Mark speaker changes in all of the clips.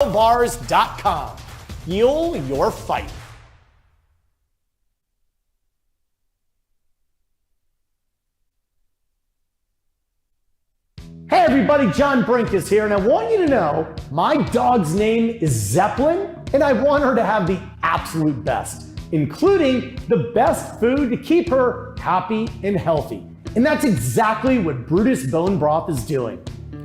Speaker 1: BattleBars.com. Fuel your fight. Hey everybody, John Brink is here, and I want you to know my dog's name is Zeppelin, and I want her to have the absolute best, including the best food to keep her happy and healthy. And that's exactly what Brutus Bone Broth is doing.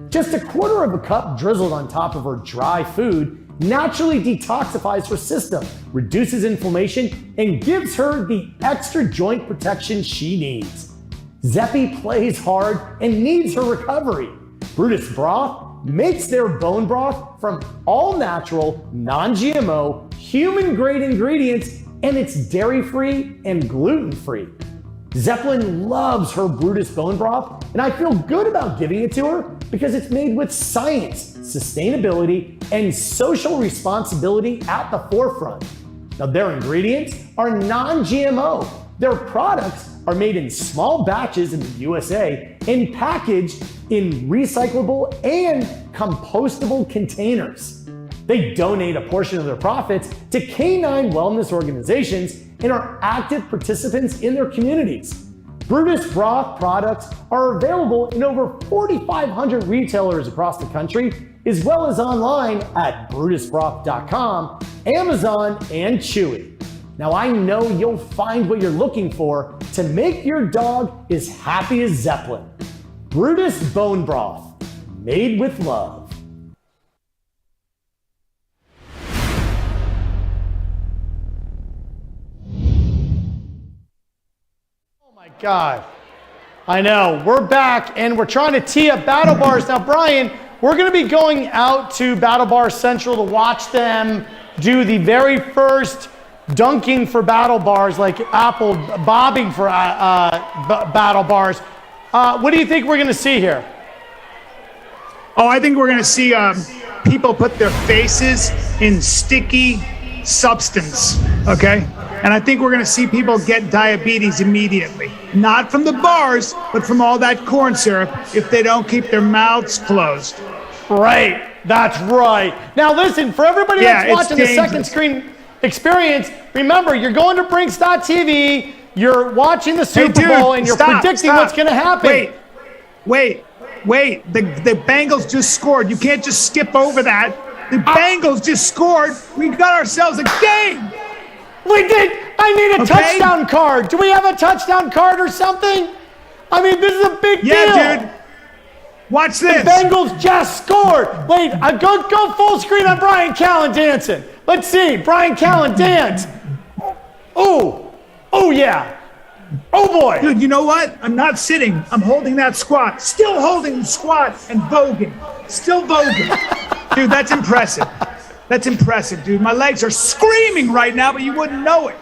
Speaker 1: Just a quarter of a cup drizzled on top of her dry food naturally detoxifies her system, reduces inflammation, and gives her the extra joint protection she needs. Zeppy plays hard and needs her recovery. Brutus Broth makes their bone broth from all natural, non-GMO, human-grade ingredients, and it's dairy-free and gluten-free. Zeppelin loves her Brutus bone broth, and I feel good about giving it to her because it's made with science, sustainability, and social responsibility at the forefront. Now, their ingredients are non-GMO. Their products are made in small batches in the USA and packaged in recyclable and compostable containers. They donate a portion of their profits to canine wellness organizations and are active participants in their communities. Brutus Broth products are available in over 4,500 retailers across the country, as well as online at brutusbroth.com, Amazon, and Chewy. Now I know you'll find what you're looking for to make your dog as happy as Zeppelin. Brutus Bone Broth, made with love. God, I know. We're back and we're trying to tee up Battle Bars. Now, Bryan, we're going to be going out to Battle Bar Central to watch them do the very first dunking for Battle Bars, like Apple bobbing for Battle Bars. What do you think we're going to see here?
Speaker 2: Oh, I think we're going to see people put their faces in sticky substance, okay? And I think we're going to see people get diabetes immediately. Not from the bars, but from all that corn syrup if they don't keep their mouths closed.
Speaker 1: Right. That's right. Now listen, for everybody that's watching the second screen experience, remember, you're going to Brinks.tv, you're watching the Super Bowl, and you're predicting what's going to happen.
Speaker 2: Wait. The Bengals just scored. You can't just skip over that. The Bengals just scored. We got ourselves a game.
Speaker 1: We did. I need a touchdown card. Do we have a touchdown card or something? I mean, this is a big deal.
Speaker 2: Yeah, dude. Watch this.
Speaker 1: The Bengals just scored. Wait, go full screen on Bryan Callen dancing. Let's see. Bryan Callen dance. Oh yeah. Oh boy.
Speaker 2: Dude, you know what? I'm not sitting. I'm holding that squat. Still holding the squat and voguing. Still voguing. Dude, that's impressive. That's impressive, dude. My legs are screaming right now, but you wouldn't know it.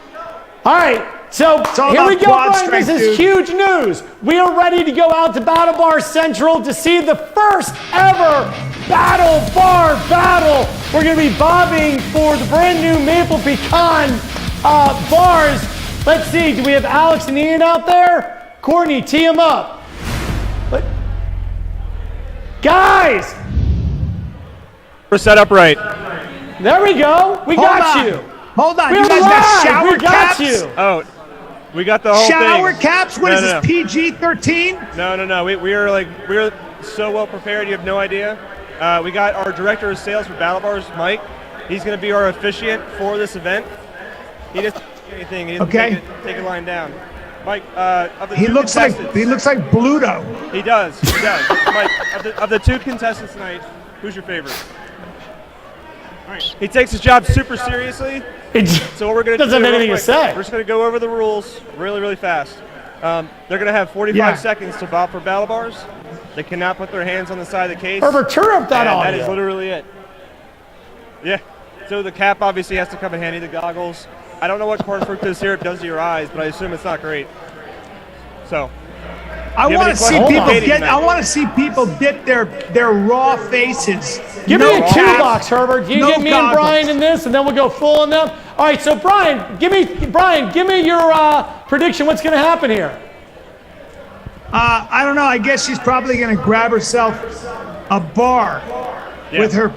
Speaker 1: All right, so here we go, Bryan. This is huge news. We are ready to go out to Battle Bar Central to see the first ever Battle Bar battle. We're going to be bobbing for the brand new Maple Pecan bars. Let's see, do we have Alex and Ian out there? Courtney, tee them up. Guys!
Speaker 3: We're set up right.
Speaker 1: There we go. We got you.
Speaker 2: Hold on. You guys got shower caps?
Speaker 3: Oh, we got the whole
Speaker 2: shower
Speaker 3: thing.
Speaker 2: Caps? What is this, PG-13?
Speaker 3: No. We're so well prepared. You have no idea. We got our director of sales for Battle Bars, Mike. He's going to be our officiant for this event. He doesn't do anything. He doesn't take a line down. Mike,
Speaker 2: he looks like Bluto.
Speaker 3: He does. Mike, of the two contestants tonight, who's your favorite? He takes his job super seriously. So what we're going to do
Speaker 1: doesn't have anything to say.
Speaker 3: We're just going to go over the rules really fast. They're going to have 45 seconds to bob for Battle Bars. They cannot put their hands on the side of the case.
Speaker 1: Herbert, turn up that audio.
Speaker 3: That is literally it. Yeah. So the cap obviously has to come in handy, the goggles. I don't know what corn fructose syrup does to your eyes, but I assume it's not great. So
Speaker 2: I want to see people dip their raw faces.
Speaker 1: Give me a 2-box, Herbert. You get me and Bryan in this, and then we'll go full on them. All right, so Bryan, give me your prediction. What's going to happen here?
Speaker 2: I don't know. I guess she's probably going to grab herself a bar with her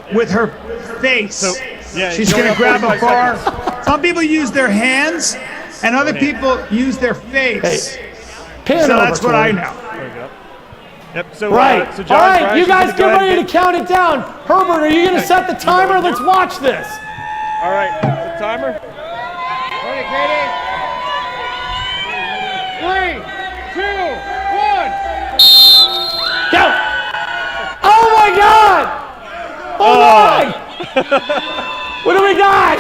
Speaker 2: face.
Speaker 3: So, yeah,
Speaker 2: she's
Speaker 3: you only
Speaker 2: going to
Speaker 3: have
Speaker 2: grab a
Speaker 3: 45
Speaker 2: bar.
Speaker 3: seconds.
Speaker 2: Some people use their hands, and other people use their face.
Speaker 1: Pin
Speaker 2: So
Speaker 1: over,
Speaker 2: that's what I
Speaker 1: Tori.
Speaker 2: know.
Speaker 3: There we go. Yep. So,
Speaker 1: Right.
Speaker 3: so John,
Speaker 1: All right,
Speaker 3: Brian,
Speaker 1: you guys
Speaker 3: go
Speaker 1: get
Speaker 3: ahead
Speaker 1: ready
Speaker 3: and
Speaker 1: to count it down. Herbert, are you going to set the timer? Let's watch this.
Speaker 3: All right. The timer.
Speaker 4: Ready, Katie? 3, 2, 1.
Speaker 1: Go! Oh my God! Hold on! What do we got?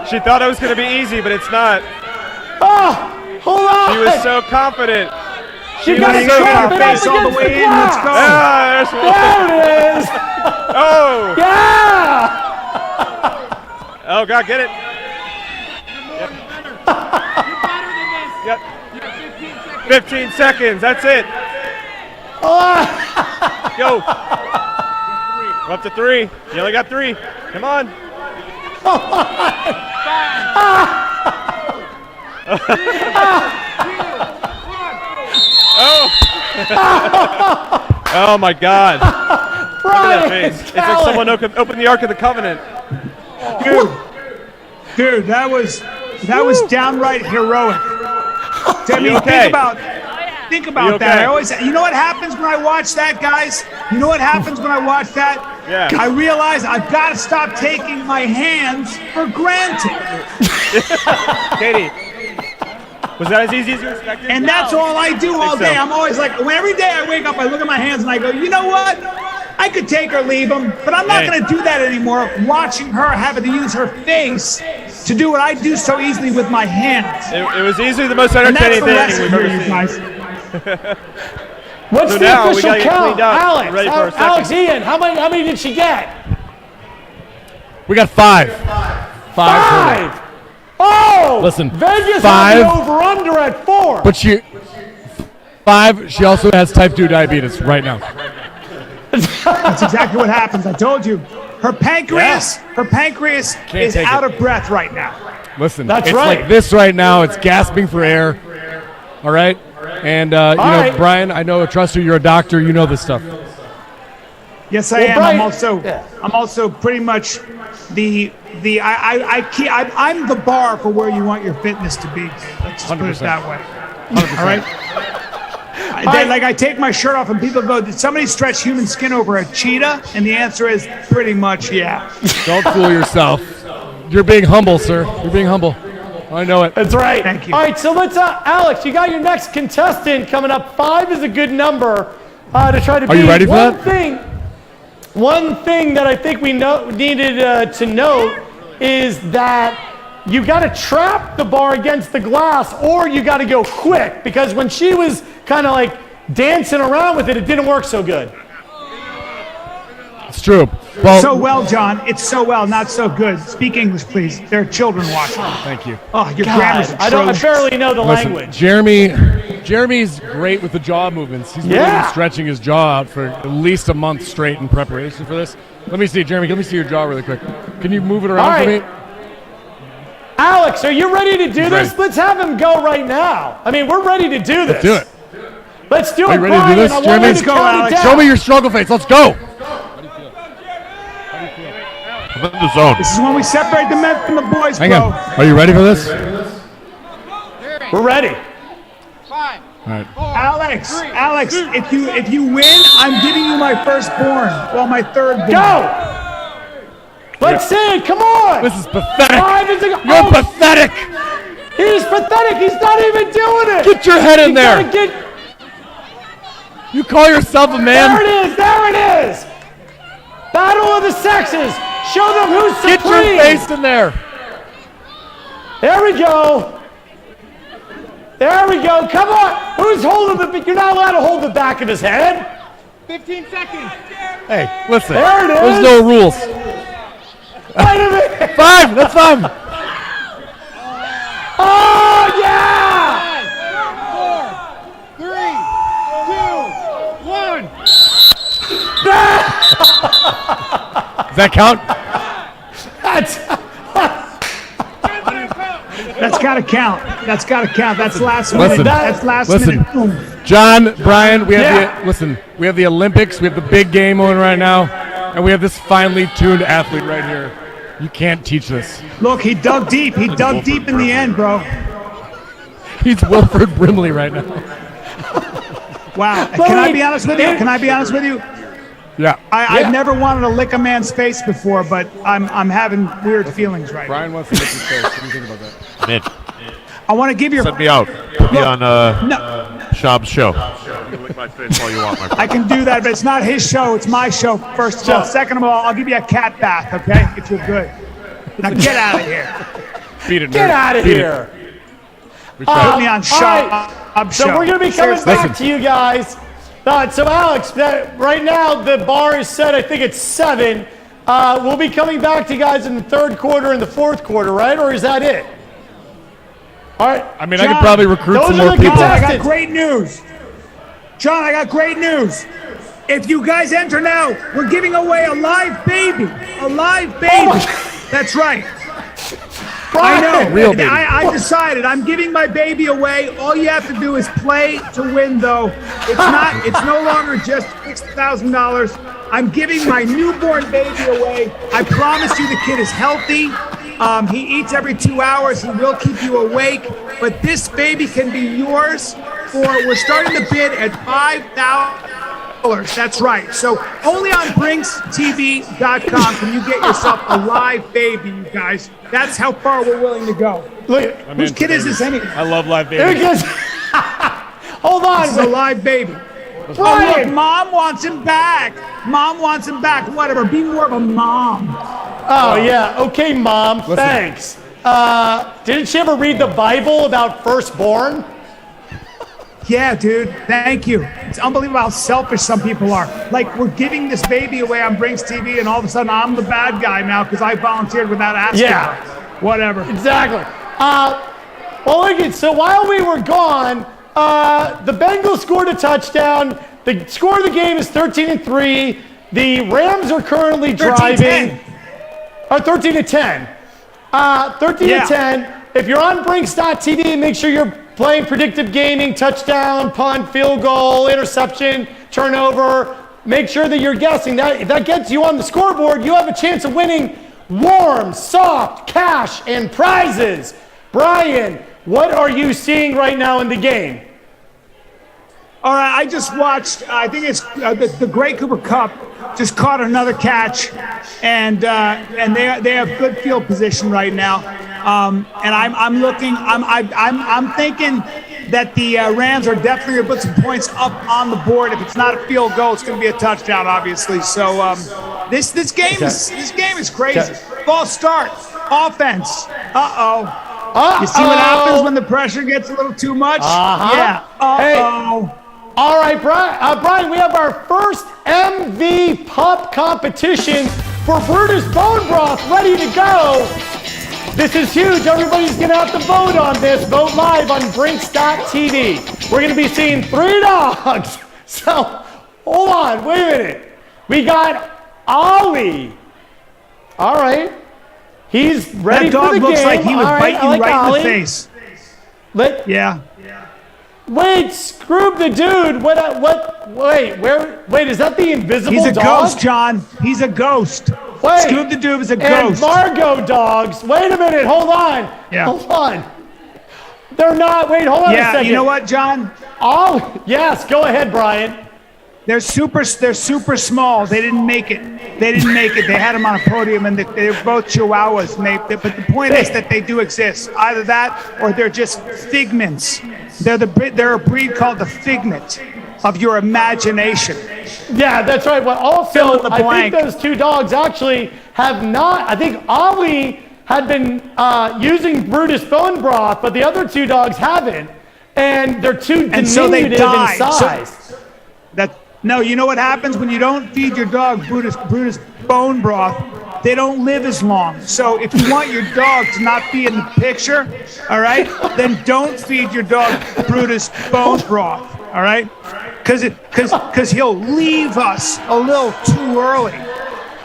Speaker 3: She thought it was going to be easy, but it's not.
Speaker 1: Oh, hold on!
Speaker 3: She was so confident.
Speaker 1: She
Speaker 3: was
Speaker 1: got
Speaker 3: so
Speaker 1: to trap it
Speaker 3: confident.
Speaker 1: up
Speaker 2: Face all the
Speaker 1: against
Speaker 2: way in. Let's go.
Speaker 3: Ah, there's one.
Speaker 1: There it is!
Speaker 3: Oh!
Speaker 1: Yeah!
Speaker 3: Oh, God, get it. Yep. 15 seconds. That's it. Go. We're up to 3. You only got 3. Come on. Oh my God. Look at that face. It's like someone opened the Ark of the Covenant.
Speaker 2: Dude, that was downright heroic. Demi,
Speaker 3: You okay?
Speaker 2: think about
Speaker 3: You
Speaker 2: that.
Speaker 3: okay?
Speaker 2: You know what happens when I watch that, guys? You know what happens when I watch that?
Speaker 3: Yeah.
Speaker 2: I realize I've got to stop taking my hands for granted.
Speaker 3: Katie, was that as easy as you expected?
Speaker 2: And that's all I do all
Speaker 3: so.
Speaker 2: day. I'm always like, every day I wake up, I look at my hands and I go, you know what? I could take or leave them, but I'm not
Speaker 3: Hey.
Speaker 2: going to do that anymore. Watching her having to use her face to do what I do so easily with my hands.
Speaker 3: It was easily the most
Speaker 2: And that's
Speaker 3: entertaining
Speaker 2: the
Speaker 3: thing
Speaker 2: lesson
Speaker 3: we've
Speaker 2: here,
Speaker 3: ever
Speaker 2: you
Speaker 3: seen.
Speaker 2: guys.
Speaker 1: What's
Speaker 3: So
Speaker 1: the
Speaker 3: now we
Speaker 1: official
Speaker 3: gotta get
Speaker 1: count?
Speaker 3: cleaned up.
Speaker 1: Alex,
Speaker 3: Ready for our second.
Speaker 1: Alex Ian, how many did she get?
Speaker 5: We got 5. 5.
Speaker 1: 5! Oh!
Speaker 5: Listen,
Speaker 1: Vegas
Speaker 5: 5,
Speaker 1: had the over-under at 4.
Speaker 5: But 5, she also has type 2 diabetes right now.
Speaker 2: That's exactly what happens. I told you. Her pancreas is
Speaker 5: take
Speaker 2: out
Speaker 5: it.
Speaker 2: of breath right now.
Speaker 5: Listen,
Speaker 1: That's
Speaker 5: it's
Speaker 1: right.
Speaker 5: like this right now. It's gasping for air. All right? And,
Speaker 1: right.
Speaker 5: Brian, I trust you. You're a doctor. You know this stuff.
Speaker 2: Yes, I
Speaker 1: Well,
Speaker 2: am.
Speaker 1: Brian-
Speaker 2: I'm also pretty much I'm the bar for where you want your fitness to be. Let's just put it
Speaker 5: 100%.
Speaker 2: that way.
Speaker 5: 100%.
Speaker 2: All right. I take my shirt off and people go, did somebody stretch human skin over a cheetah? And the answer is pretty much yeah.
Speaker 5: Don't fool yourself. You're being humble, sir. You're being humble. I know it.
Speaker 1: That's right.
Speaker 2: Thank you.
Speaker 1: All right, so let's, Alex, you got your next contestant coming up. 5 is a good number to try to beat.
Speaker 5: Are you ready for that?
Speaker 1: One thing that I think we needed to note is that you got to trap the bar against the glass, or you got to go quick, because when she was kind of like dancing around with it, it didn't work so good.
Speaker 5: It's true. Well,
Speaker 2: So well, John. It's so well, not so good. Speak English, please. There are children watching.
Speaker 5: thank you.
Speaker 2: Oh, your
Speaker 1: God,
Speaker 2: grammar's
Speaker 1: I
Speaker 2: atrocious.
Speaker 1: barely know the
Speaker 5: Listen,
Speaker 1: language.
Speaker 5: Jeremy's great with the jaw movements. He's really
Speaker 1: Yeah.
Speaker 5: been stretching his jaw out for at least a month straight in preparation for this. Let me see, Jeremy. Let me see your jaw really quick. Can you move it around
Speaker 1: All
Speaker 5: for
Speaker 1: right.
Speaker 5: me?
Speaker 1: Alex, are you ready to do this?
Speaker 5: ready.
Speaker 1: Let's have him go right now. I mean, we're ready to do this.
Speaker 5: Let's do it.
Speaker 1: Let's do
Speaker 5: Are
Speaker 1: it,
Speaker 5: you ready to do
Speaker 1: Brian.
Speaker 5: this,
Speaker 1: I want
Speaker 5: Jeremy?
Speaker 1: you
Speaker 5: Let's
Speaker 1: to
Speaker 2: go,
Speaker 1: count it
Speaker 2: Alex.
Speaker 1: down.
Speaker 5: Show me your struggle face. Let's go.
Speaker 6: I'm in the zone.
Speaker 2: This is when we separate the men from the boys,
Speaker 5: Hang
Speaker 2: bro.
Speaker 5: on. Are you ready for this?
Speaker 1: We're ready.
Speaker 4: 5,
Speaker 5: All right.
Speaker 4: 4,
Speaker 2: Alex,
Speaker 4: 3,
Speaker 2: Alex,
Speaker 4: 2,
Speaker 2: if you win, I'm giving you my firstborn. Well, my thirdborn.
Speaker 1: Go. Let's see it. Come on.
Speaker 5: This is pathetic.
Speaker 1: 5 is a go.
Speaker 5: You're pathetic.
Speaker 1: He's pathetic. He's not even doing it.
Speaker 5: Get your head in
Speaker 1: You
Speaker 5: there.
Speaker 1: gotta get-
Speaker 5: You call yourself a
Speaker 1: There
Speaker 5: man?
Speaker 1: it is. There it is. Battle of the sexes. Show them who's supreme.
Speaker 5: Get your face in there.
Speaker 1: There we go. There we go. Come on. Who's holding the? You're not allowed to hold the back of his head.
Speaker 4: 15 seconds.
Speaker 5: Hey, listen.
Speaker 1: There it is.
Speaker 5: There's no rules.
Speaker 1: Wait a minute.
Speaker 5: 5. That's 5.
Speaker 1: Oh yeah.
Speaker 4: 5, 4, 3, 2, 1.
Speaker 5: Does that count?
Speaker 2: That's got to count. That's got to count. That's last
Speaker 5: Listen.
Speaker 2: minute. That's last
Speaker 5: Listen.
Speaker 2: minute. Boom.
Speaker 5: John, Brian, we have
Speaker 1: Yeah.
Speaker 5: we have the Olympics. We have the big game on right now. and we have this finely tuned athlete right here. You can't teach this.
Speaker 2: Look, he dug deep. He dug deep in the end, bro.
Speaker 5: He's Wilford Brimley right now.
Speaker 2: Wow. Can I be honest with you?
Speaker 5: Yeah.
Speaker 2: I've never wanted to lick a man's face before, but I'm having weird feelings right now.
Speaker 5: Brian wants to lick his face. What do you think about that?
Speaker 6: I'm in.
Speaker 2: I want to give you.
Speaker 6: Send me out. Put me on
Speaker 2: No,
Speaker 6: Shab's show. You can lick my face all you want, my friend.
Speaker 2: I can do that, but it's not his show. It's my show, first of all. Second of all, I'll give you a cat bath, okay? If you're good. Now get out of here.
Speaker 5: Beat it,
Speaker 1: Get out of here.
Speaker 2: Put me on Shab's show.
Speaker 1: So we're going to be coming back to you guys. So Alex, right now the bar is set. I think it's 7. We'll be coming back to you guys in the third quarter and the fourth quarter, right? Or is that it? All right.
Speaker 5: I mean, John, I could probably recruit some more people.
Speaker 2: I got great news. John, I got great news. If you guys enter now, we're giving away a live baby. A live baby. Oh. That's right.
Speaker 1: Brian,
Speaker 2: I know.
Speaker 5: Real baby.
Speaker 2: I decided I'm giving my baby away. All you have to do is play to win, though. It's no longer just $6,000. I'm giving my newborn baby away. I promise you the kid is healthy. He eats every 2 hours. He will keep you awake. But this baby can be yours we're starting the bid at $5,000. That's right. So only on BrinksTV.com can you get yourself a live baby, you guys. That's how far we're willing to go. Look, whose kid is this anyway?
Speaker 5: I love live babies.
Speaker 1: Hold on.
Speaker 2: This is a live baby. Oh, look, Mom wants him back. Mom wants him back. Whatever. Be more of a mom.
Speaker 1: Oh, yeah. Okay, Mom. Listen. Thanks. Didn't she ever read the Bible about firstborn?
Speaker 2: Yeah, dude. Thank you. It's unbelievable how selfish some people are. Like, we're giving this baby away on Brinks TV, and all of a sudden I'm the bad guy now because I volunteered without asking her. Whatever.
Speaker 1: Exactly. Well, look, so while we were gone, the Bengals scored a touchdown. The score of the game is 13-3. The Rams are currently driving. 13-10. 13-10. If you're on Brinks.tv, make sure you're playing predictive gaming, touchdown, punt, field goal, interception, turnover. Make sure that you're guessing that. If that gets you on the scoreboard, you have a chance of winning warm, soft cash and prizes. Brian, what are you seeing right now in the game?
Speaker 2: All right, I just watched, I think it's the Grey Cooper Cup just caught another catch, and they have good field position right now. And I'm thinking that the Rams are definitely going to put some points up on the board. If it's not a field goal, it's going to be a touchdown, obviously. So this game is crazy. False start, offense. You see what happens when the pressure gets a little too much? Yeah.
Speaker 1: Hey. All right, Brian, we have our first MV Pup competition for Brutus Bone Broth ready to go. This is huge. Everybody's going to have to vote on this. Vote live on Brinks.tv. We're going to be seeing 3 dogs. So, hold on. Wait a minute. We got Ollie. All right. He's ready for the game.
Speaker 2: That dog looks like he would bite you right in the face.
Speaker 1: Yeah. Wait, Scroob the dude. Wait, is that the invisible dog?
Speaker 2: He's a ghost, John. He's a ghost.
Speaker 1: Wait.
Speaker 2: Scroob the dude is a
Speaker 1: and
Speaker 2: ghost.
Speaker 1: Margot dogs. Wait a minute. Hold on.
Speaker 2: Yeah.
Speaker 1: Hold on. They're not. Wait, hold on a second.
Speaker 2: You know what, John?
Speaker 1: Oh, yes. Go ahead, Brian.
Speaker 2: They're super small. They didn't make it. They had them on a podium, and they're both Chihuahuas. But the point is that they do exist. Either that, or they're just figments. They're a breed called the figment of your imagination.
Speaker 1: Yeah, that's right. Well, also,
Speaker 2: fill in the blank.
Speaker 1: I think those 2 dogs actually have not. I think Ollie had been using Brutus Bone Broth, but the other 2 dogs haven't, and they're too diminutive
Speaker 2: so they die.
Speaker 1: in size.
Speaker 2: No, you know what happens when you don't feed your dog Brutus Bone Broth? They don't live as long. So if you want your dog to not be in the picture, all right, then don't feed your dog Brutus Bone Broth, all right? Because he'll leave us a little too early,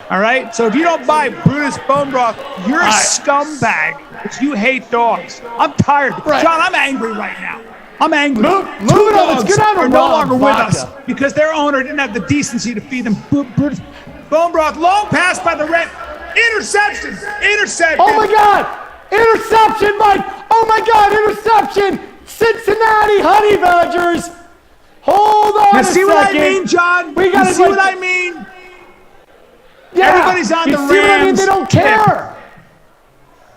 Speaker 2: all right? So if you don't buy Brutus Bone Broth, you're a scumbag because you hate dogs. I'm tired.
Speaker 1: Right.
Speaker 2: John, I'm angry right now. I'm angry.
Speaker 1: Move
Speaker 2: Two
Speaker 1: on. Let's
Speaker 2: dogs
Speaker 1: get out of
Speaker 2: are no longer with
Speaker 1: vodka.
Speaker 2: us because their owner didn't have the decency to feed them Brutus Bone broth, long pass by the red. Interception.
Speaker 1: Oh my God! Interception, Mike! Oh my God! Interception! Cincinnati Honey Badgers! Hold on
Speaker 2: You
Speaker 1: a
Speaker 2: see
Speaker 1: second.
Speaker 2: what I mean, John?
Speaker 1: We gotta
Speaker 2: you see what I mean?
Speaker 1: Yeah.
Speaker 2: Everybody's on
Speaker 1: you
Speaker 2: the
Speaker 1: see what I mean?
Speaker 2: Rams.
Speaker 1: They don't care.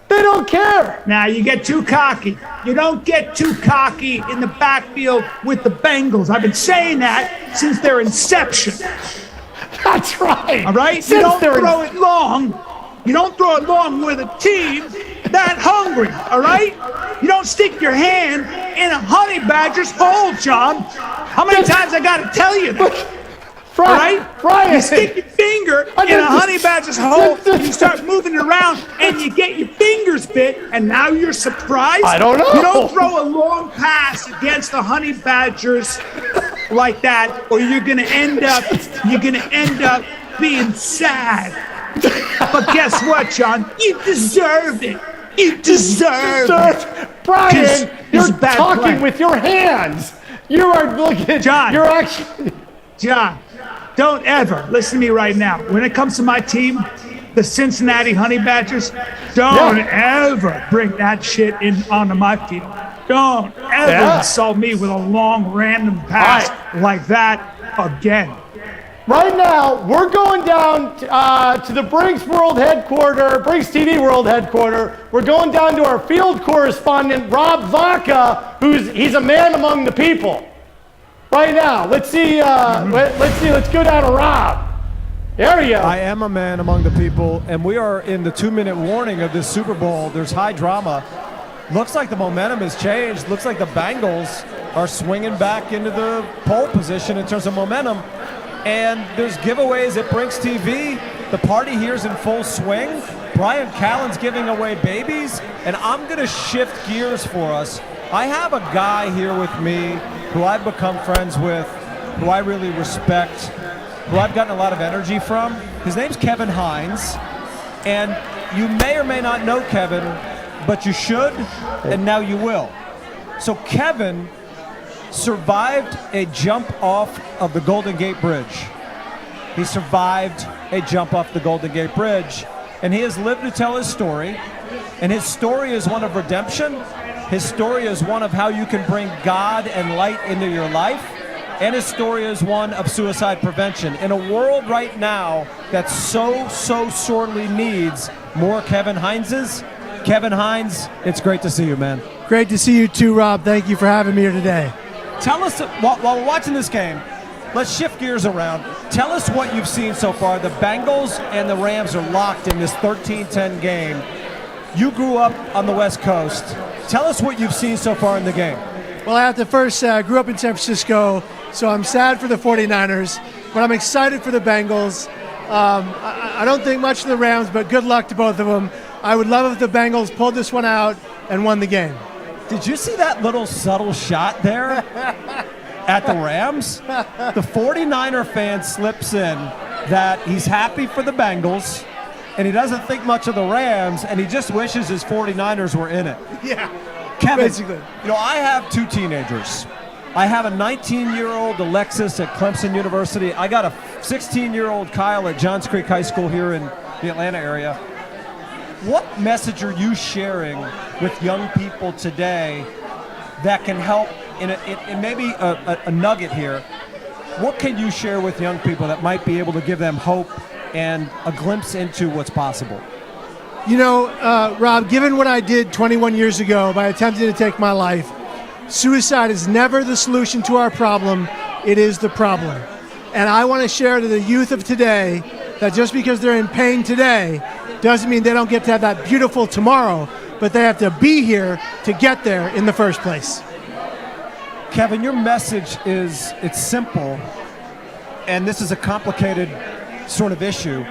Speaker 1: They don't care.
Speaker 2: Now you get too cocky. You don't get too cocky in the backfield with the Bengals. I've been saying that since their inception.
Speaker 1: That's right.
Speaker 2: All right? You don't throw it long. You don't throw it long with a team that hungry. All right? You don't stick your hand in a honey badger's hole, John. How many times I got to tell you that? All right?
Speaker 1: Brian.
Speaker 2: You stick your finger in a honey badger's hole, and you start moving it around, and you get your fingers bit, and now you're surprised?
Speaker 1: I don't know.
Speaker 2: You don't throw a long pass against the honey badgers like that, or you're gonna end up being sad. But guess what, John? You deserved it. You deserved it.
Speaker 1: Brian, you're
Speaker 2: bad
Speaker 1: talking
Speaker 2: play.
Speaker 1: with your hands. You are looking.
Speaker 2: John.
Speaker 1: You're actually.
Speaker 2: John, don't ever listen to me right now. When it comes to my team, the Cincinnati Honey Badgers, don't ever bring that shit in onto my field. Don't ever insult me with a long random pass like that again.
Speaker 1: Right now, we're going down to the Brinks World Headquarters, Brinks TV World Headquarters. We're going down to our field correspondent, Rob Vaca, he's a man among the people. Right now, let's see. Let's go down to Rob. There we go.
Speaker 7: I am a man among the people, and we are in the 2-minute warning of this Super Bowl. There's high drama. Looks like the momentum has changed. Looks like the Bengals are swinging back into the pole position in terms of momentum. And there's giveaways at Brinks TV. The party here is in full swing. Bryan Callen's giving away babies, and I'm going to shift gears for us. I have a guy here with me who I've become friends with, who I really respect, who I've gotten a lot of energy from. His name's Kevin Hines, and you may or may not know Kevin, but you should, and now you will. So Kevin survived a jump off of the Golden Gate Bridge. He survived a jump off the Golden Gate Bridge, and he has lived to tell his story, and his story is one of redemption. His story is one of how you can bring God and light into your life, and his story is one of suicide prevention. In a world right now that so sorely needs more Kevin Hineses, Kevin Hines, it's great to see you, man.
Speaker 8: Great to see you too, Rob. Thank you for having me here today.
Speaker 7: Tell us, while we're watching this game, let's shift gears around. Tell us what you've seen so far. The Bengals and the Rams are locked in this 13-10 game. You grew up on the West Coast. Tell us what you've seen so far in the game.
Speaker 8: Well, I have to first say I grew up in San Francisco, so I'm sad for the 49ers, but I'm excited for the Bengals. I don't think much of the Rams, but good luck to both of them. I would love if the Bengals pulled this one out and won the game.
Speaker 7: Did you see that little subtle shot there at the Rams? The 49er fan slips in that he's happy for the Bengals, and he doesn't think much of the Rams, and he just wishes his 49ers were in it.
Speaker 8: Yeah,
Speaker 7: Kevin,
Speaker 8: basically.
Speaker 7: You know, I have two teenagers. I have a 19-year-old Alexis at Clemson University. I got a 16-year-old Kyle at Johns Creek High School here in the Atlanta area. What message are you sharing with young people today that can help in maybe a nugget here? What can you share with young people that might be able to give them hope and a glimpse into what's possible?
Speaker 8: You know, Rob, given what I did 21 years ago by attempting to take my life, suicide is never the solution to our problem. It is the problem. And I want to share to the youth of today that just because they're in pain today doesn't mean they don't get to have that beautiful tomorrow, but they have to be here to get there in the first place.
Speaker 7: Kevin, your message it's simple, and this is a complicated sort of issue,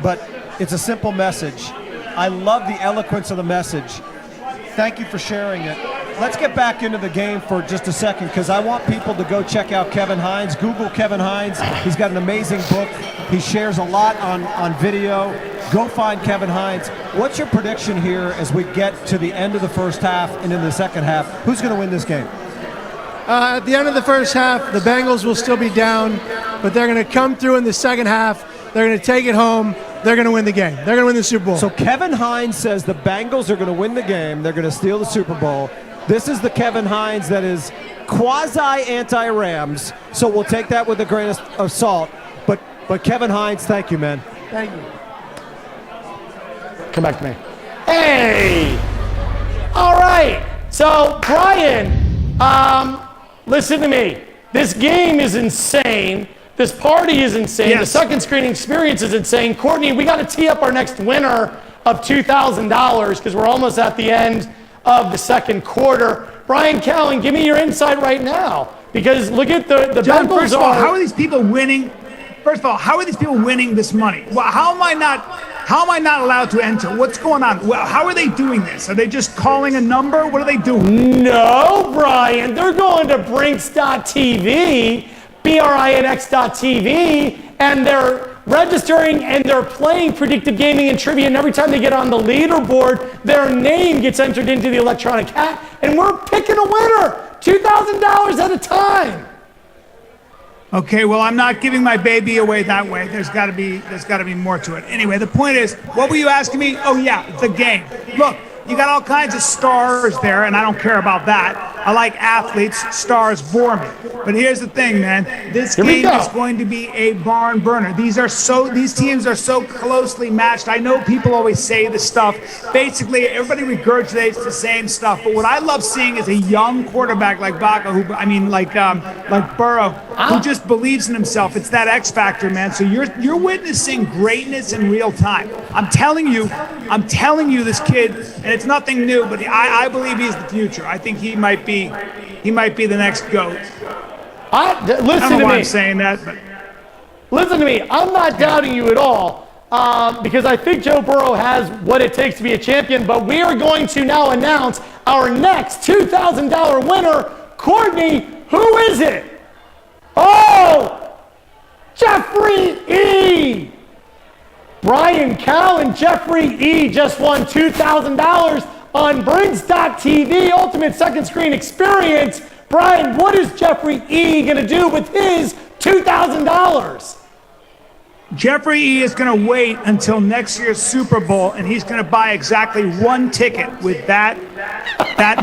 Speaker 7: but it's a simple message. I love the eloquence of the message. Thank you for sharing it. Let's get back into the game for just a second, because I want people to go check out Kevin Hines. Google Kevin Hines. He's got an amazing book. He shares a lot on video. Go find Kevin Hines. What's your prediction here as we get to the end of the first half and in the second half? Who's going to win this game?
Speaker 8: At the end of the first half, the Bengals will still be down, but they're going to come through in the second half. They're going to take it home. They're going to win the game. They're going to win the Super Bowl.
Speaker 7: So Kevin Hines says the Bengals are going to win the game. They're going to steal the Super Bowl. This is the Kevin Hines that is quasi-anti-Rams, so we'll take that with a grain of salt. But Kevin Hines, thank you, man.
Speaker 8: Thank you.
Speaker 1: Come back to me. Hey! All right. So, Bryan, listen to me. This game is insane. This party is insane.
Speaker 2: Yes.
Speaker 1: The second screen experience is insane. Courtney, we got to tee up our next winner of $2,000 because we're almost at the end of the second quarter. Bryan Callen, give me your insight right now. Because look at the
Speaker 2: John,
Speaker 1: Bengals
Speaker 2: first of all, how are these people winning? First of all, how are these people winning this money? Well, how am I not allowed to enter? What's going on? Well, how are they doing this? Are they just calling a number? What are they doing?
Speaker 1: No, Bryan. They're going to Brinks.tv, BRINX.tv, and they're registering and they're playing predictive gaming and trivia. And every time they get on the leaderboard, their name gets entered into the electronic hat, and we're picking a winner, $2,000 at a time.
Speaker 2: Okay, well, I'm not giving my baby away that way. There's got to be more to it. Anyway, the point is, what were you asking me? Oh yeah, the game. Look, you got all kinds of stars there, and I don't care about that. I like athletes. Stars bore me. But here's the thing, man. This game is going to be a barn burner. These teams are so closely matched. I know people always say this stuff. Basically, everybody regurgitates the same stuff. But what I love seeing is a young quarterback like Baca, like Burrow, who just believes in himself. It's that X factor, man. So you're witnessing greatness in real time. I'm telling you, this kid, and it's nothing new, but I believe he's the future. I think he might be the next GOAT. I don't know why I'm saying that, but
Speaker 1: listen to me. I'm not doubting you at all because I think Joe Burrow has what it takes to be a champion. But we are going to now announce our next $2,000 winner. Courtney, who is it? Oh, Jeffrey E. Bryan Callen, Jeffrey E. just won $2,000 on Brinks.tv Ultimate Second Screen Experience. Bryan, what is Jeffrey E. going to do with his $2,000?
Speaker 2: Jeffrey E. is going to wait until next year's Super Bowl, and he's going to buy exactly one ticket with that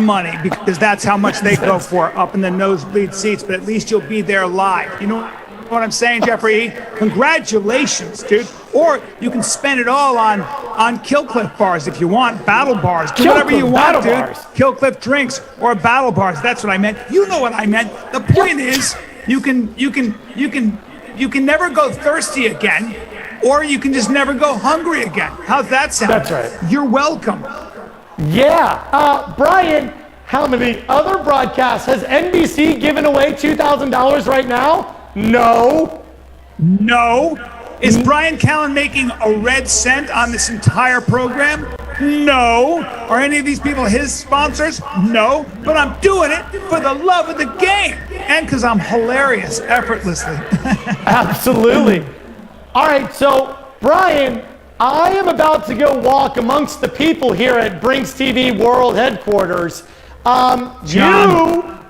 Speaker 2: money, because that's how much they go for up in the nosebleed seats. But at least you'll be there live. You know what I'm saying, Jeffrey E? Congratulations, dude. Or you can spend it all on Kill Cliff bars if you want, battle bars. Do whatever you want, dude. Kill Cliff drinks or battle bars. That's what I meant. You know what I meant. The point is, you can never go thirsty again, or you can just never go hungry again. How's that sound?
Speaker 1: That's right.
Speaker 2: You're welcome.
Speaker 1: Yeah. Bryan, how many other broadcasts has NBC given away $2,000 right now? No. Is Bryan Callen making a red cent on this entire program? No. Are any of these people his sponsors? No. But I'm doing it for the love of the game and because I'm hilarious effortlessly. Absolutely. All right, so Bryan, I am about to go walk amongst the people here at Brinks TV World Headquarters. You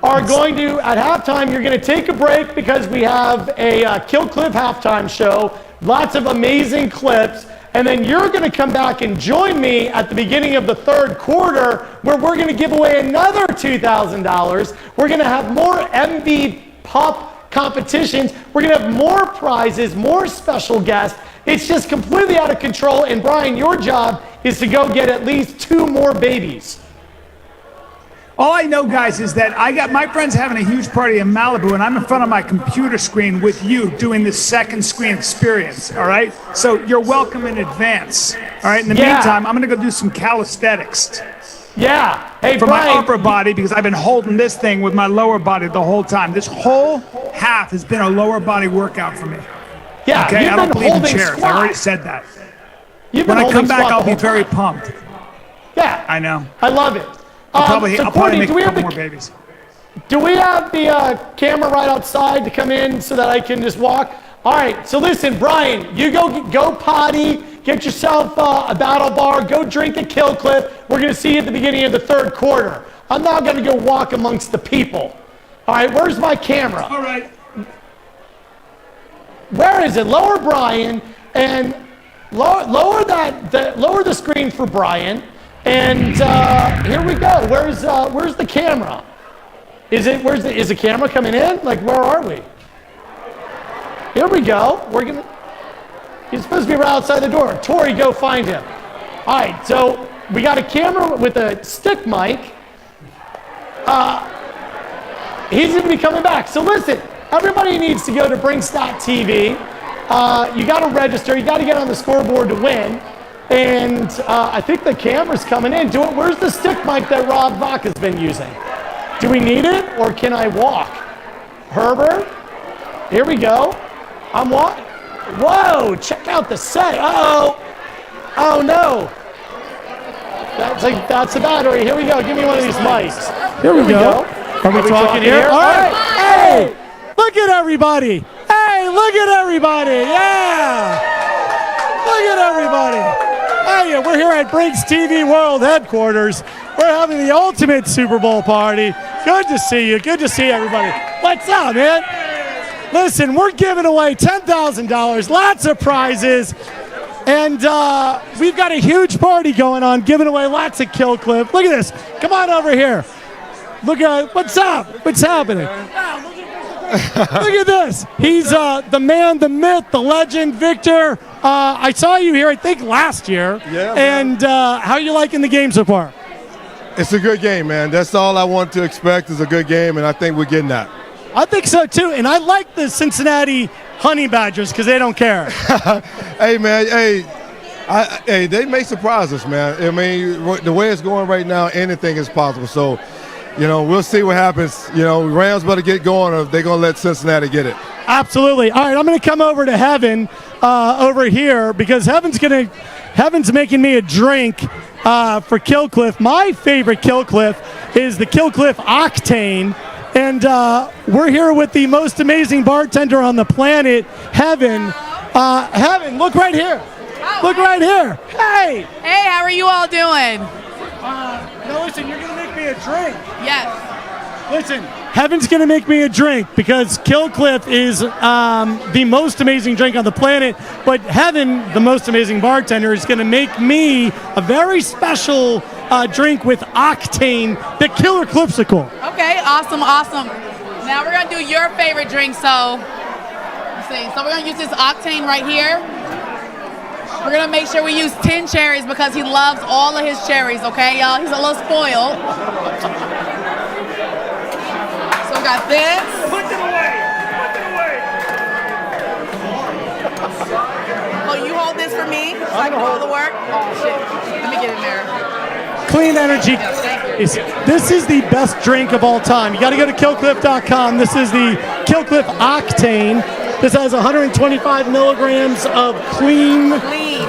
Speaker 1: are going to, at halftime, you're going to take a break because we have a Kill Cliff halftime show, lots of amazing clips, and then you're going to come back and join me at the beginning of the third quarter where we're going to give away another $2,000. We're going to have more MV Pop competitions. We're going to have more prizes, more special guests. It's just completely out of control, and Bryan, your job is to go get at least 2 more babies.
Speaker 2: All I know, guys, is that I got my friends having a huge party in Malibu, and I'm in front of my computer screen with you doing this second screen experience, all right? So you're welcome in advance, all right? In the meantime, I'm going to go do some calisthenics.
Speaker 1: Yeah. Hey,
Speaker 2: for
Speaker 1: Bryan,
Speaker 2: my upper body, because I've been holding this thing with my lower body the whole time. This whole half has been a lower body workout for me.
Speaker 1: Yeah,
Speaker 2: okay? I don't believe in chairs.
Speaker 1: Squat.
Speaker 2: I already said that.
Speaker 1: When
Speaker 2: I come back, I'll be very pumped.
Speaker 1: Yeah.
Speaker 2: I know.
Speaker 1: I love it.
Speaker 2: I'll probably make a couple more babies.
Speaker 1: Do we have the camera right outside to come in so that I can just walk? All right, so listen, Bryan, you go potty, get yourself a battle bar, go drink a Kill Cliff. We're going to see you at the beginning of the third quarter. I'm now going to go walk amongst the people. All right, where's my camera?
Speaker 2: All right.
Speaker 1: Where is it? Lower Bryan. And lower the screen for Bryan. And here we go. Where's the camera? Is the camera coming in? Like, where are we? Here we go. He's supposed to be right outside the door. Tori, go find him. All right, so we got a camera with a stick mic. He's going to be coming back. So listen, everybody needs to go to Brinks.tv. You got to register. You got to get on the scoreboard to win. And I think the camera's coming in. Where's the stick mic that Rob Vach has been using? Do we need it, or can I walk? Herbert, here we go. I'm walking. Whoa, check out the set. Uh-oh. Oh, no. That's the battery. Here we go. Give me one of these mics.
Speaker 7: Here we go. Are we talking here? All right. Hey, look at everybody. Hey, look at everybody. Yeah. Look at everybody. Hey, we're here at Brinks TV World Headquarters. We're having the ultimate Super Bowl party. Good to see you. Good to see everybody. What's up, man? Listen, we're giving away $10,000, lots of prizes, and we've got a huge party going on, giving away lots of Kill Cliff. Look at this. Come on over here. Look at what's up. What's happening? Look at this. He's the man, the myth, the legend, Victor. I saw you here, I think, last year.
Speaker 9: Yeah.
Speaker 7: And how are you liking the game so far?
Speaker 9: It's a good game, man. That's all I want to expect is a good game, and I think we're getting that.
Speaker 7: I think so, too. And I like the Cincinnati Honey Badgers because they don't care.
Speaker 9: Hey, man, hey, they may surprise us, man. I mean, the way it's going right now, anything is possible. So, we'll see what happens. Rams better get going or they're going to let Cincinnati get it.
Speaker 7: Absolutely. All right, I'm going to come over to Heaven over here because Heaven's making me a drink for Kill Cliff. My favorite Kill Cliff is the Kill Cliff Octane. And we're here with the most amazing bartender on the planet, Heaven. Heaven, look right here. Look right here. Hey.
Speaker 10: Hey, how are you all doing?
Speaker 7: No, listen, you're going to make me a drink.
Speaker 10: Yes.
Speaker 7: Listen, Heaven's going to make me a drink because Kill Cliff is the most amazing drink on the planet, but Heaven, the most amazing bartender, is going to make me a very special drink with Octane, the Killer Clipsicle.
Speaker 10: Okay, awesome. Now we're going to do your favorite drink, so let's see. So we're going to use this Octane right here. We're going to make sure we use 10 cherries because he loves all of his cherries, okay, y'all? He's a little spoiled. So we got this.
Speaker 2: Put it away.
Speaker 10: Oh, you hold this for me so I can do all the work? Oh, shit. Let me get in there.
Speaker 7: Clean Energy. This is the best drink of all time. You got to go to killcliff.com. This is the Kill Cliff Octane. This has 125 milligrams of clean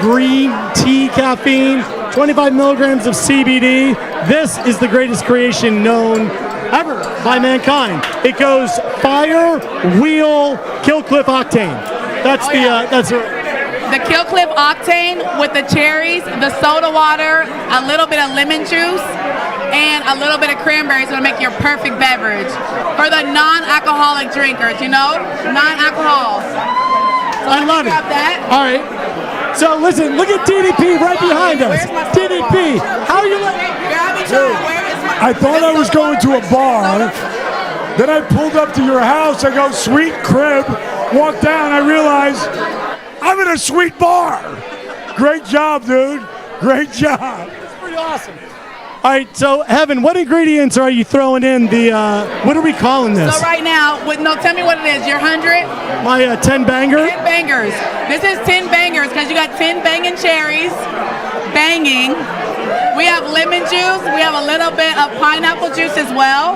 Speaker 7: green tea caffeine, 25 milligrams of CBD. This is the greatest creation known ever by mankind. It goes fire, wheel, Kill Cliff Octane. That's
Speaker 10: the Kill Cliff Octane with the cherries, the soda water, a little bit of lemon juice, and a little bit of cranberry is going to make your perfect beverage for the non-alcoholic drinkers, non-alcohol. So
Speaker 7: I love it.
Speaker 10: That.
Speaker 7: All right. So listen, look at DDP right behind us. DDP, how are you?
Speaker 11: I thought I was going to a bar. Then I pulled up to your house. I go, sweet crib. Walk down. I realize I'm in a sweet bar. Great job, dude. Great job.
Speaker 7: That's pretty awesome. All right, so Heaven, what ingredients are you throwing in the, what are we calling this?
Speaker 10: So right now, tell me what it is, your 100?
Speaker 7: My 10 banger?
Speaker 10: 10 bangers. This is 10 bangers because you got 10 banging cherries, banging. We have lemon juice, we have a little bit of pineapple juice as well,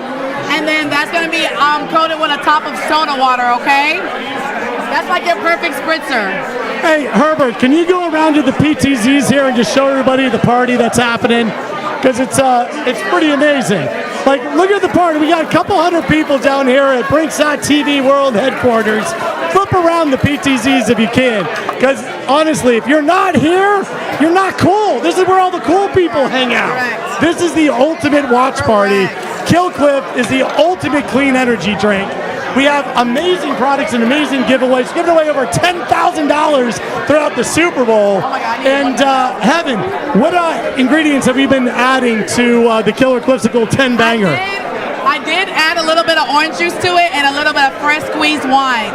Speaker 10: and then that's going to be coated with a top of soda water, okay? That's like your perfect spritzer.
Speaker 7: Hey, Herbert, can you go around to the PTZs here and just show everybody the party that's happening? Because it's pretty amazing. Like, look at the party. We got a couple hundred people down here at Brinks.tv World Headquarters. Flip around the PTZs if you can. Because, honestly, if you're not here, you're not cool. This is where all the cool people hang out.
Speaker 10: Correct.
Speaker 7: This is the ultimate watch party. Kill Cliff is the ultimate clean energy drink.
Speaker 12: We have amazing products and amazing giveaways. Giving away over $10,000 throughout the Super Bowl. And Heaven, what ingredients have you been adding to the Killer Clipsicle 10 banger?
Speaker 10: I did add a little bit of orange juice to it and a little bit of fresh squeezed wine.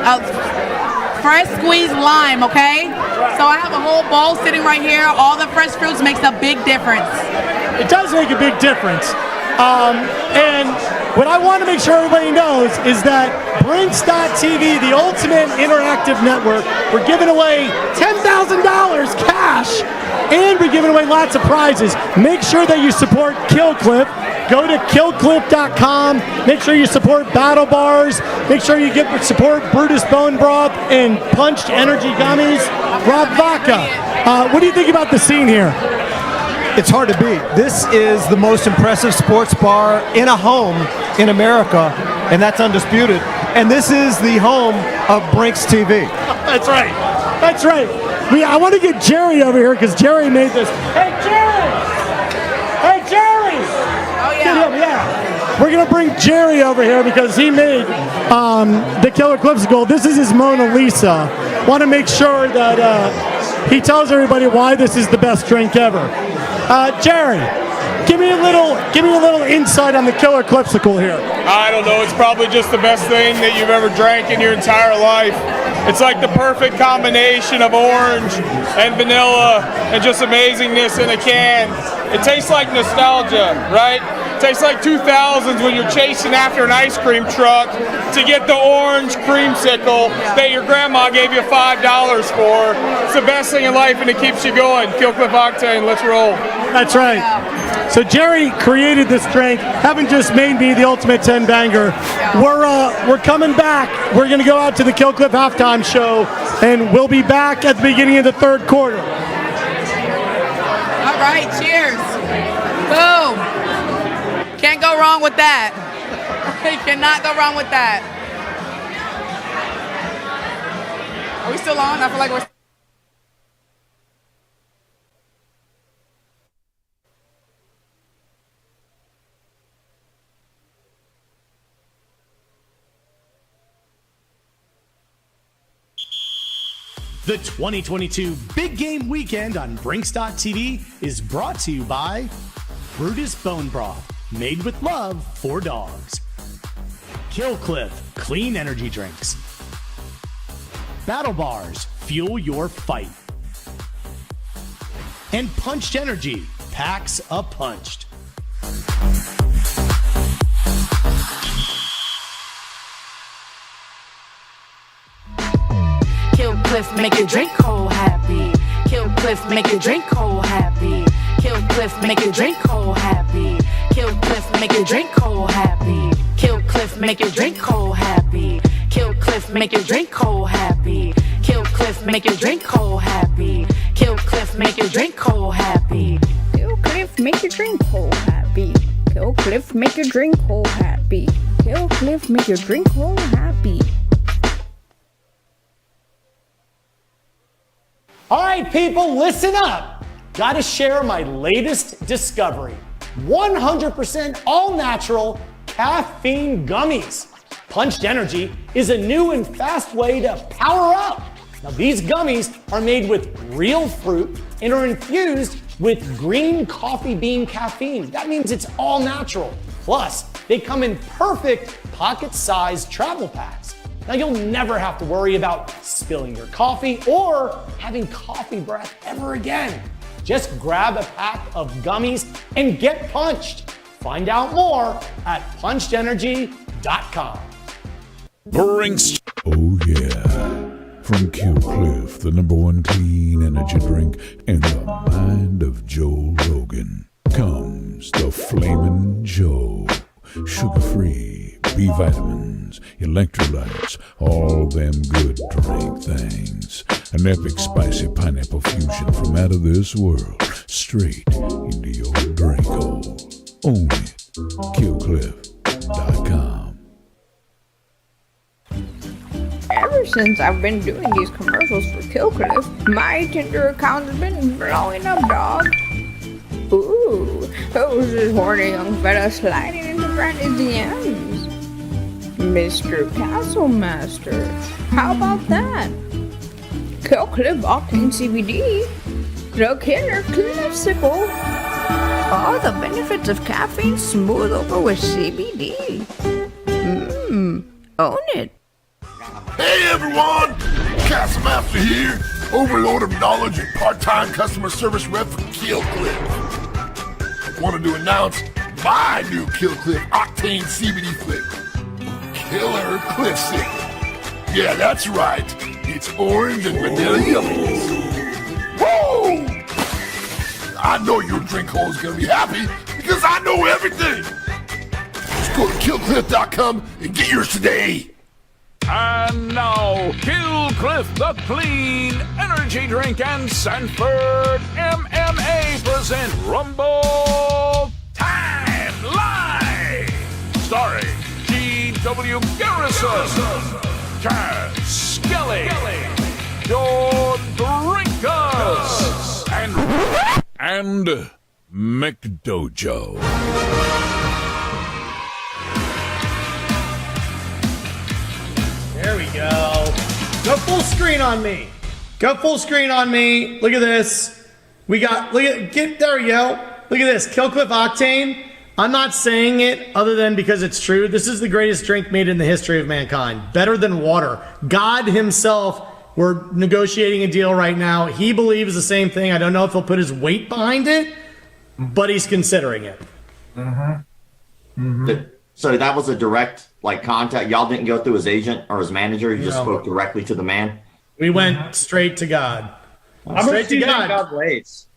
Speaker 10: Fresh squeezed lime, okay? So I have a whole bowl sitting right here. All the fresh fruits makes a big difference.
Speaker 12: It does make a big difference. And what I want to make sure everybody knows is that Brinks.TV, the ultimate interactive network, we're giving away $10,000 cash, and we're giving away lots of prizes. Make sure that you support KillClip. Go to killclip.com. Make sure you support Battle Bars. Make sure you support Brutus Bone Broth and Punched Energy Gummies. Rob Vaca, what do you think about the scene here?
Speaker 7: It's hard to beat. This is the most impressive sports bar in a home in America, and that's undisputed. And this is the home of Brinks TV.
Speaker 12: That's right. That's right. I want to get Jerry over here because Jerry made this. Hey, Jerry! Hey, Jerry!
Speaker 10: Oh, yeah.
Speaker 12: Yeah. We're going to bring Jerry over here because he made the Killer Clipsicle. This is his Mona Lisa. Want to make sure that he tells everybody why this is the best drink ever. Jerry, give me a little insight on the Killer Clipsicle here.
Speaker 13: I don't know. It's probably just the best thing that you've ever drank in your entire life. It's like the perfect combination of orange and vanilla and just amazingness in a can. It tastes like nostalgia, right? It tastes like 2000s when you're chasing after an ice cream truck to get the orange creamsicle that your grandma gave you $5 for. It's the best thing in life, and it keeps you going. Killclip Octane, let's roll.
Speaker 12: That's right. So Jerry created this drink. Haven't just made me the ultimate 10 banger. We're coming back. We're going to go out to the Killclip halftime show, and we'll be back at the beginning of the third quarter.
Speaker 10: All right, cheers. Boom. Can't go wrong with that. You cannot go wrong with that. Are we still on? I feel like we're...
Speaker 1: The 2022 Big Game Weekend on Brinks.TV is brought to you by Brutus Bone Broth, made with love for dogs. KillClip, clean energy drinks. Battle Bars, fuel your fight. And Punched Energy, packs a punched.
Speaker 14: Killclip make your drink cold happy. Killclip make your drink cold happy. Killclip make your drink cold happy. Killclip make your drink cold happy. Killclip make your drink cold happy. Killclip make your drink cold happy. Killclip make your drink cold happy. Killclip make your drink cold happy.
Speaker 15: Killclip make your drink cold happy. Killclip make your drink cold happy. Killclip make your drink cold happy.
Speaker 1: All right, people, listen up. Got to share my latest discovery. 100% all natural caffeine gummies. Punched Energy is a new and fast way to power up. Now, these gummies are made with real fruit and are infused with green coffee bean caffeine. That means it's all natural. Plus, they come in perfect pocket-sized travel packs. Now, you'll never have to worry about spilling your coffee or having coffee breath ever again. Just grab a pack of gummies and get punched. Find out more at punchedenergy.com.
Speaker 16: Brinks. Oh yeah. From Killclip, the #1 clean energy drink in the mind of Joe Rogan, comes the Flamin' Joe. Sugar-free, B vitamins, electrolytes, all them good drink things. An epic spicy pineapple fusion from out of this world, straight into your drink hole. Own it. Killclip.com.
Speaker 15: Ever since I've been doing these commercials for Killclip, my Tinder account has been blowing up, dog. Ooh, who's this horny young fella sliding into Brandy's DMs? Mr. Castle Master. How about that? Kill Cliff Octane CBD. The Killer Cliffsicle. All the benefits of caffeine smooth over with CBD. Own it.
Speaker 17: Hey everyone! Castle Master here, overload of knowledge and part-time customer service rep for Kill Cliff. Wanted to announce my new Kill Cliff Octane CBD flavor. Killer Cliffsicle. Yeah, that's right. It's orange and vanilla yumminess. Woo! I know your drink hole is gonna be happy because I know everything. Just go to killcliff.com and get yours today.
Speaker 16: And now, Kill Cliff the Clean Energy Drink and Sanford MMA present Rumble Time Live! Starring G.W. Garrison, Chaz Skelly, Dawn Drinkas, and McDojo.
Speaker 1: There we go. Go full screen on me. Go full screen on me. Look at this. We got, there we go. Look at this. Kill Cliff Octane. I'm not saying it other than because it's true. This is the greatest drink made in the history of mankind. Better than water. God himself, we're negotiating a deal right now. He believes the same thing. I don't know if he'll put his weight behind it, but he's considering it.
Speaker 18: So that was a direct contact. Y'all didn't go through his agent or his manager. You just spoke directly to the man.
Speaker 1: We went straight to God.
Speaker 19: How much do you think God weighs?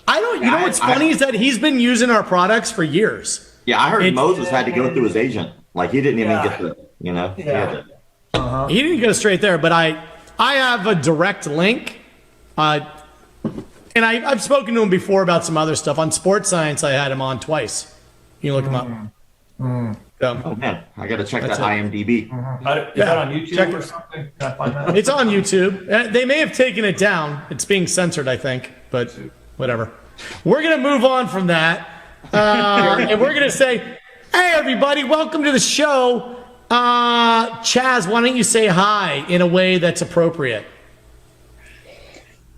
Speaker 1: I don't. You know what's funny is that he's been using our products for years.
Speaker 18: Yeah, I heard Moses had to go through his agent. He didn't even get the. He
Speaker 1: didn't go straight there, but I have a direct link. And I've spoken to him before about some other stuff on Sports Science. I had him on twice. You can look him up.
Speaker 18: Oh man, I got to check that IMDb.
Speaker 20: Is that on YouTube or something? Can I find that?
Speaker 1: It's on YouTube. They may have taken it down. It's being censored, I think, but whatever. We're going to move on from that. And we're going to say, hey, everybody, welcome to the show. Chaz, why don't you say hi in a way that's appropriate?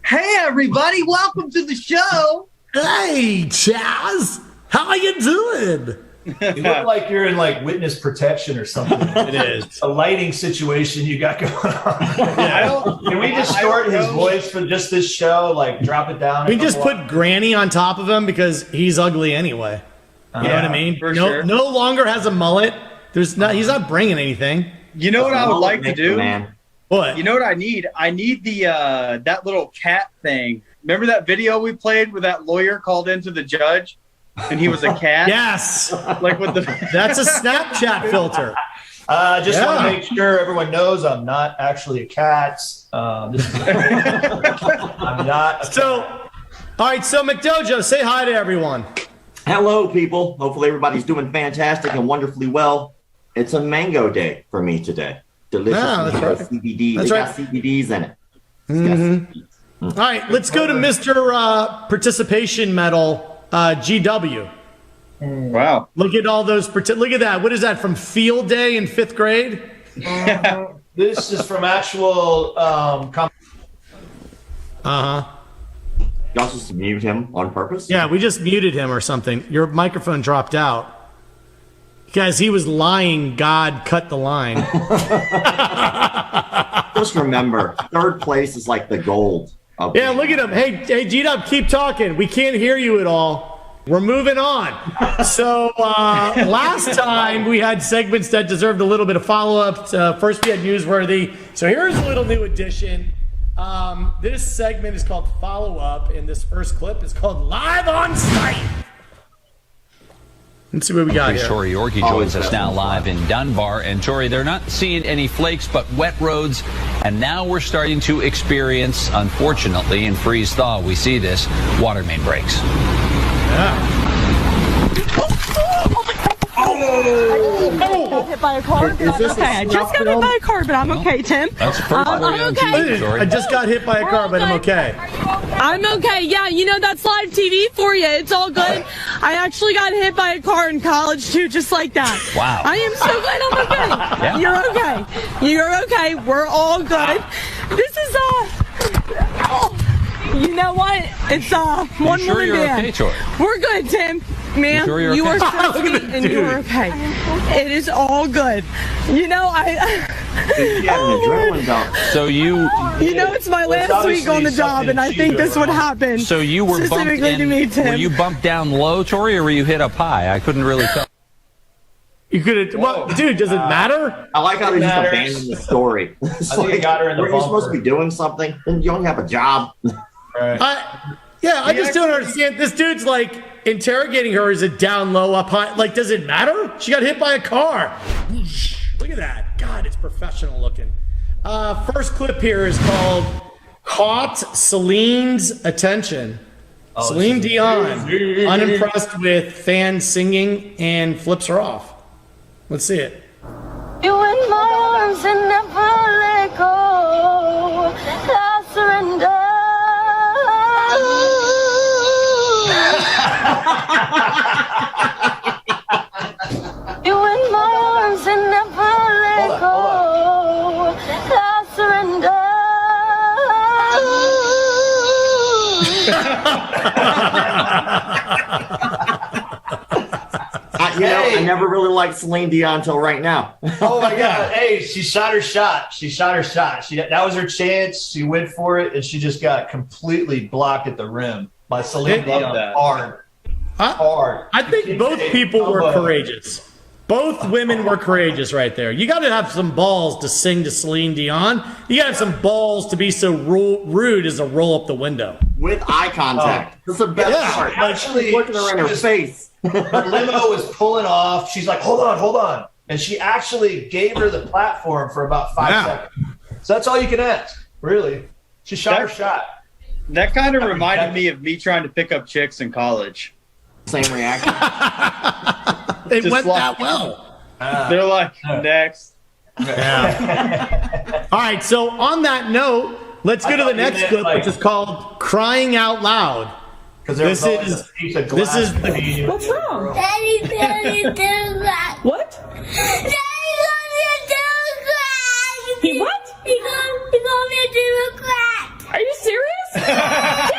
Speaker 19: Hey, everybody, welcome to the show.
Speaker 1: Hey, Chaz, how you doing?
Speaker 20: You look like you're in witness protection or something.
Speaker 1: It is
Speaker 20: a lighting situation you got going on. Can we distort his voice for just this show? Drop it down.
Speaker 1: We just put Granny on top of him because he's ugly anyway. You know what I mean? No longer has a mullet. He's not bringing anything.
Speaker 19: You know what I would like to do?
Speaker 18: Man.
Speaker 1: What?
Speaker 19: You know what I need? I need the that little cat thing. Remember that video we played where that lawyer called into the judge? And he was a cat?
Speaker 1: Yes.
Speaker 19: With the
Speaker 1: That's a Snapchat filter.
Speaker 20: Just want to make sure everyone knows I'm not actually a cat. I'm not.
Speaker 1: All right. So McDojo, say hi to everyone.
Speaker 18: Hello, people. Hopefully everybody's doing fantastic and wonderfully well. It's a mango day for me today. Delicious CBD.
Speaker 1: That's
Speaker 18: got CBDs in it.
Speaker 1: All right. Let's go to Mr. Participation Medal. GW.
Speaker 19: Wow.
Speaker 1: Look at all those. Look at that. What is that from field day in 5th grade?
Speaker 20: This is from actual.
Speaker 18: Y'all just mute him on purpose?
Speaker 1: Yeah, we just muted him or something. Your microphone dropped out. Guys, he was lying. God cut the line.
Speaker 18: Just remember, 3rd place is like the gold.
Speaker 1: Yeah, look at him. Hey, G-Dub, keep talking. We can't hear you at all. We're moving on. So last time we had segments that deserved a little bit of follow-up. First we had Newsworthy. So here's a little new addition. This segment is called Follow-Up, and this first clip is called Live on Site. Let's see what we got here.
Speaker 21: Tori Yorkie joins us now live in Dunbar. And Tori, they're not seeing any flakes, but wet roads. And now we're starting to experience, unfortunately, in freeze-thaw, we see this, water main breaks.
Speaker 1: Yeah.
Speaker 22: Got hit by a car. Okay, I just got hit by a car, but I'm okay, Tim.
Speaker 21: That's the first
Speaker 22: I'm okay.
Speaker 1: I just got hit by a car, but I'm okay.
Speaker 22: I'm okay. Yeah, that's live TV for you. It's all good. I actually got hit by a car in college too, just like that.
Speaker 21: Wow.
Speaker 22: I am so glad I'm okay.
Speaker 21: Yeah.
Speaker 22: You're okay. You're okay. We're all good. This is you know what? It's one
Speaker 21: sure
Speaker 22: woman
Speaker 21: you're
Speaker 22: band.
Speaker 21: okay, Tori?
Speaker 22: We're good, Tim. Ma'am,
Speaker 21: sure you're
Speaker 22: you
Speaker 21: okay?
Speaker 22: are so sweet and you are okay. It is all good. You know,
Speaker 21: So you
Speaker 22: know, it's my last week on the job, and I think this would happen.
Speaker 21: So you were bumped
Speaker 22: specifically to me, Tim.
Speaker 21: Were you bumped down low, Tori, or were you hit up high? I couldn't really tell.
Speaker 1: You could have. Well, dude, does it matter?
Speaker 18: I like how they just abandoned the story. It's
Speaker 20: I think it got her in the
Speaker 18: you're supposed to be doing something, and you don't have a job.
Speaker 1: I just don't understand. This dude's like interrogating her. Is it down low, up high? Like, does it matter? She got hit by a car. Look at that. God, it's professional looking. First clip here is called Caught Celine's Attention. Celine Dion, unimpressed with fans singing and flips her off. Let's see it.
Speaker 3: You in my arms and never let go. I surrender. You in my arms and never let go. I surrender.
Speaker 18: I never really liked Celine Dion until right now.
Speaker 20: Oh my God! Hey, she shot her shot. That was her chance. She went for it, and she just got completely blocked at the rim by Celine Dion. Hard.
Speaker 1: I think both people were courageous. Both women were courageous right there. You got to have some balls to sing to Celine Dion. You got to have some balls to be so rude as to roll up the window.
Speaker 18: With eye contact. That's the best part.
Speaker 20: Actually,
Speaker 18: looking her in her face.
Speaker 20: Her limo was pulling off. She's like, hold on. And she actually gave her the platform for about 5 seconds. So that's all you can ask, really. She shot her shot.
Speaker 19: That kind of reminded me of me trying to pick up chicks in college.
Speaker 18: Same reaction.
Speaker 1: It went that well.
Speaker 19: They're like, next.
Speaker 1: Yeah. All right, so on that note, let's go to the next clip, which is called Crying Out Loud. This is
Speaker 22: What's wrong?
Speaker 3: Daddy, do that.
Speaker 22: What?
Speaker 3: Daddy, gonna do a crack.
Speaker 22: He what?
Speaker 3: He gonna do a crack.
Speaker 22: Are you serious? Daddy!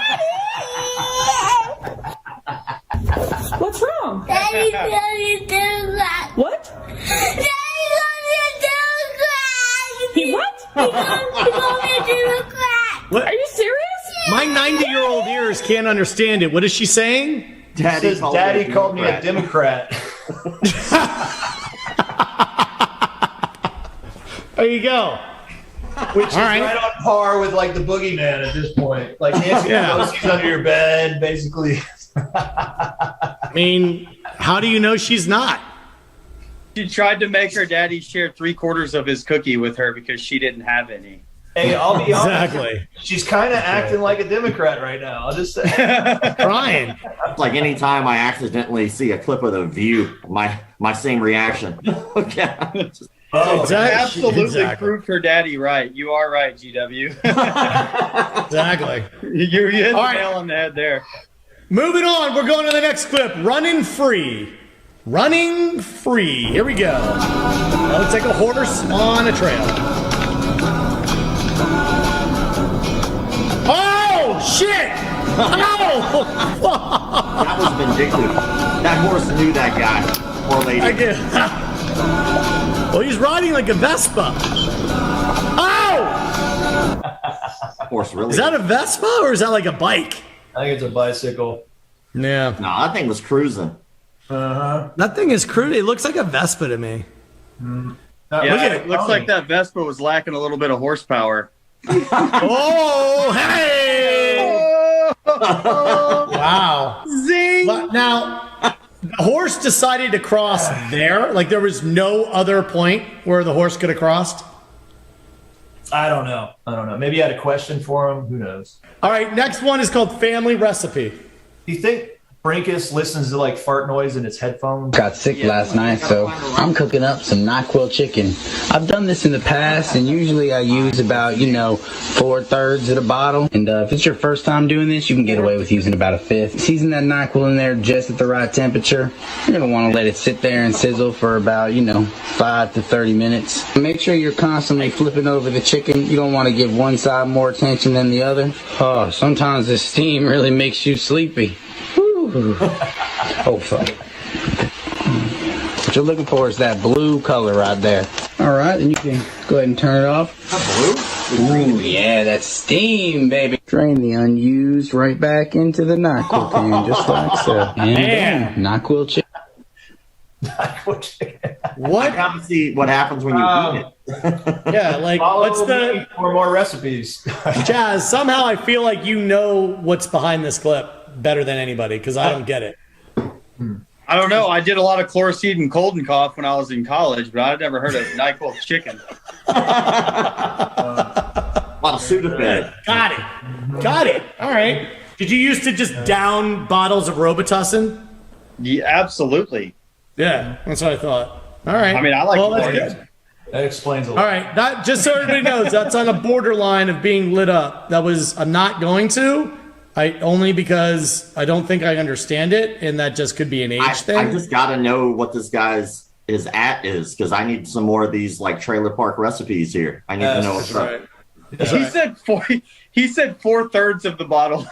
Speaker 22: What's wrong?
Speaker 3: Daddy, do that.
Speaker 22: What?
Speaker 3: Daddy, gonna do a crack.
Speaker 22: He what?
Speaker 3: He gonna do a crack.
Speaker 1: What?
Speaker 22: Are you serious?
Speaker 1: My 90-year-old ears can't understand it. What is she saying?
Speaker 20: Daddy called me a Democrat.
Speaker 1: There you go.
Speaker 20: Which is right on par with like the boogeyman at this point. Like Nancy Pelosi's under your bed, basically.
Speaker 1: I mean, how do you know she's not?
Speaker 19: She tried to make her daddy share 3/4 of his cookie with her because she didn't have any.
Speaker 20: Hey, I'll be honest.
Speaker 1: Exactly.
Speaker 20: She's kind of acting like a Democrat right now. I'll just say.
Speaker 1: Crying.
Speaker 18: Like anytime I accidentally see a clip of The View, my same reaction. Okay.
Speaker 19: Absolutely proved her daddy right. You are right, GW.
Speaker 1: Exactly.
Speaker 19: You hit the nail on the head there.
Speaker 1: Moving on, we're going to the next clip. Running free. Running free. Here we go. Now let's take a horse on a trail. Oh, shit! Oh!
Speaker 18: That was vindictive. That horse knew that guy. Poor lady.
Speaker 1: Well, he's riding like a Vespa. Oh!
Speaker 18: Horse really.
Speaker 1: Is that a Vespa or is that like a bike?
Speaker 20: I think it's a bicycle.
Speaker 1: Yeah.
Speaker 18: No, that thing was cruising.
Speaker 1: That thing is crude. It looks like a Vespa to me.
Speaker 19: It looks like that Vespa was lacking a little bit of horsepower.
Speaker 1: Oh, hey! Wow.
Speaker 19: Zing!
Speaker 1: But now, the horse decided to cross there. Like there was no other point where the horse could have crossed.
Speaker 20: I don't know. Maybe you had a question for him. Who knows?
Speaker 1: All right, next one is called Family Recipe.
Speaker 20: Do you think Brinkus listens to like fart noise in his headphones.
Speaker 4: Got sick last night, so I'm cooking up some NyQuil chicken. I've done this in the past, and usually I use about, 4/3 of the bottle. And if it's your first time doing this, you can get away with using about 1/5. Season that NyQuil in there just at the right temperature. You're going to want to let it sit there and sizzle for about, 5 to 30 minutes. Make sure you're constantly flipping over the chicken. You don't want to give one side more attention than the other. Oh, sometimes the steam really makes you sleepy. Oh, fuck. What you're looking for is that blue color right there. All right, then you can go ahead and turn it off. Blue? Ooh, yeah, that's steam, baby. Drain the unused right back into the NyQuil can, just like so. And NyQuil chicken.
Speaker 18: What? I have to see what happens when you eat it.
Speaker 6: Yeah, like what's the
Speaker 20: for more recipes?
Speaker 6: Chaz, somehow I feel like you know what's behind this clip better than anybody because I don't get it.
Speaker 19: I don't know. I did a lot of Chloroseed and cold and cough when I was in college, but I've never heard of NyQuil chicken.
Speaker 18: A lot of Sudafed.
Speaker 6: Got it. All right. Did you used to just down bottles of Robitussin?
Speaker 19: Yeah, absolutely.
Speaker 6: Yeah, that's what I thought. All right.
Speaker 19: I mean, I like
Speaker 6: that's
Speaker 20: That explains a lot.
Speaker 6: All right, that just so everybody knows, that's on a borderline of being lit up. That was I'm not going to. Only because I don't think I understand it, and that just could be an age thing.
Speaker 18: I just gotta know what this guy's is because I need some more of these like trailer park recipes here. I need to know what's up.
Speaker 19: He said 4/3 of the bottle.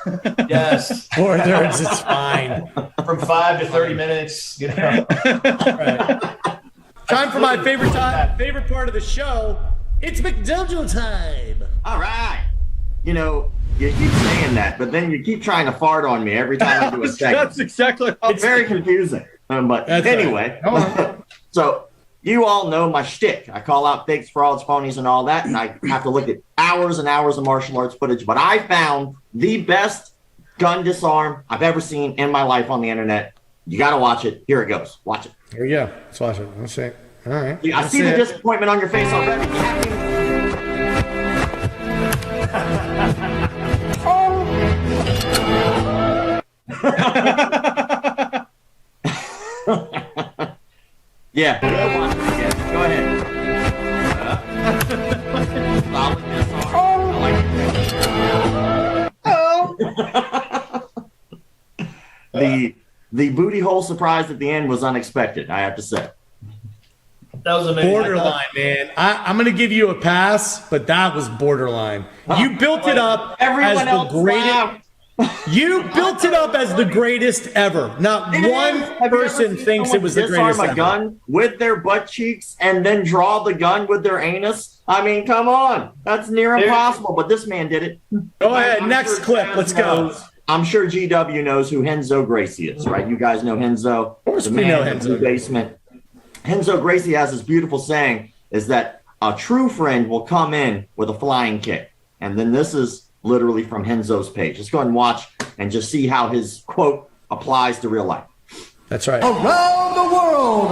Speaker 20: Yes,
Speaker 6: 4/3 is fine.
Speaker 20: From 5 to 30 minutes.
Speaker 6: Right. Time for my favorite part of the show. It's McDougal time.
Speaker 18: All right. You keep saying that, but then you keep trying to fart on me every time I do a segment.
Speaker 19: That's exactly how
Speaker 18: it's very confusing. But anyway, so you all know my shtick. I call out fakes, frauds, phonies, and all that, and I have to look at hours and hours of martial arts footage. But I found the best gun disarm I've ever seen in my life on the internet. You got to watch it. Here it goes. Watch it.
Speaker 6: Here we go. Let's watch it. Let's see. All right.
Speaker 18: I see the disappointment on your face already. Yeah. Go ahead. Solid disarm. I like it. The booty hole surprise at the end was unexpected, I have to say.
Speaker 20: That was amazing.
Speaker 6: Borderline, man. I'm going to give you a pass, but that was borderline. You built it up as the greatest. You built it up as the greatest ever. Not one person thinks it was the greatest
Speaker 18: ever. Disarm a gun with their butt cheeks and then draw the gun with their anus. I mean, come on. That's near impossible, but this man did it.
Speaker 6: Go ahead. Next clip. Let's go.
Speaker 18: I'm sure GW knows who Renzo Gracie is, right? You guys know Renzo.
Speaker 6: Of course we know Renzo.
Speaker 18: The basement. Renzo Gracie has this beautiful saying is that a true friend will come in with a flying kick. And then this is literally from Renzo's page. Let's go ahead and watch and just see how his quote applies to real life.
Speaker 6: That's right.
Speaker 23: Around the world,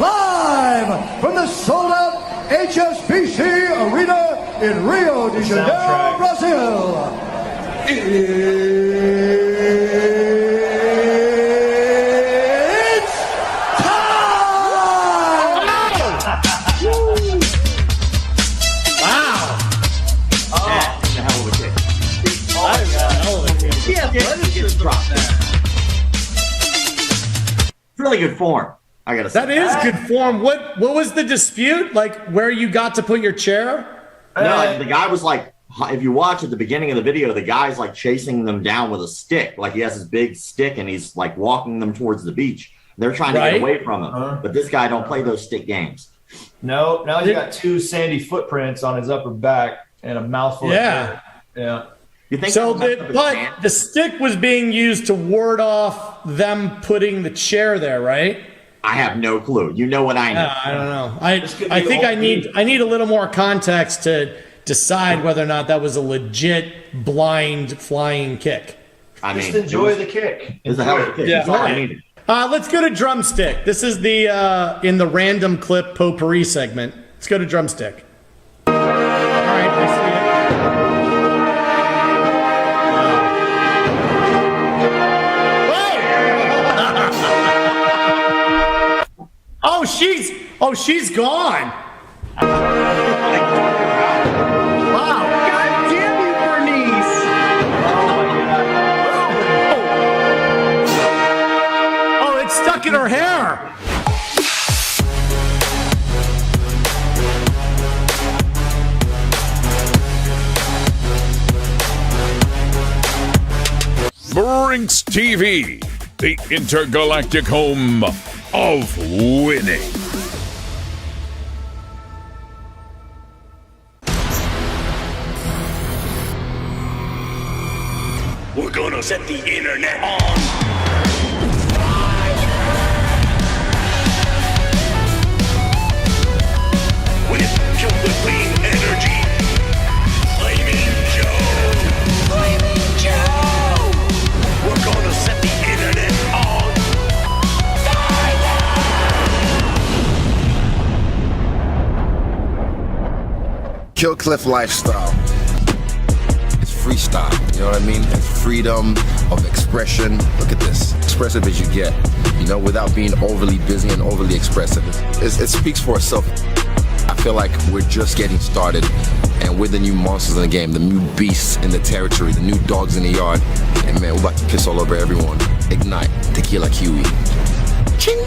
Speaker 23: live from the sold-out HSBC Arena in Rio de Janeiro, Brazil. It's time!
Speaker 6: Wow.
Speaker 18: That's a hell of a kick. It's really good form, I gotta say.
Speaker 6: That is good form. What was the dispute? Like where you got to put your chair?
Speaker 18: No, the guy was like, if you watch at the beginning of the video, the guy's like chasing them down with a stick. Like he has his big stick and he's like walking them towards the beach. They're trying to get away from him. But this guy don't play those stick games.
Speaker 20: No, now he's got 2 sandy footprints on his upper back and a mouthful of hair. Yeah.
Speaker 18: You think
Speaker 6: so? But the stick was being used to ward off them putting the chair there, right?
Speaker 18: I have no clue. You know what I know.
Speaker 6: I don't know. I think I need a little more context to decide whether or not that was a legit blind flying kick.
Speaker 18: I mean,
Speaker 20: just enjoy the kick.
Speaker 18: It's a hell of a kick. That's all I needed.
Speaker 6: Let's go to drumstick. This is the in the random clip potpourri segment. Let's go to drumstick. All right, I see it. Whoa! Oh, she's gone. Wow.
Speaker 19: God damn you, Bernice.
Speaker 6: Oh, it's stuck in her hair.
Speaker 16: Brinks TV, the intergalactic home of winning.
Speaker 5: We're gonna set the internet on. With Killer Clean Energy. Flaming Joe. Flaming Joe. We're gonna set the internet on fire.
Speaker 8: Kill Cliff lifestyle. It's freestyle, you know what I mean? It's freedom of expression. Look at this, expressive as you get, you know, without being overly busy and overly expressive. It speaks for itself. I feel like we're just getting started, and we're the new monsters in the game, the new beasts in the territory, the new dogs in the yard, and man, we're about to piss all over everyone. Ignite, Tequila Kiwi. Ching!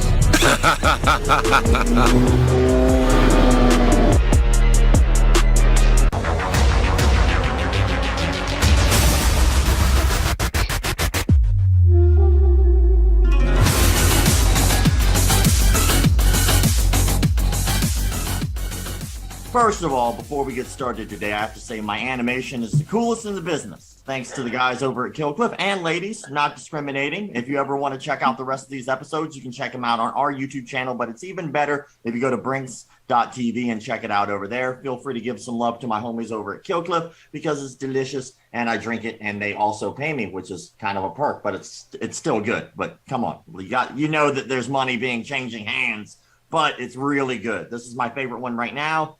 Speaker 18: First of all, before we get started today, I have to say my animation is the coolest in the business. Thanks to the guys over at Killcliff and ladies, not discriminating. If you ever want to check out the rest of these episodes, you can check them out on our YouTube channel, but it's even better if you go to brinks.tv and check it out over there. Feel free to give some love to my homies over at Killcliff because it's delicious and I drink it and they also pay me, which is kind of a perk, but it's still good. But come on, you know that there's money being changing hands, but it's really good. This is my favorite one right now.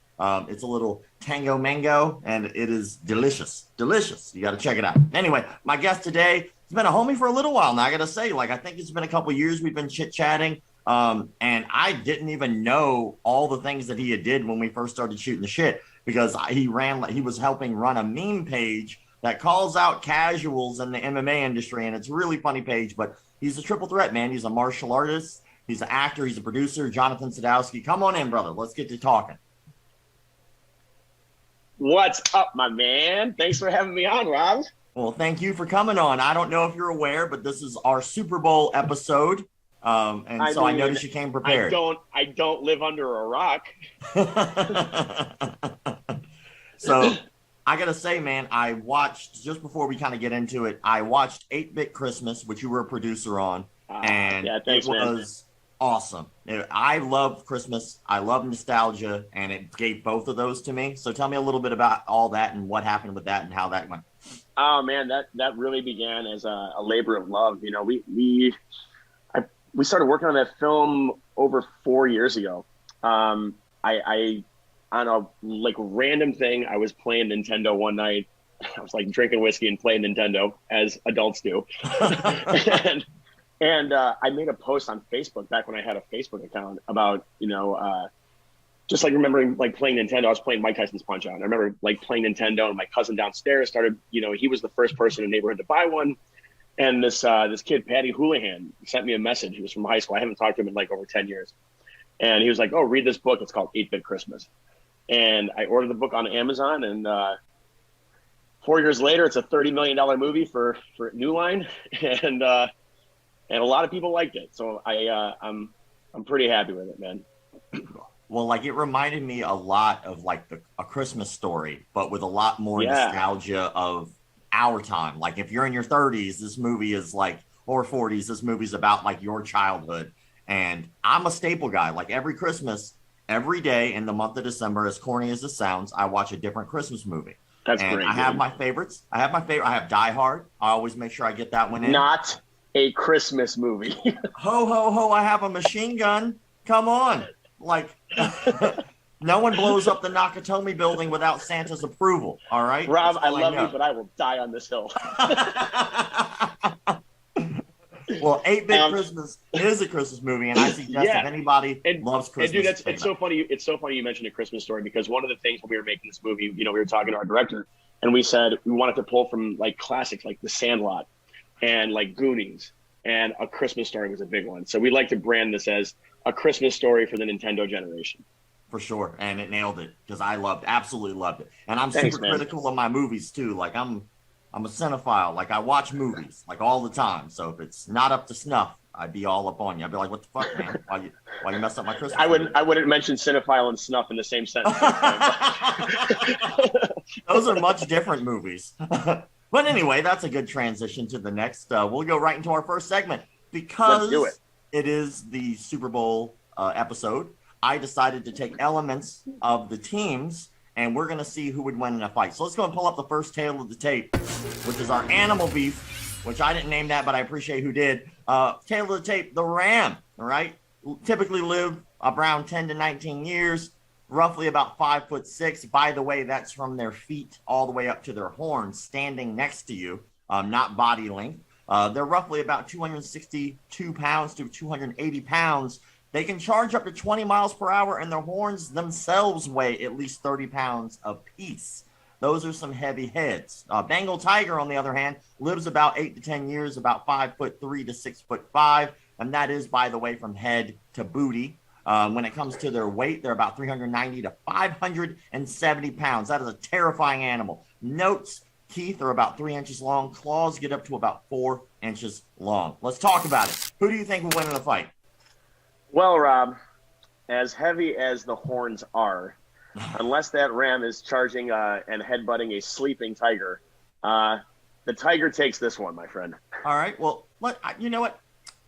Speaker 18: It's a little tango mango, and it is delicious. Delicious. You got to check it out. Anyway, my guest today has been a homie for a little while now. I got to say, I think it's been a couple years we've been chit-chatting, and I didn't even know all the things that he had did when we first started shooting the shit because he was helping run a meme page that calls out casuals in the MMA industry, and it's a really funny page, but he's a triple threat, man. He's a martial artist. He's an actor. He's a producer. Jonathan Sadowski. Come on in, brother. Let's get to talking.
Speaker 9: What's up, my man? Thanks for having me on, Rob.
Speaker 18: Well, thank you for coming on. I don't know if you're aware, but this is our Super Bowl episode, I noticed you came prepared.
Speaker 9: I don't live under a rock.
Speaker 18: So I gotta say, man, I watched just before we kind of get into it. I watched 8-Bit Christmas, which you were a producer on, and
Speaker 9: thanks,
Speaker 18: it was awesome. I love Christmas. I love nostalgia, and it gave both of those to me. So tell me a little bit about all that and what happened with that and how that went.
Speaker 9: Oh man, that really began as a labor of love. You know, we started working on that film over 4 years ago. I on a random thing, I was playing Nintendo one night. I was drinking whiskey and playing Nintendo as adults do. And I made a post on Facebook back when I had a Facebook account about, just remembering playing Nintendo. I was playing Mike Tyson's Punch Out. I remember playing Nintendo, and my cousin downstairs started, he was the first person in the neighborhood to buy one. And this kid, Patty Houlihan, sent me a message. He was from high school. I haven't talked to him in over 10 years. And he was like, oh, read this book. It's called 8-Bit Christmas. And I ordered the book on Amazon, and 4 years later, it's a $30 million movie for New Line. And a lot of people liked it, so I'm pretty happy with it, man.
Speaker 18: Well, it reminded me a lot of A Christmas Story, but with a lot more nostalgia of our time. If you're in your 30s, this movie is or 40s, this movie's about your childhood. And I'm a staple guy. Every Christmas, every day in the month of December, as corny as it sounds, I watch a different Christmas movie.
Speaker 9: That's
Speaker 18: great. I have my favorites. I have Die Hard. I always make sure I get that one in.
Speaker 9: Not a Christmas movie.
Speaker 18: Ho, ho, ho, I have a machine gun. Come on. No one blows up the Nakatomi building without Santa's approval, all right?
Speaker 9: Rob, I love you, but I will die on this hill.
Speaker 18: Well, 8-Bit Christmas is a Christmas movie, and I suggest if anybody loves Christmas.
Speaker 9: And dude, it's so funny. It's so funny you mentioned A Christmas Story, because one of the things when we were making this movie, we were talking to our director, and we said we wanted to pull from like classics like The Sandlot and like Goonies, and A Christmas Story was a big one. So we like to brand this as A Christmas Story for the Nintendo generation.
Speaker 18: For sure, and it nailed it because I absolutely loved it. And I'm
Speaker 9: Thanks,
Speaker 18: super
Speaker 9: man.
Speaker 18: critical of my movies too. Like I'm a cinephile. Like I watch movies like all the time. So if it's not up to snuff, I'd be all up on you. I'd be like, "What the fuck, man? Why you messed up my Christmas?"
Speaker 9: I wouldn't mention cinephile and snuff in the same sentence.
Speaker 18: Those are much different movies. But anyway, that's a good transition to the next. We'll go right into our first segment because
Speaker 9: Let's do it.
Speaker 18: It is the Super Bowl episode. I decided to take elements of the teams, and we're going to see who would win in a fight. So let's go and pull up the first tale of the tape, which is our animal beef, which I didn't name that, but I appreciate who did. Tale of the tape, the ram, all right? Typically live around 10 to 19 years, roughly about 5'6". By the way, that's from their feet all the way up to their horns, standing next to you, not body length. They're roughly about 262 pounds to 280 pounds. They can charge up to 20 miles per hour, and their horns themselves weigh at least 30 pounds apiece. Those are some heavy heads. Bengal tiger, on the other hand, lives about 8 to 10 years, about 5'3" to 6'5", and that is, by the way, from head to booty. When it comes to their weight, they're about 390 to 570 pounds. That is a terrifying animal. Notes, teeth are about 3 inches long. Claws get up to about 4 inches long. Let's talk about it. Who do you think will win in the fight?
Speaker 9: Well, Rob, as heavy as the horns are, unless that ram is charging and headbutting a sleeping tiger, the tiger takes this one, my friend.
Speaker 18: All right. Well, you know what?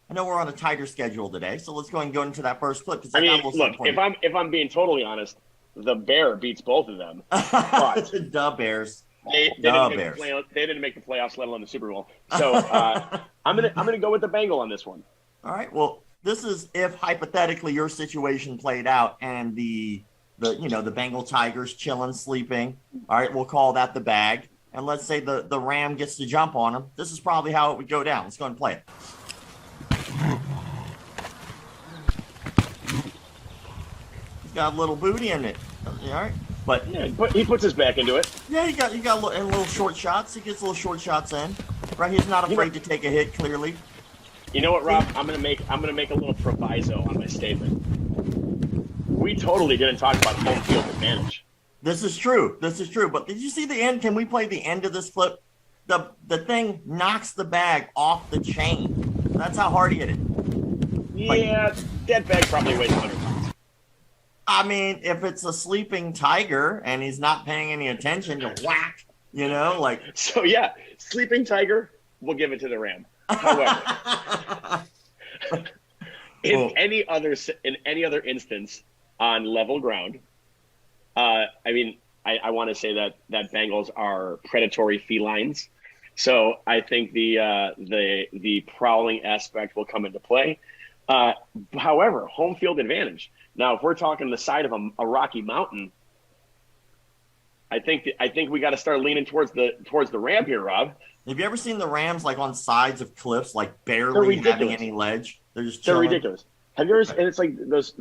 Speaker 18: I know we're on a tighter schedule today, so let's go and go into that first clip.
Speaker 9: I mean, look, if I'm being totally honest, the bear beats both of them. But
Speaker 18: the Bears.
Speaker 9: They didn't make the playoffs, let alone the Super Bowl. So I'm gonna go with the Bengal on this one.
Speaker 18: All right. Well, this is if hypothetically your situation played out and the Bengal Tigers chilling, sleeping. All right, we'll call that the bag. And let's say the ram gets to jump on him. This is probably how it would go down. Let's go and play it. He's got a little booty in it. All right. But
Speaker 9: yeah, he puts his back into it.
Speaker 18: Yeah, you got little short shots. He gets little short shots in. Right, he's not afraid to take a hit. Clearly.
Speaker 9: You know what, Rob? I'm gonna make a little proviso on my statement. We totally didn't talk about home field advantage.
Speaker 18: This is true. But did you see the end? Can we play the end of this clip? The thing knocks the bag off the chain. That's how hard he hit it.
Speaker 9: Yeah, that bag probably weighs 100 pounds.
Speaker 18: I mean, if it's a sleeping tiger and he's not paying any attention, to whack.
Speaker 9: So yeah, sleeping tiger. We'll give it to the ram. However, in any other instance on level ground, I want to say that Bengals are predatory felines, so I think the prowling aspect will come into play. However, home field advantage. Now, if we're talking the side of a rocky mountain, I think we got to start leaning towards the ram here, Rob.
Speaker 18: Have you ever seen the Rams on sides of cliffs, barely having any ledge? They're just chilling.
Speaker 9: They're ridiculous. Have you ever? And it's like those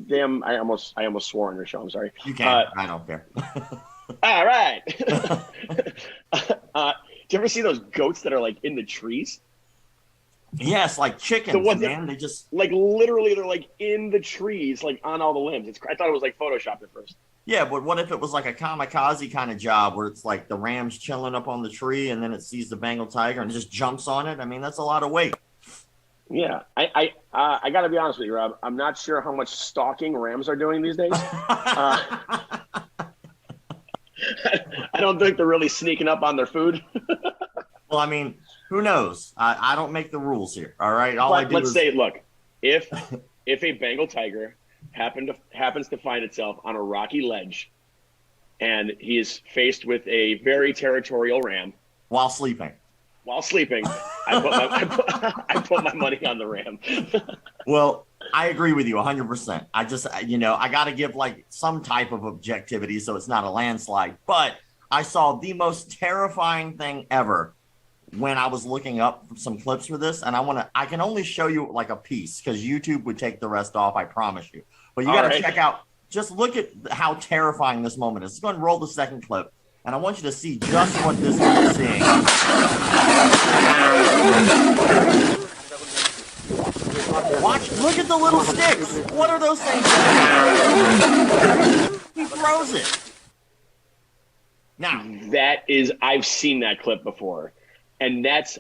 Speaker 9: damn. I almost swore on your show. I'm sorry.
Speaker 18: You can't. I don't care.
Speaker 9: All right. Do you ever see those goats that are in the trees?
Speaker 18: Yes, like chickens.
Speaker 9: The ones
Speaker 18: man. They just
Speaker 9: literally they're in the trees, on all the limbs. I thought it was photoshopped at first.
Speaker 18: Yeah, but what if it was a kamikaze kind of job where it's the Rams chilling up on the tree and then it sees the Bengal tiger and just jumps on it? I mean, that's a lot of weight.
Speaker 9: Yeah, I got to be honest with you, Rob. I'm not sure how much stalking Rams are doing these days. I don't think they're really sneaking up on their food.
Speaker 18: Well, I mean, who knows? I don't make the rules here. All right,
Speaker 9: look, if a Bengal tiger happens to find itself on a rocky ledge, and he is faced with a very territorial ram
Speaker 18: while sleeping.
Speaker 9: I put my money on the ram.
Speaker 18: Well, I agree with you 100%. I just, I got to give some type of objectivity so it's not a landslide. But I saw the most terrifying thing ever when I was looking up some clips for this, and I can only show you like a piece because YouTube would take the rest off, I promise you. But you got to check out, just look at how terrifying this moment is. Let's go ahead and roll the second clip, and I want you to see just what this man is seeing. Watch, look at the little sticks. What are those things? He throws it. Now,
Speaker 9: I've seen that clip before, and that's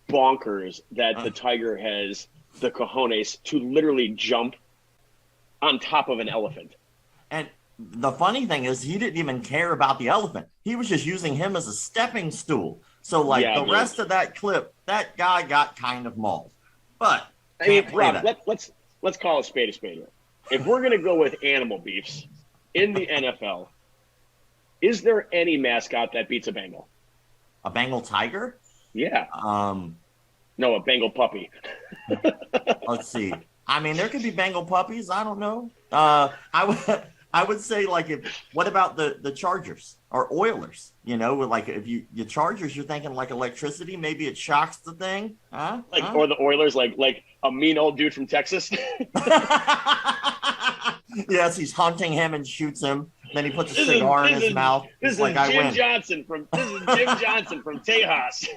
Speaker 9: bonkers that the tiger has the cojones to literally jump on top of an elephant.
Speaker 18: And the funny thing is, he didn't even care about the elephant. He was just using him as a stepping stool. So, like, the rest of that clip, that guy got kind of mauled. But
Speaker 9: I mean, Rob, let's call a spade here. If we're going to go with animal beefs in the NFL, is there any mascot that beats a Bengal?
Speaker 18: A Bengal tiger?
Speaker 9: Yeah. No, a Bengal puppy.
Speaker 18: Let's see. I mean, there could be Bengal puppies. I don't know. I would say, like, what about the Chargers or Oilers? You know, like if your Chargers, you're thinking like electricity. Maybe it shocks the thing, huh?
Speaker 9: Or the Oilers, like a mean old dude from Texas.
Speaker 18: Yes, he's hunting him and shoots him. Then he puts a cigar in his mouth.
Speaker 9: This is Jim Johnson from Tejas.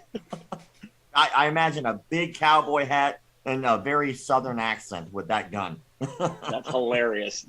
Speaker 18: I imagine a big cowboy hat and a very southern accent with that gun.
Speaker 9: That's hilarious.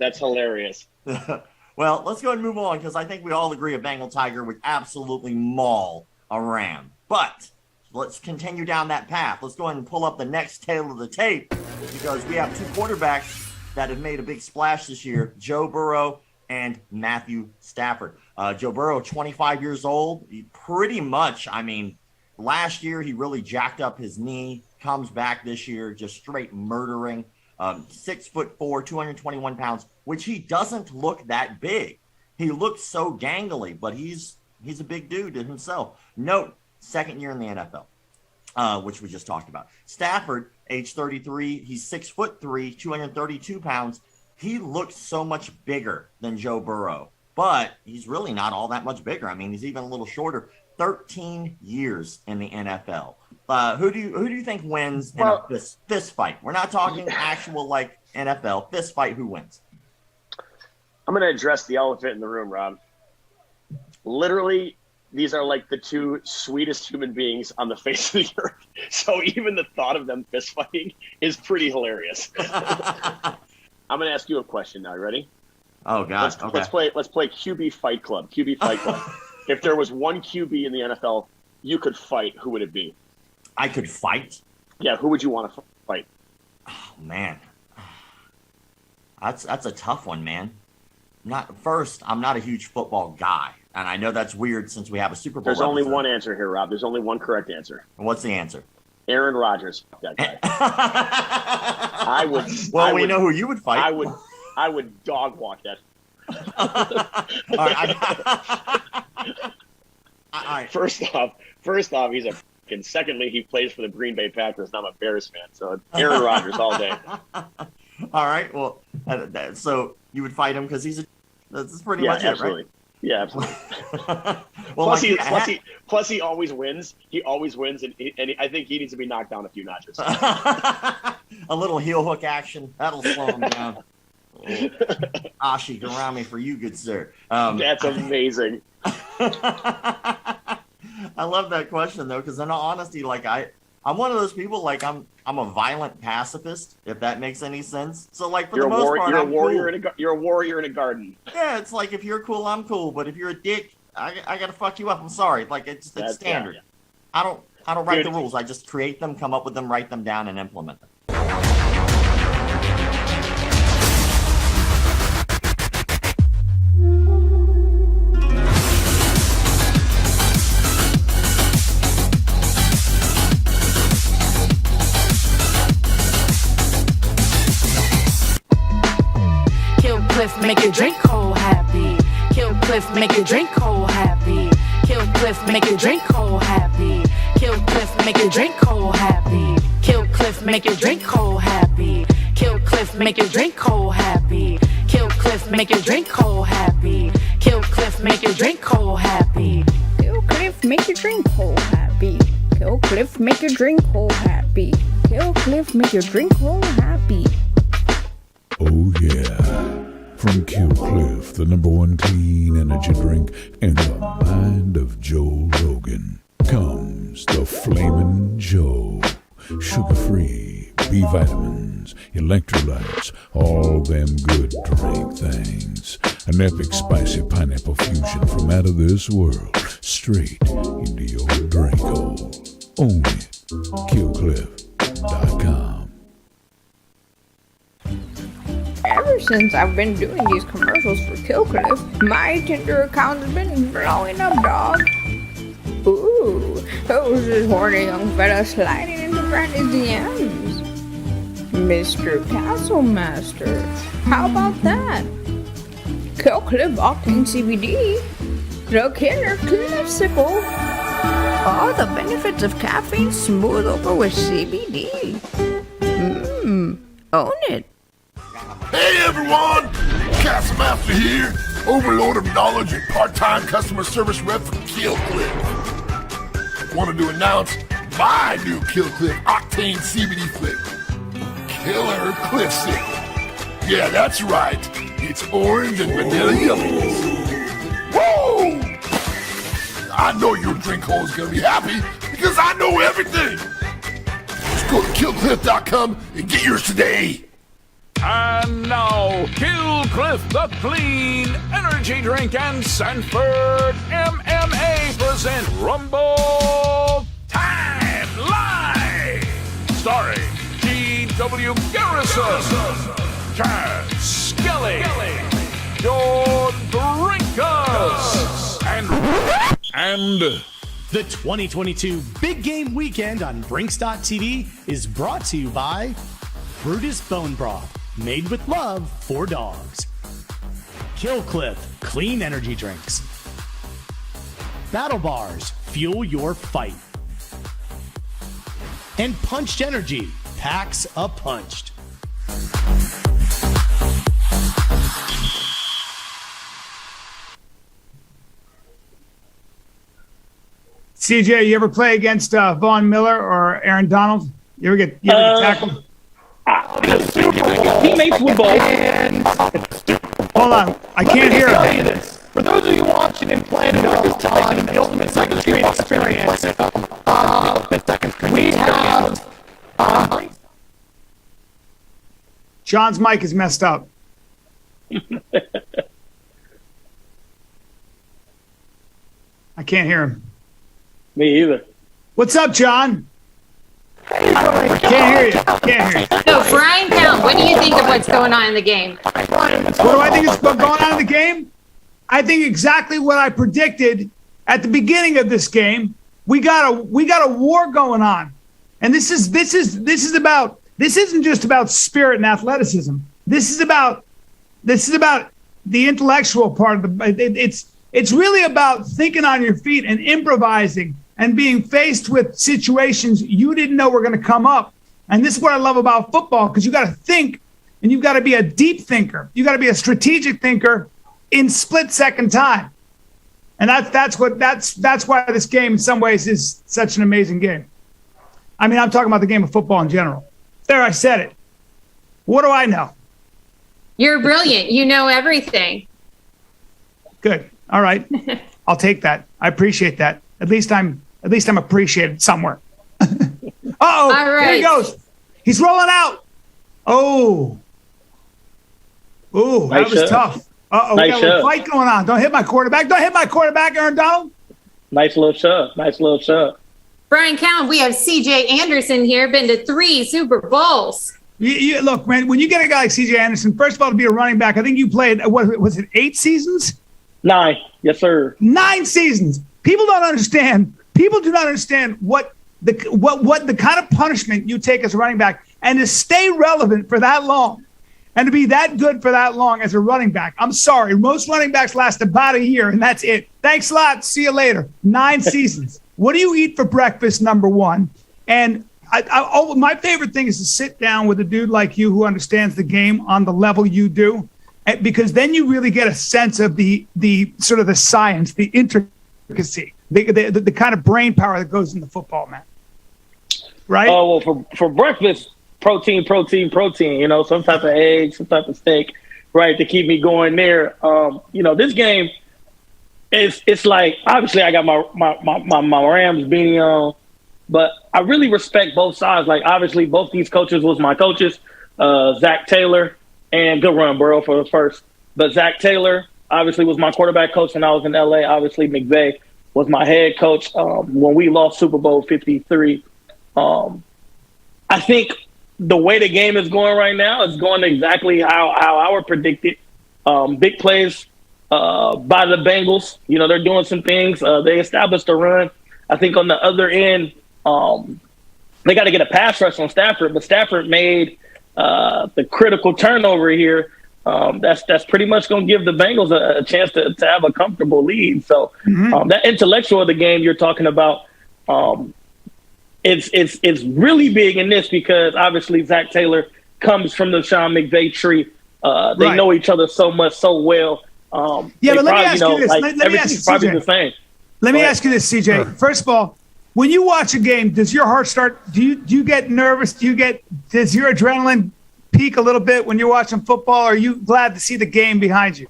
Speaker 18: Well, let's go ahead and move on because I think we all agree a Bengal tiger would absolutely maul a ram. But let's continue down that path. Let's go ahead and pull up the next tale of the tape because we have two quarterbacks that have made a big splash this year, Joe Burrow and Matthew Stafford. Joe Burrow, 25 years old. He pretty much, I mean, last year he really jacked up his knee, comes back this year just straight murdering. 6'4", 221 pounds, which he doesn't look that big. He looks so gangly, but he's a big dude himself. Note, second year in the NFL, which we just talked about. Stafford, age 33, he's 6'3", 232 pounds. He looks so much bigger than Joe Burrow, but he's really not all that much bigger. I mean, he's even a little shorter. 13 years in the NFL. Who do you think wins in a fist fight? We're not talking actual like NFL fist fight. Who wins?
Speaker 9: I'm going to address the elephant in the room, Rob. Literally, these are like the two sweetest human beings on the face of the earth. So even the thought of them fist fighting is pretty hilarious. I'm going to ask you a question now. You ready?
Speaker 18: Oh God.
Speaker 9: Let's play QB Fight Club. QB Fight Club. If there was one QB in the NFL you could fight, who would it be?
Speaker 18: I could fight?
Speaker 9: Yeah, who would you want to fight?
Speaker 18: Oh, man. That's a tough one, man. I'm not a huge football guy, and I know that's weird since we have a Super Bowl.
Speaker 9: There's only one answer here, Rob. There's only one correct answer.
Speaker 18: What's the answer?
Speaker 9: Aaron Rodgers. That guy.
Speaker 18: We know who you would fight.
Speaker 9: I would dog walk that.
Speaker 18: All right.
Speaker 9: First off, he's a and secondly, he plays for the Green Bay Packers, and I'm a Bears fan, so Aaron Rodgers all day.
Speaker 18: All right, well, so you would fight him because that's pretty much
Speaker 9: absolutely.
Speaker 18: It, right?
Speaker 9: Yeah, absolutely.
Speaker 18: Well,
Speaker 9: plus he always wins. He always wins, and I think he needs to be knocked down a few notches.
Speaker 18: A little heel hook action, that'll slow him down. Ashi Garami for you, good sir.
Speaker 9: That's amazing.
Speaker 18: I love that question though, because in all honesty, like I'm one of those people, like I'm a violent pacifist, if that makes any sense. So like for the most part,
Speaker 9: you're a warrior in a garden.
Speaker 18: Yeah, it's like if you're cool, I'm cool, but if you're a dick, I gotta fuck you up. I'm sorry. Like it's standard. Yeah. I don't write the rules. I just create them, come up with them, write them down, and implement them.
Speaker 14: Make your drink cold happy. Kill Cliff, make your drink cold happy. Kill Cliff, make your drink cold happy. Kill Cliff, make your drink cold happy. Kill Cliff, make your drink cold happy. Kill Cliff, make your drink cold happy. Kill Cliff, make your drink cold happy. Kill Cliff, make your drink cold happy.
Speaker 15: Kill Cliff, make your drink cold happy. Kill Cliff, make your drink hole happy. Kill Cliff, make your drink hole happy.
Speaker 16: Oh yeah. From Kill Cliff, the #1 clean energy drink in the mind of Joe Rogan, comes the Flamin' Joe. Sugar-free, B vitamins, electrolytes, all them good drink things. An epic spicy pineapple fusion from out of this world, straight into your drink hole. Own it. KillCliff.com.
Speaker 15: Ever since I've been doing these commercials for Kill Cliff, my Tinder account has been blowing up, dog. Ooh, who's this horny young fella sliding into Brandy's DMs? Mr. Castlemaster, how about that? Kill Cliff Octane CBD, the killer Cliffsicle. All the benefits of caffeine smooth over with CBD. Own it.
Speaker 17: Hey everyone, Castle Master here, overload of knowledge and part-time customer service rep for Kill Cliff. Wanted to announce my new Kill Cliff Octane CBD flavor, Killer Cliffsicle. Yeah, that's right, it's orange and vanilla yumminess. Woo! I know your drink hole is gonna be happy because I know everything. Just go to KillCliff.com and get yours today.
Speaker 5: And now, Kill Cliff the Clean Energy Drink and Sanford MMA present Rumble Time Live! Starring G.W. Garrison, Chad Skelly, George Brinkus, and
Speaker 1: the 2022 Big Game Weekend on Brinks.tv is brought to you by Brutus Bone Broth, made with love for dogs. Kill Cliff Clean Energy Drinks. Battle Bars, fuel your fight. And Punched Energy, packs a punched.
Speaker 2: CJ, you ever play against Von Miller or Aaron Donald? You ever get tackled?
Speaker 7: Teammates with both.
Speaker 2: Hold on, I can't hear him.
Speaker 7: For those of you watching and playing it at this time, the Ultimate Second Screen experience, we have
Speaker 2: John's mic is messed up. I can't hear him.
Speaker 7: Me either.
Speaker 2: What's up, John? Can't hear you.
Speaker 11: So, Bryan Callen, what do you think of what's going on in the game?
Speaker 2: What do I think is going on in the game? I think exactly what I predicted at the beginning of this game. We got a war going on, and this isn't just about spirit and athleticism. This is about the intellectual part of it's really about thinking on your feet and improvising and being faced with situations you didn't know were going to come up. And this is what I love about football, because you got to think, and you've got to be a deep thinker. You got to be a strategic thinker in split-second time. And that's why this game in some ways is such an amazing game. I mean, I'm talking about the game of football in general. There, I said it. What do I know?
Speaker 11: You're brilliant. You know everything.
Speaker 2: Good. All right. I'll take that. I appreciate that. At least I'm appreciated somewhere. Uh-oh. All right. There he goes. He's rolling out. Oh, that was tough. Uh-oh, we got a little fight going on. Don't hit my quarterback, Aaron Donald.
Speaker 7: Nice little shove.
Speaker 11: Bryan Callen, we have C.J. Anderson here, been to 3 Super Bowls.
Speaker 2: You look, man, when you get a guy like C.J. Anderson, first of all, to be a running back, I think you played, what was it, 8 seasons?
Speaker 7: 9. Yes, sir.
Speaker 2: 9 seasons. People do not understand what the kind of punishment you take as a running back, and to stay relevant for that long and to be that good for that long as a running back. I'm sorry. Most running backs last about a year, and that's it. Thanks a lot. See you later. 9 seasons. What do you eat for breakfast, number one? And my favorite thing is to sit down with a dude like you who understands the game on the level you do, because then you really get a sense of the sort of the science, the intricacy, the kind of brain power that goes into football, man. right?
Speaker 10: Oh, well, for breakfast, protein, you know, some type of egg, some type of steak, right, to keep me going there. You know, this game, it's like, obviously I got my Rams beanie on, but I really respect both sides. Like, obviously, both these coaches was my coaches, Zach Taylor, and good run, Burrow, for the first. But Zach Taylor, obviously, was my quarterback coach when I was in L.A. Obviously, McVay was my head coach when we lost Super Bowl 53. I think the way the game is going right now is going exactly how I would predict it. Big plays by the Bengals. You know, they're doing some things. They established a run. I think on the other end, they got to get a pass rush on Stafford, but Stafford made the critical turnover here. That's pretty much going to give the Bengals a chance to have a comfortable lead. So that intellectual of the game you're talking about, it's really big in this because obviously Zach Taylor comes from the Sean McVay tree. They know each other so much, so well.
Speaker 2: Yeah, but let me ask you this. Let me ask you,
Speaker 10: probably
Speaker 2: CJ.
Speaker 10: the same.
Speaker 2: Let me ask you this, CJ. First of all, when you watch a game, does your heart start? Do you get nervous? Does your adrenaline peak a little bit when you're watching football? Or are you glad to see the game behind you?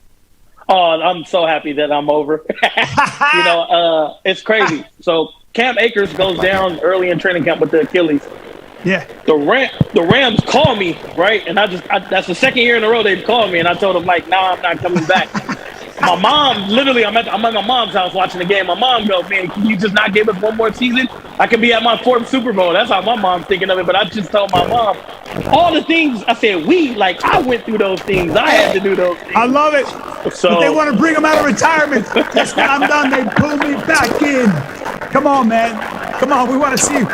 Speaker 10: Oh, I'm so happy that I'm over. You know, it's crazy. So Cam Akers goes down early in training camp with the Achilles.
Speaker 2: Yeah.
Speaker 10: The Rams call me, right? And that's the second year in a row they've called me, and I told them, like, no, I'm not coming back. My mom, literally, I'm at my mom's house watching the game. My mom goes, man, can you just not give us one more season? I could be at my 4th Super Bowl. That's how my mom's thinking of it. But I just told my mom, all the things, I said, I went through those things. I had to do those things.
Speaker 2: I love it.
Speaker 10: So,
Speaker 2: but they want to bring him out of retirement. Just when I'm done, they pull me back in. Come on, man. Come on, we want to see you.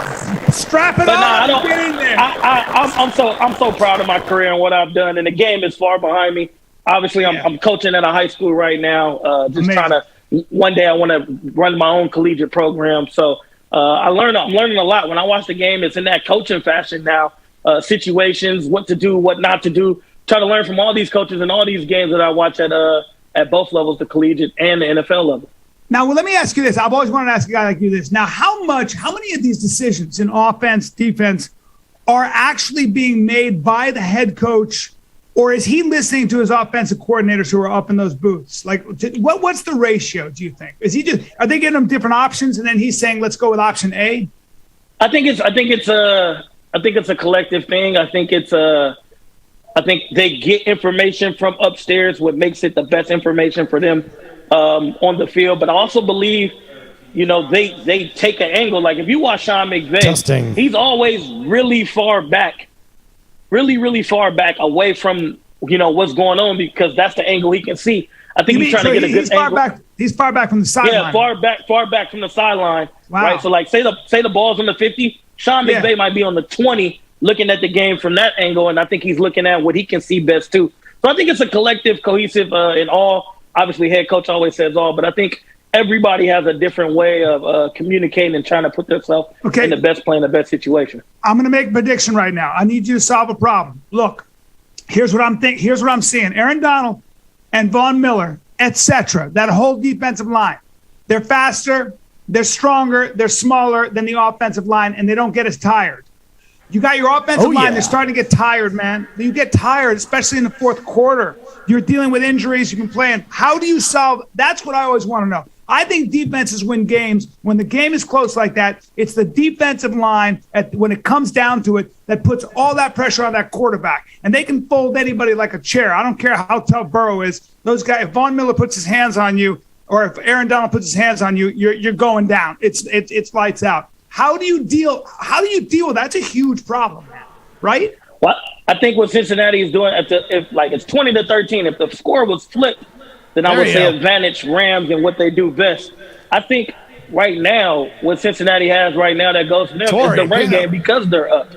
Speaker 2: Strap it on. Get in there.
Speaker 10: I'm so proud of my career and what I've done. And the game is far behind me. Obviously, I'm coaching at a high school right now. Trying to. One day, I want to run my own collegiate program. So I'm learning a lot. When I watch the game, it's in that coaching fashion now. Situations, what to do, what not to do. Try to learn from all these coaches and all these games that I watch at both levels, the collegiate and the NFL level.
Speaker 2: Now, well, let me ask you this. I've always wanted to ask a guy like you this. Now, how many of these decisions in offense, defense are actually being made by the head coach, or is he listening to his offensive coordinators who are up in those booths? Like, what's the ratio, do you think? Are they giving him different options and then he's saying, let's go with option A?
Speaker 10: I think it's a collective thing. I think they get information from upstairs, what makes it the best information for them on the field. But I also believe, you know, they take an angle. Like if you watch Sean McVay, he's always really far back away from, you know, what's going on because that's the angle he can see. I think he's trying to get a good angle.
Speaker 2: He's far back from the sideline.
Speaker 10: Yeah, far back from the sideline.
Speaker 2: Wow.
Speaker 10: Right. So like say the ball's on the 50, Sean McVay might be on the 20 looking at the game from that angle, and I think he's looking at what he can see best too. So I think it's a collective, cohesive in all. Obviously, head coach always says all, but I think everybody has a different way of communicating and trying to put themselves in the best play in the best situation.
Speaker 2: I'm going to make a prediction right now. I need you to solve a problem. Look, here's what I'm thinking. Here's what I'm seeing. Aaron Donald and Von Miller, etc. That whole defensive line. They're faster, they're stronger, they're smaller than the offensive line, and they don't get as tired. You got your offensive line, they're starting to get tired, man. You get tired, especially in the fourth quarter. You're dealing with injuries, you've been playing. How do you solve? That's what I always want to know. I think defenses win games. When the game is close like that, it's the defensive line, when it comes down to it, that puts all that pressure on that quarterback. And they can fold anybody like a chair. I don't care how tough Burrow is. Those guys, if Von Miller puts his hands on you, or if Aaron Donald puts his hands on you, you're going down. It's lights out. How do you deal with that? That's a huge problem, man. Right?
Speaker 10: Well, I think what Cincinnati is doing, if it's 20-13, if the score was flipped, then I would say advantage Rams and what they do best. I think right now, what Cincinnati has right now that goes to them is the run game because they're up,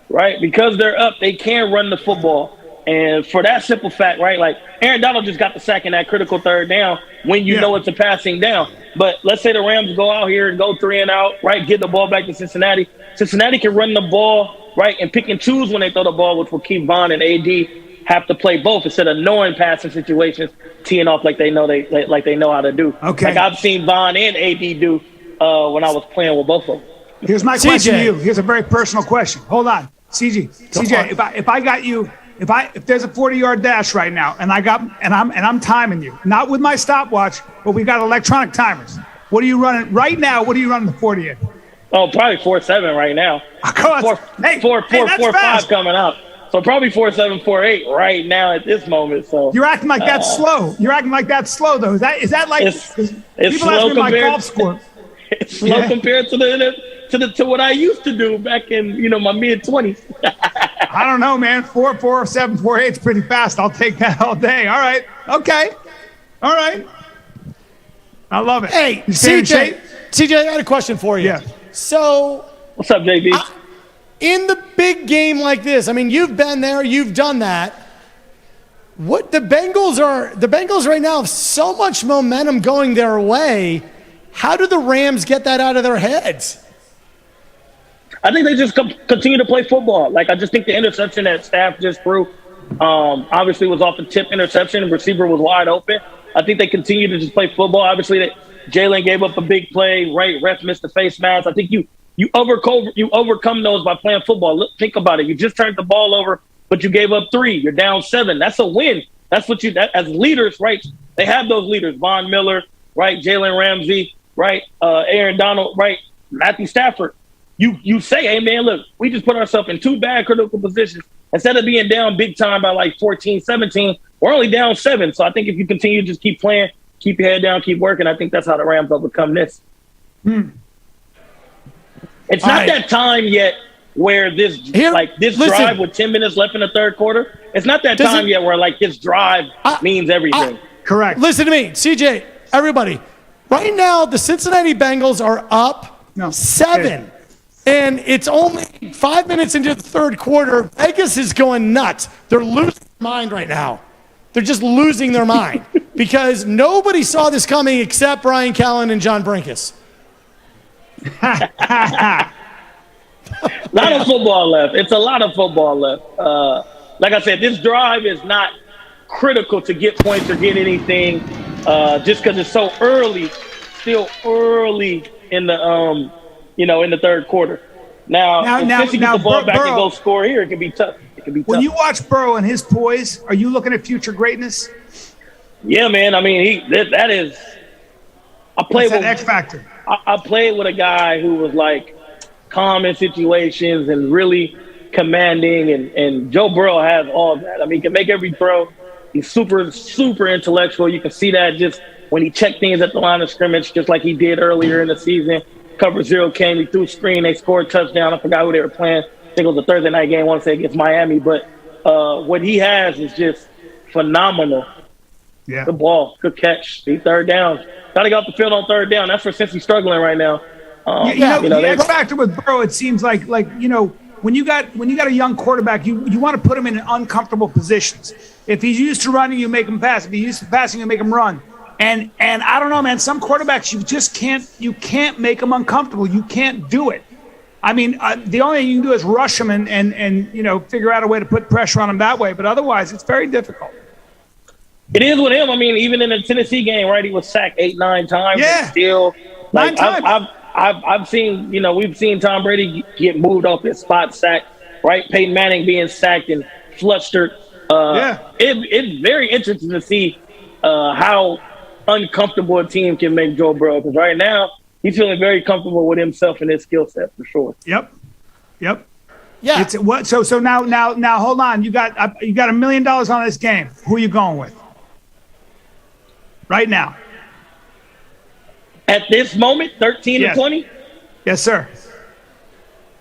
Speaker 10: right? Because they're up, they can run the football. And for that simple fact, right, like Aaron Donald just got the sack in that critical third down when you know it's a passing down. But let's say the Rams go out here and go 3 and out, right, get the ball back to Cincinnati. Cincinnati can run the ball, right, and pick and choose when they throw the ball, which will keep Von and AD have to play both instead of knowing passing situations, teeing off like they know how to do.
Speaker 2: Okay.
Speaker 10: Like I've seen Von and AD do when I was playing with both of them.
Speaker 2: Here's my question to you. Here's a very personal question. Hold on, CJ. If there's a 40-yard dash right now, and I'm timing you, not with my stopwatch, but we got electronic timers. What are you running right now? What are you running the 40 in?
Speaker 10: Oh, probably 4.7 right now. Four, 5 coming up. So probably 4.7, 4.8 right now at this moment. So
Speaker 2: you're acting like that's slow. You're acting like that's slow though. Is that like
Speaker 10: it's
Speaker 2: people
Speaker 10: slow
Speaker 2: ask me my
Speaker 10: compared?
Speaker 2: golf score?
Speaker 10: It's slow compared to what I used to do back in my mid-20s.
Speaker 2: I don't know, man. 4.7, 4.8 is pretty fast. I'll take that all day. All right. Okay. All right. I love it.
Speaker 1: Hey, CJ, I got a question for you.
Speaker 2: Yeah.
Speaker 1: So,
Speaker 10: what's up, JB?
Speaker 1: In the big game like this, I mean, you've been there, you've done that. What the Bengals right now have so much momentum going their way. How do the Rams get that out of their heads?
Speaker 10: I think they just continue to play football. Like, I just think the interception that Staff just threw, obviously was off the tip interception. The receiver was wide open. I think they continue to just play football. Obviously, Jalen gave up a big play. Right, ref missed the face mask. I think you overcome those by playing football. Look, think about it. You just turned the ball over, but you gave up 3. You're down 7. That's a win. That's what as leaders, right? They have those leaders. Von Miller, right? Jalen Ramsey, right? Aaron Donald, right? Matthew Stafford. You say, hey, man, look, we just put ourselves in 2 bad critical positions. Instead of being down big time by like 14, 17, we're only down 7. So I think if you continue to just keep playing, keep your head down, keep working, I think that's how the Rams overcome this. It's not that time yet where this drive with 10 minutes left in the third quarter. It's not that time yet where like this drive means everything.
Speaker 2: Correct.
Speaker 1: Listen to me, CJ, everybody. Right now, the Cincinnati Bengals are up 7. And it's only 5 minutes into the third quarter. Vegas is going nuts. They're losing their mind right now. They're just losing their mind because nobody saw this coming except Bryan Callen and John Brinkus.
Speaker 10: A lot of football left. It's a lot of football left. Like I said, this drive is not critical to get points or get anything just because it's so early, still early in the in the third quarter. Now if you get the ball back and go score here, it can be tough.
Speaker 2: When you watch Burrow and his poise, are you looking at future greatness?
Speaker 10: Yeah, man. I mean, that is. I played with
Speaker 2: X factor.
Speaker 10: I played with a guy who was like calm in situations and really commanding, and Joe Burrow has all that. I mean, he can make every throw. He's super, super intellectual. You can see that just when he checked things at the line of scrimmage, just like he did earlier in the season. Cover 0 came, he threw screen, they scored a touchdown. I forgot who they were playing. I think it was a Thursday night game, I want to say against Miami. But what he has is just phenomenal.
Speaker 2: Yeah.
Speaker 10: Good ball, good catch. He's third down. Got to get off the field on third down. That's where Cincy's struggling right now.
Speaker 2: The X factor with Burrow, it seems like when you got a young quarterback, you want to put him in uncomfortable positions. If he's used to running, you make him pass. If he's used to passing, you make him run. And I don't know, man. Some quarterbacks you can't make them uncomfortable. You can't do it. I mean, the only thing you can do is rush them and figure out a way to put pressure on them that way. But otherwise, it's very difficult.
Speaker 10: It is with him. I mean, even in the Tennessee game, right? He was sacked 8-9 times.
Speaker 2: Yeah,
Speaker 10: still,
Speaker 2: 9 times.
Speaker 10: I've seen, we've seen Tom Brady get moved off his spot, sacked, right? Peyton Manning being sacked and flustered. It's very interesting to see how uncomfortable a team can make Joe Burrow, because right now he's feeling very comfortable with himself and his skill set for sure.
Speaker 2: Yep.
Speaker 1: Yeah.
Speaker 2: It's what? So now hold on. You got $1 million on this game. Who are you going with? Right now.
Speaker 10: At this moment, 13 to 20?
Speaker 2: Yes, sir.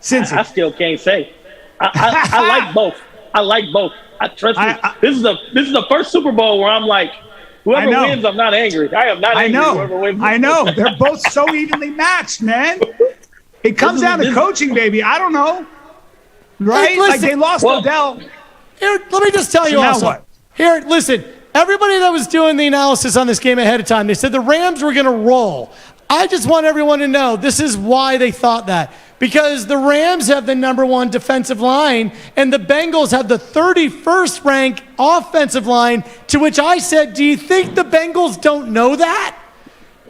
Speaker 2: Cincy.
Speaker 10: I still can't say. I like both. I like both. I trust me. This is the first Super Bowl where I'm like, whoever wins, I'm not angry. I am not angry. Whoever wins.
Speaker 2: I know. They're both so evenly matched, man. It comes down to coaching, baby. I don't know. Right?
Speaker 1: Hey, listen,
Speaker 2: like they lost Odell.
Speaker 1: Here, let me just tell you also.
Speaker 2: What?
Speaker 1: Here, listen. Everybody that was doing the analysis on this game ahead of time, they said the Rams were going to roll. I just want everyone to know this is why they thought that. Because the Rams have the #1 defensive line and the Bengals have the 31st ranked offensive line, to which I said, do you think the Bengals don't know that?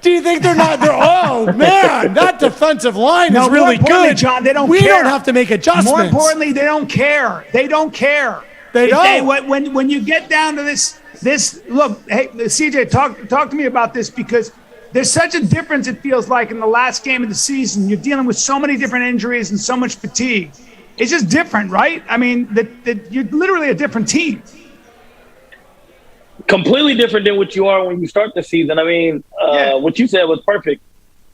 Speaker 6: Do you think they're not? Oh man, that defensive line is
Speaker 2: more
Speaker 6: really
Speaker 2: importantly,
Speaker 6: good.
Speaker 2: John, they don't
Speaker 6: we
Speaker 2: care.
Speaker 6: don't have to make adjustments.
Speaker 2: More importantly, they don't care. They don't care.
Speaker 6: They don't.
Speaker 2: When you get down to this look, hey, CJ, talk to me about this, because there's such a difference, it feels like, in the last game of the season. You're dealing with so many different injuries and so much fatigue. It's just different, right? I mean, you're literally a different team.
Speaker 10: Completely different than what you are when you start the season. I mean, what you said was perfect.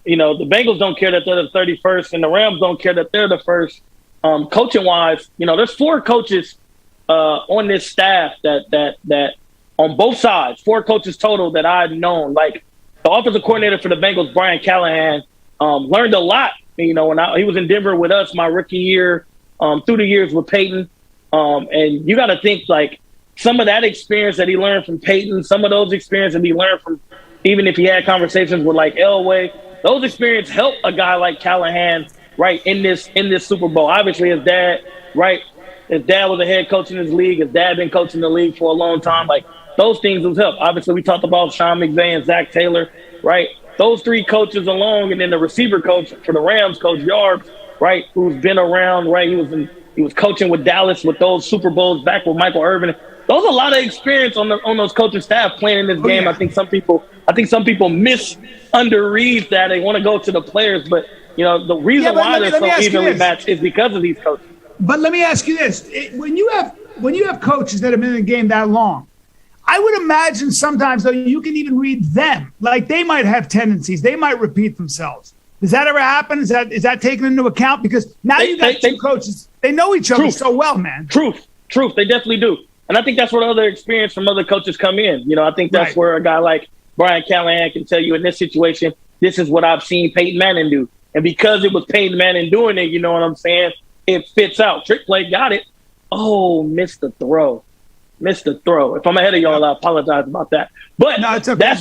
Speaker 10: You know, the Bengals don't care that they're the 31st, and the Rams don't care that they're the first. Coaching-wise, you know, there's 4 coaches on this staff that on both sides, 4 coaches total that I've known. Like, the offensive coordinator for the Bengals, Bryan Callen, learned a lot. You know, when he was in Denver with us my rookie year, through the years with Peyton. And you got to think, like, some of that experience that he learned from Peyton, some of those experiences that he learned from, even if he had conversations with like Elway, those experiences help a guy like Callahan, right, in this Super Bowl. Obviously, his dad, right, his dad was a head coach in his league. His dad been coaching the league for a long time. Like, those things was help. Obviously, we talked about Sean McVay and Zach Taylor, right? Those 3 coaches along, and then the receiver coach for the Rams, Coach Yarbs, right, who's been around, right? He was coaching with Dallas with those Super Bowls back with Michael Irvin. There's a lot of experience on those coaching staff playing in this game. Yeah. I think some people underread that. They want to go to the players, but you know the reason why they're so evenly matched is because of these coaches.
Speaker 2: But let me ask you this: when you have coaches that have been in the game that long, I would imagine sometimes though you can even read them. Like, they might have tendencies, they might repeat themselves. Does that ever happen? Is that taken into account? Because now you got 2 coaches, they know each other so well, man.
Speaker 10: Truth, they definitely do. And I think that's where other experience from other coaches come in. You know, I think that's where a guy like Bryan Callen can tell you, in this situation, this is what I've seen Peyton Manning do. And because it was Peyton Manning doing it, you know what I'm saying, it fits out. Trick play, got it. Oh, missed the throw. If I'm ahead of y'all, I apologize about that. But no, it's okay.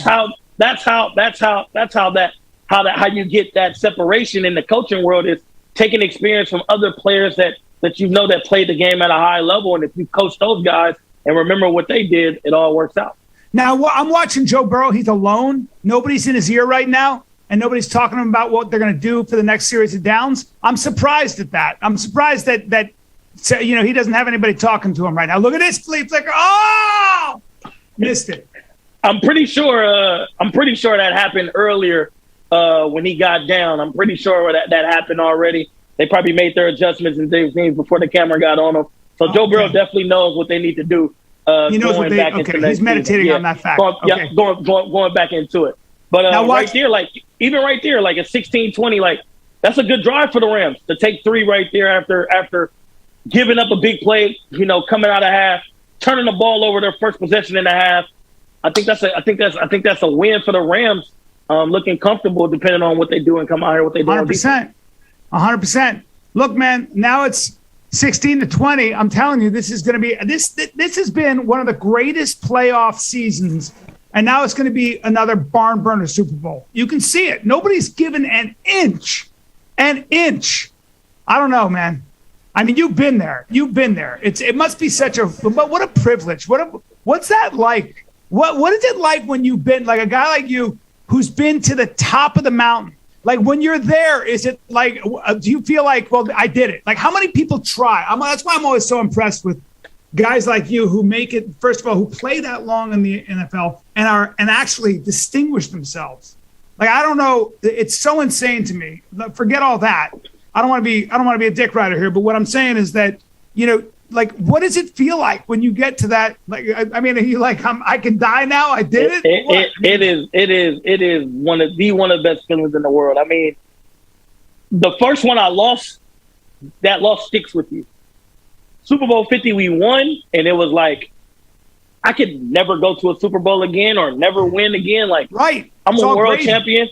Speaker 10: How you get that separation in the coaching world is taking experience from other players that you know that played the game at a high level. And if you coach those guys and remember what they did, it all works out.
Speaker 2: Now, I'm watching Joe Burrow. He's alone. Nobody's in his ear right now, and nobody's talking to him about what they're going to do for the next series of downs. I'm surprised at that. I'm surprised that you know, he doesn't have anybody talking to him right now. Look at this flea flicker. Oh! Missed it.
Speaker 10: I'm pretty sure that happened earlier when he got down. I'm pretty sure that happened already. They probably made their adjustments and things before the camera got on him. So Joe Burrow definitely knows what they need to do.
Speaker 2: He knows what he's meditating on that fact.
Speaker 10: Going back into it. But right there, like a 16-20, like that's a good drive for the Rams to take 3 right there after giving up a big play, you know, coming out of half, turning the ball over their first possession in the half. I think that's a win for the Rams. Looking comfortable depending on what they do and come out here what they do.
Speaker 2: 100%. Look, man, now it's 16-20. I'm telling you, this is going to be this has been one of the greatest playoff seasons, and now it's going to be another barn burner Super Bowl. You can see it. Nobody's given an inch. I don't know, man. I mean, you've been there. It must be such a, but what a privilege. What's that like? What is it like when you've been, like, a guy like you who's been to the top of the mountain? Like, when you're there, is it like, do you feel like, well, I did it? Like, how many people try? That's why I'm always so impressed with guys like you who make it, first of all, who play that long in the NFL and actually distinguish themselves. Like, I don't know. It's so insane to me. Forget all that. I don't want to be a dick rider here, but what I'm saying is that, you know, like, what does it feel like when you get to that? Like, I mean, are you like, I can die now? I did it.
Speaker 10: It is one of the best feelings in the world. I mean, the first one I lost, that loss sticks with you. Super Bowl 50, we won, and it was like, I could never go to a Super Bowl again or never win again. Like,
Speaker 2: right.
Speaker 10: I'm a world champion.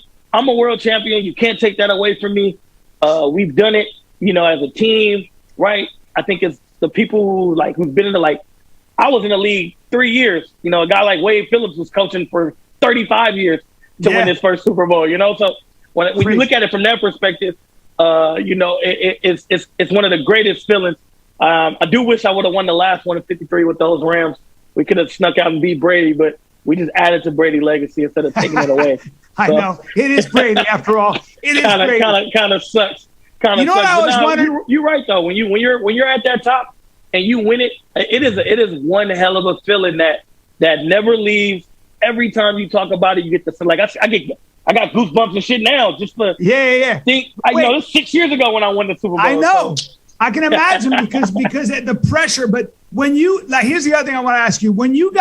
Speaker 10: You can't take that away from me. We've done it, you know, as a team, right? I think it's the people who've been in I was in the league 3 years. You know, a guy like Wade Phillips was coaching for 35 years to win his first Super Bowl, you know? So when you look at it from that perspective, you know, it's one of the greatest feelings. I do wish I would have won the last one in 53 with those Rams. We could have snuck out and beat Brady, but we just added to Brady's legacy instead of taking it away.
Speaker 2: I know. It is Brady, after all. It is Brady.
Speaker 10: Kind of sucks. You know what I was wondering? You're right though. When you're at that top and you win it, it is one hell of a feeling that never leaves. Every time you talk about it, you get the like. I got goosebumps and shit now just for it's 6 years ago when I won the Super Bowl.
Speaker 2: I know. So. I can imagine because the pressure. But when here's the other thing I want to ask you: when you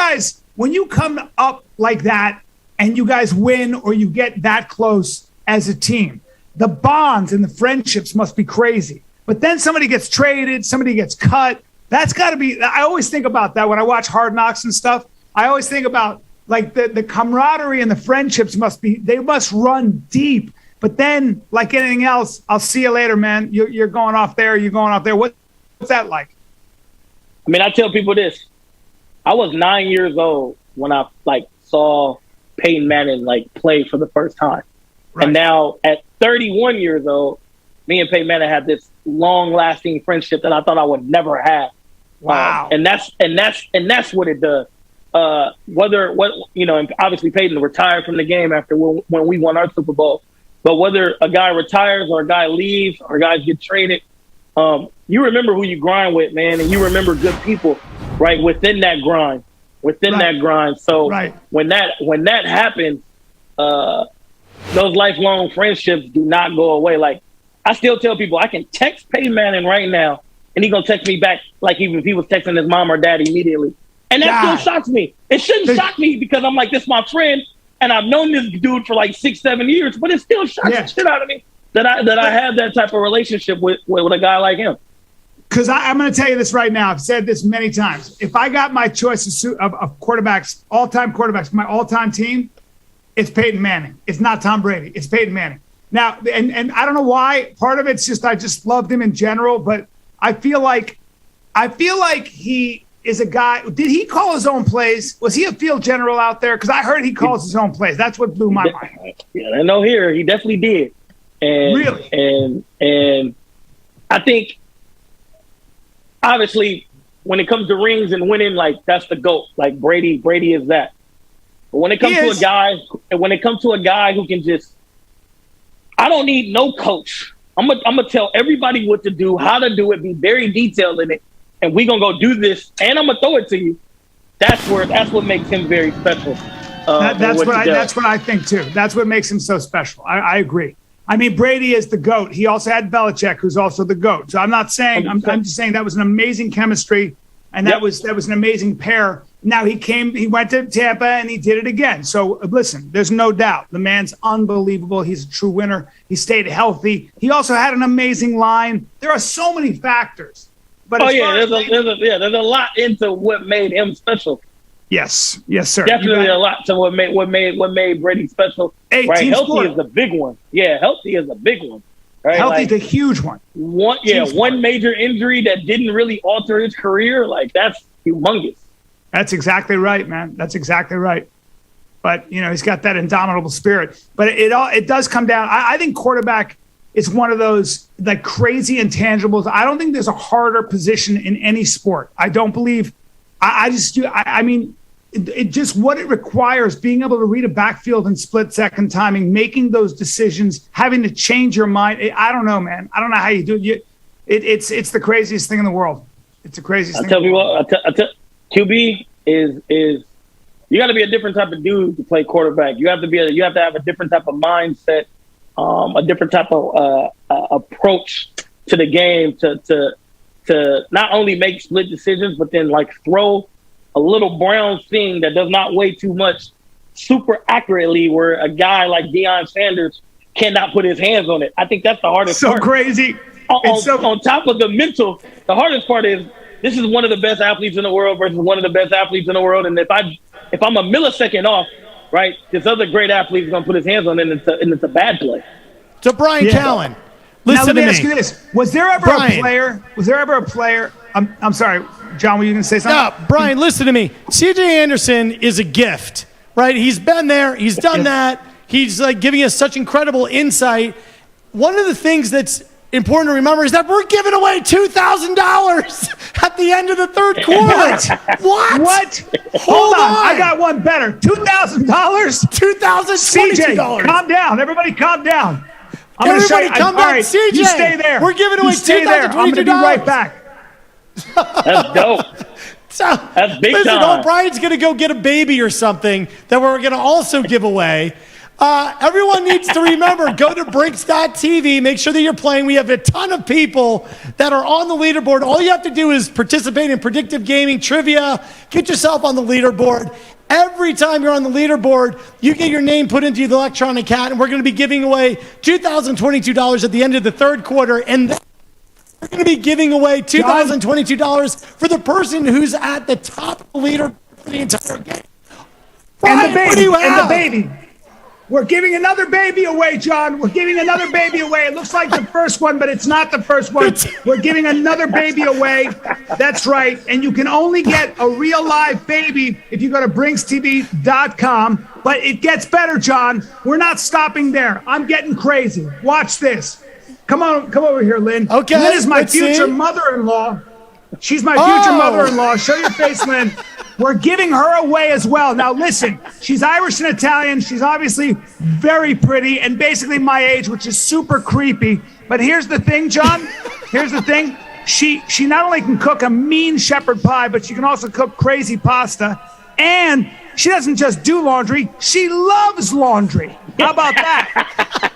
Speaker 2: come up like that and you guys win or you get that close as a team, the bonds and the friendships must be crazy. But then somebody gets traded, somebody gets cut. That's got to be. I always think about that when I watch Hard Knocks and stuff. I always think about like the camaraderie and the friendships must run deep. But then, like anything else, I'll see you later, man. You're going off there. You're going off there. What's that like?
Speaker 10: I mean, I tell people this. I was 9 years old when I saw Peyton Manning play for the first time. Right. And now at 31 years old, me and Peyton Manning had this long-lasting friendship that I thought I would never have.
Speaker 2: Wow.
Speaker 10: And that's what it does. And obviously Peyton retired from the game after when we won our Super Bowl. But whether a guy retires or a guy leaves or guys get traded, you remember who you grind with, man, and you remember good people, right, within that grind. So when that happens, those lifelong friendships do not go away. Like, I still tell people I can text Peyton Manning right now, and he's going to text me back like even if he was texting his mom or dad immediately. And that still shocks me. It shouldn't shock me because I'm like, this is my friend, and I've known this dude for 6-7 years, but it still shocks the shit out of me that I have that type of relationship with a guy like him.
Speaker 2: Because I'm going to tell you this right now. I've said this many times. If I got my choice of quarterbacks, all-time quarterbacks, my all-time team, it's Peyton Manning. It's not Tom Brady. It's Peyton Manning. Now, and I don't know why. Part of it's just I just loved him in general, but I feel like he is a guy. Did he call his own plays? Was he a field general out there? Because I heard he calls his own plays. That's what blew my mind.
Speaker 10: Yeah, I know here he definitely did. And really, and I think obviously when it comes to rings and winning, that's the GOAT. Like Brady is that. But when it comes to a guy who can just, I don't need no coach. I'm gonna tell everybody what to do, how to do it, be very detailed in it, and we're gonna go do this, and I'm gonna throw it to you. That's what makes him very special.
Speaker 2: That's what I think too. That's what makes him so special. I agree. I mean, Brady is the GOAT. He also had Belichick, who's also the GOAT. So I'm not saying, I'm just saying that was an amazing chemistry, and that was an amazing pair. Now he went to Tampa and he did it again. So listen, there's no doubt the man's unbelievable. He's a true winner. He stayed healthy. He also had an amazing line. There are so many factors. But
Speaker 10: there's a lot into what made him special.
Speaker 2: Yes, sir.
Speaker 10: Definitely a lot to what made Brady special.
Speaker 2: Hey,
Speaker 10: right, healthy is the big one. Yeah, healthy is a big one. Right?
Speaker 2: Healthy's a huge one.
Speaker 10: One major injury that didn't really alter his career. That's humongous.
Speaker 2: That's exactly right, man. That's exactly right. But he's got that indomitable spirit. But it does come down. I think quarterback is one of those crazy intangibles. I don't think there's a harder position in any sport. I don't believe. I mean, it just what it requires, being able to read a backfield in split-second timing, making those decisions, having to change your mind. I don't know, man. I don't know how you do it. It's the craziest thing in the world. It's the craziest thing.
Speaker 10: I tell you what, QB is you got to be a different type of dude to play quarterback. You have to have a different type of mindset, a different type of approach to the game to not only make split decisions, but then throw a little brown thing that does not weigh too much super accurately, where a guy like Deion Sanders cannot put his hands on it. I think that's the hardest part.
Speaker 2: So crazy.
Speaker 10: On top of the mental, the hardest part is this is one of the best athletes in the world versus one of the best athletes in the world. And if I'm a millisecond off, right, this other great athlete is going to put his hands on it, and it's a bad play.
Speaker 6: So Bryan Callen, listen
Speaker 2: now, let me
Speaker 6: to
Speaker 2: ask you this: Was there ever a player? I'm sorry, John. Were you going to say something?
Speaker 6: No, Brian, listen to me. C.J. Anderson is a gift, right? He's been there. He's done that. He's giving us such incredible insight. One of the things that's important to remember is that we're giving away $2,000 at the end of the third quarter. What?
Speaker 2: Hold on. I got one better. $2,000?
Speaker 6: $2,022.
Speaker 2: CJ, calm down. Everybody calm down.
Speaker 6: Everybody come back.
Speaker 2: All right,
Speaker 6: CJ,
Speaker 2: you stay there.
Speaker 6: we're giving away
Speaker 2: You stay there. I'm going to be right back.
Speaker 10: That's dope. That's big
Speaker 6: Listen,
Speaker 10: time.
Speaker 6: Brian's going to go get a baby or something that we're going to also give away. Everyone needs to remember, go to Brinks.tv. Make sure that you're playing. We have a ton of people that are on the leaderboard. All you have to do is participate in predictive gaming, trivia. Get yourself on the leaderboard. Every time you're on the leaderboard, you get your name put into the electronic hat, and we're going to be giving away $2,022 at the end of the third quarter. And then we're going to be giving away $2,022 for the person who's at the top of the leaderboard for the entire game.
Speaker 2: And
Speaker 6: Brian,
Speaker 2: the baby.
Speaker 6: what do you have?
Speaker 2: And the baby. We're giving another baby away, John. We're giving another baby away. It looks like the first one, but it's not the first one. We're giving another baby away. That's right. And you can only get a real live baby if you go to BrinksTV.com. But it gets better, John. We're not stopping there. I'm getting crazy. Watch this. Come over here, Lynn.
Speaker 6: Okay.
Speaker 2: Lynn is my
Speaker 6: let's
Speaker 2: future
Speaker 6: see.
Speaker 2: mother-in-law. She's my future mother-in-law. Show your face, Lynn. We're giving her away as well. Now, listen, she's Irish and Italian. She's obviously very pretty and basically my age, which is super creepy. But here's the thing, John. Here's the thing. She not only can cook a mean shepherd pie, but she can also cook crazy pasta. And she doesn't just do laundry. She loves laundry. How about that?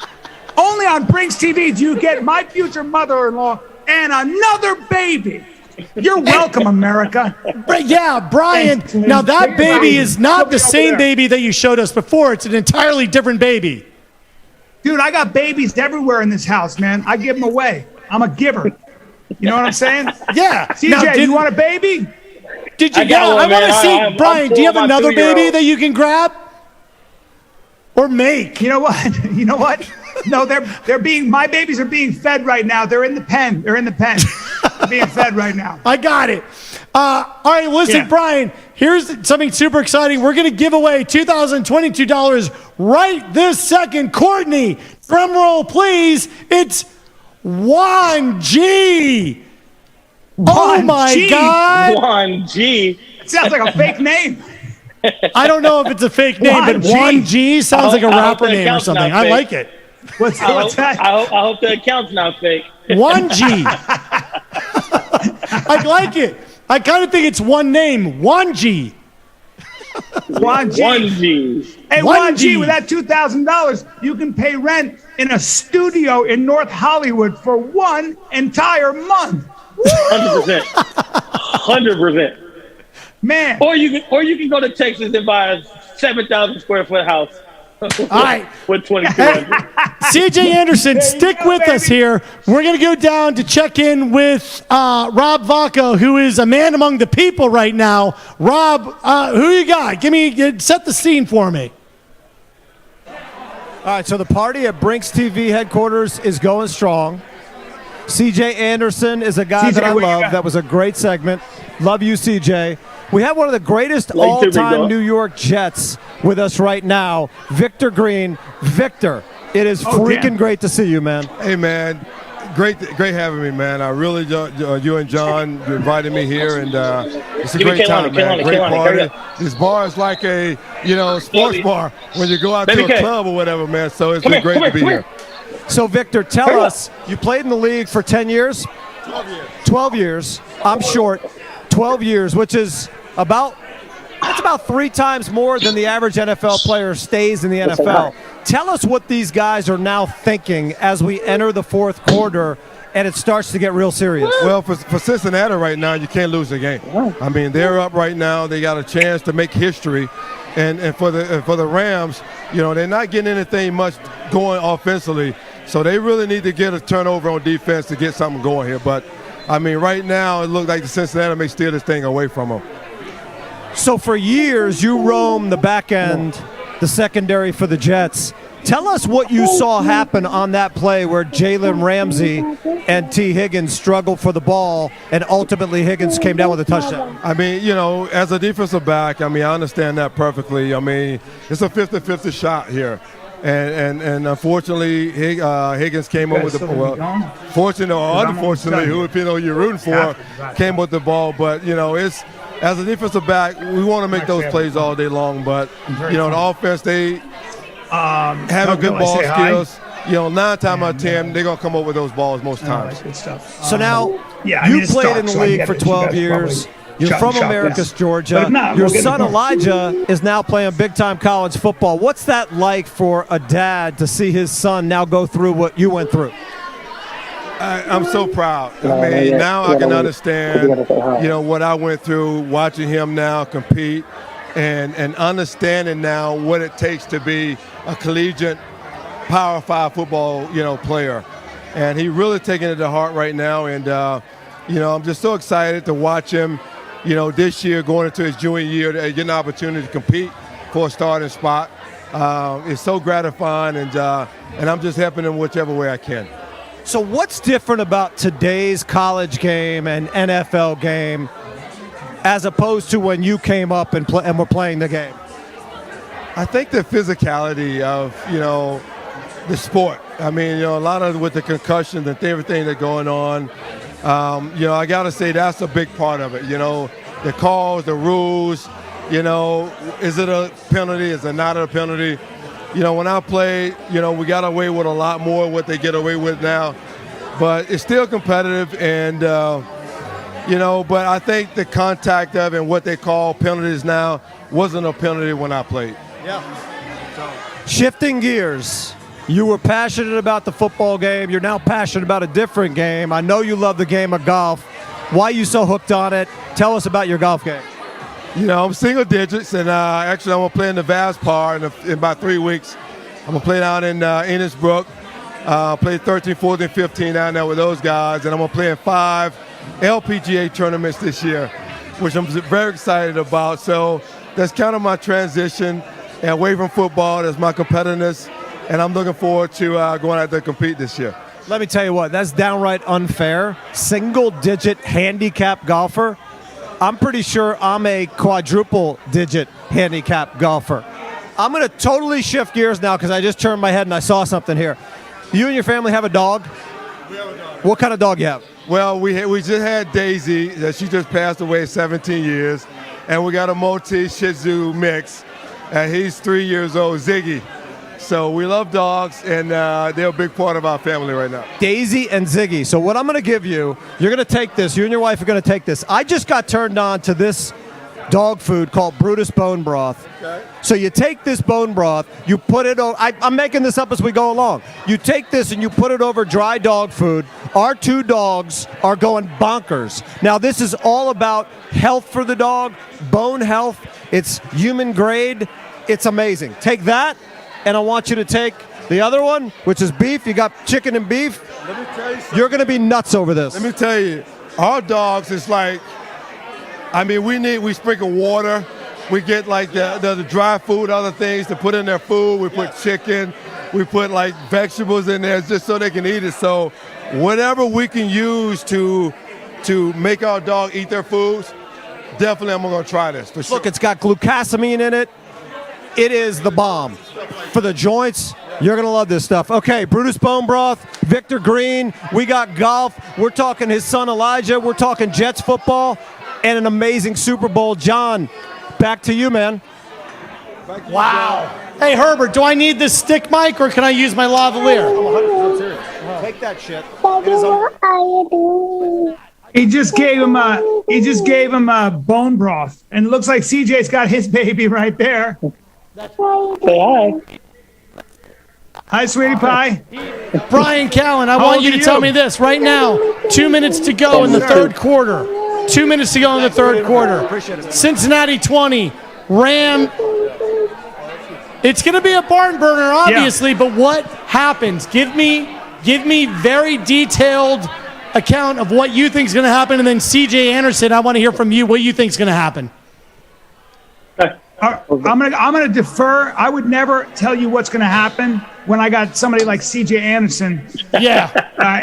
Speaker 2: Only on Brinks TV do you get my future mother-in-law and another baby. You're welcome, America.
Speaker 6: Yeah, Brian. Now that baby is not the same baby that you showed us before. It's an entirely different baby.
Speaker 2: Dude, I got babies everywhere in this house, man. I give them away. I'm a giver. You know what I'm saying?
Speaker 6: Yeah.
Speaker 2: CJ,
Speaker 6: Now,
Speaker 2: you want a baby?
Speaker 6: Did you?
Speaker 10: I
Speaker 6: I want to see, Brian. Do you have another baby
Speaker 10: 2-year-old.
Speaker 6: that you can grab or make?
Speaker 2: You know what? You know what? No, they're being, my babies are being fed right now. They're in the pen. They're in the pen. They're being fed right now.
Speaker 6: I got it. All right, listen, Brian, here's something super exciting. We're going to give away $2,022 right this second. Courtney, drum roll, please. It's 1G. Oh, my God.
Speaker 10: 1G.
Speaker 2: It sounds like a fake name.
Speaker 6: I don't know if it's a fake name, but 1G sounds like a rapper name or something. I like it.
Speaker 2: What's that?
Speaker 10: I hope the account's not fake.
Speaker 6: 1G. I like it. I kind of think it's one name. 1G.
Speaker 2: 1G. Hey, 1G, with that $2,000, you can pay rent in a studio in North Hollywood for one entire month.
Speaker 10: 100%. 100%.
Speaker 2: Man.
Speaker 10: Or you can go to Texas and buy a 7,000 square foot house.
Speaker 6: All right.
Speaker 10: With 2,200.
Speaker 6: CJ Anderson, stick with us here. We're going to go down to check in with Rob Vaca, who is a man among the people right now. Rob, who you got? Set the scene for me.
Speaker 23: All right, so the party at Brinks TV headquarters is going strong. CJ Anderson is a guy that I love. That was a great segment. Love you, CJ. We have one of the greatest all-time New York Jets with us right now, Victor Green. Victor, it is freaking great to see you, man.
Speaker 12: Hey, man. Great having me, man. I really, you and John invited me here, and it's a great time, man. Great party. This bar is like a, sports bar when you go out to a club or whatever, man. So it's been great to be here.
Speaker 23: So, Victor, tell us, you played in the league for 10 years?
Speaker 12: 12 years.
Speaker 23: 12 years. I'm short. 12 years, which is about 3 times more than the average NFL player stays in the NFL. Tell us what these guys are now thinking as we enter the fourth quarter and it starts to get real serious.
Speaker 12: Well, for Cincinnati right now, you can't lose the game. I mean, they're up right now. They got a chance to make history. And for the Rams, they're not getting anything much going offensively. So they really need to get a turnover on defense to get something going here. But, I mean, right now it looks like the Cincinnati may steal this thing away from them.
Speaker 23: So for years, you roamed the back end, the secondary for the Jets. Tell us what you saw happen on that play where Jalen Ramsey and T. Higgins struggled for the ball, and ultimately Higgins came down with a touchdown.
Speaker 12: I mean, as a defensive back, I understand that perfectly. I mean, it's a 50-50 shot here. And unfortunately, Higgins came up with the fortunate or unfortunately, who you're rooting for, came with the ball. But it's as a defensive back, we want to make those plays all day long. But the offense, they have a good ball skills. 9 times out of 10, they're gonna come up with those balls most times.
Speaker 2: Good stuff.
Speaker 23: So now you played in the league for 12 years. You're from Americus, Georgia. Your son Elijah is now playing big-time college football. What's that like for a dad to see his son now go through what you went through?
Speaker 12: I'm so proud. I mean, now I can understand, what I went through watching him now compete and understanding now what it takes to be a collegiate Power 5 football, player. And he really taking it to heart right now. And, I'm just so excited to watch him, this year going into his junior year, to get an opportunity to compete for a starting spot. It's so gratifying, and I'm just helping him whichever way I can.
Speaker 23: So what's different about today's college game and NFL game as opposed to when you came up and were playing the game?
Speaker 12: I think the physicality of, the sport. I mean, a lot of with the concussions and everything that's going on, I got to say that's a big part of it. The calls, the rules, is it a penalty? Is it not a penalty? When I played, we got away with a lot more of what they get away with now. But it's still competitive and, but I think the contact of it and what they call penalties now wasn't a penalty when I played.
Speaker 23: Yeah. Shifting gears. You were passionate about the football game. You're now passionate about a different game. I know you love the game of golf. Why are you so hooked on it? Tell us about your golf game.
Speaker 12: I'm single digits, and actually I'm going to play in the Valspar in about 3 weeks. I'm going to play down in Innisbrook, play 13, 14, 15 down there with those guys, and I'm going to play in 5 LPGA tournaments this year, which I'm very excited about. So that's kind of my transition and away from football. That's my competitiveness. And I'm looking forward to going out there to compete this year.
Speaker 23: Let me tell you what, that's downright unfair. Single-digit handicap golfer. I'm pretty sure I'm a quadruple-digit handicap golfer. I'm going to totally shift gears now because I just turned my head and I saw something here. You and your family have a dog?
Speaker 12: We have a dog.
Speaker 23: What kind of dog you have?
Speaker 12: Well, we just had Daisy. She just passed away 17 years. And we got a Maltese Shih Tzu mix. And he's 3 years old, Ziggy. So we love dogs, and they're a big part of our family right now.
Speaker 23: Daisy and Ziggy. So what I'm going to give you, you're going to take this. You and your wife are going to take this. I just got turned on to this dog food called Brutus bone broth. Okay. So you take this bone broth, you put it over. I'm making this up as we go along. You take this and you put it over dry dog food. Our 2 dogs are going bonkers. Now, this is all about health for the dog, bone health. It's human grade. It's amazing. Take that. And I want you to take the other one, which is beef. You got chicken and beef.
Speaker 12: Let me tell you something.
Speaker 23: You're going to be nuts over this.
Speaker 12: Let me tell you, our dogs is like, we sprinkle water. We get like the dry food, other things to put in their food. We put chicken. We put like vegetables in there just so they can eat it. So whatever we can use to make our dog eat their foods, definitely I'm going to try this for sure.
Speaker 23: Look, it's got glucosamine in it. It is the bomb. For the joints, you're going to love this stuff. Okay, Brutus bone broth, Victor Green, we got golf. We're talking his son Elijah. We're talking Jets football and an amazing Super Bowl. John, back to you, man.
Speaker 6: Wow. Hey, Herbert, do I need this stick mic or can I use my lavalier?
Speaker 23: I'm 100% serious. Take that shit.
Speaker 2: He just gave him a bone broth, and it looks like CJ's got his baby right there.
Speaker 10: Say hi.
Speaker 2: Hi, sweetie pie.
Speaker 6: Bryan Callen, I want you to tell me this right now. 2 minutes to go in the third quarter. 2 minutes to go in the third quarter. Cincinnati 20, Ram. It's going to be a barn burner, obviously, but what happens? Give me very detailed account of what you think is going to happen, and then CJ Anderson, I want to hear from you what you think is going to happen.
Speaker 2: I'm gonna defer. I would never tell you what's gonna happen when I got somebody like CJ Anderson.
Speaker 6: Yeah.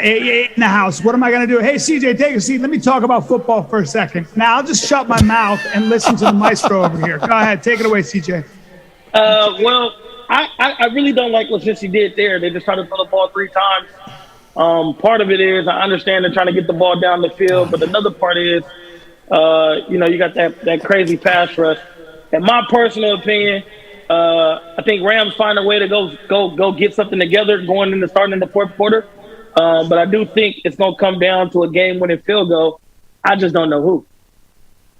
Speaker 2: In the house. What am I gonna do? Hey, CJ, take a seat. Let me talk about football for a second. Now I'll just shut my mouth and listen to the maestro over here. Go ahead, take it away, CJ.
Speaker 10: Well, I really don't like what Cincy did there. They just tried to throw the ball 3 times. Part of it is I understand they're trying to get the ball down the field, but another part is, you got that crazy pass rush. In my personal opinion, I think Rams find a way to go get something together going into starting in the fourth quarter. But I do think it's going to come down to a game-winning field goal. I just don't know who.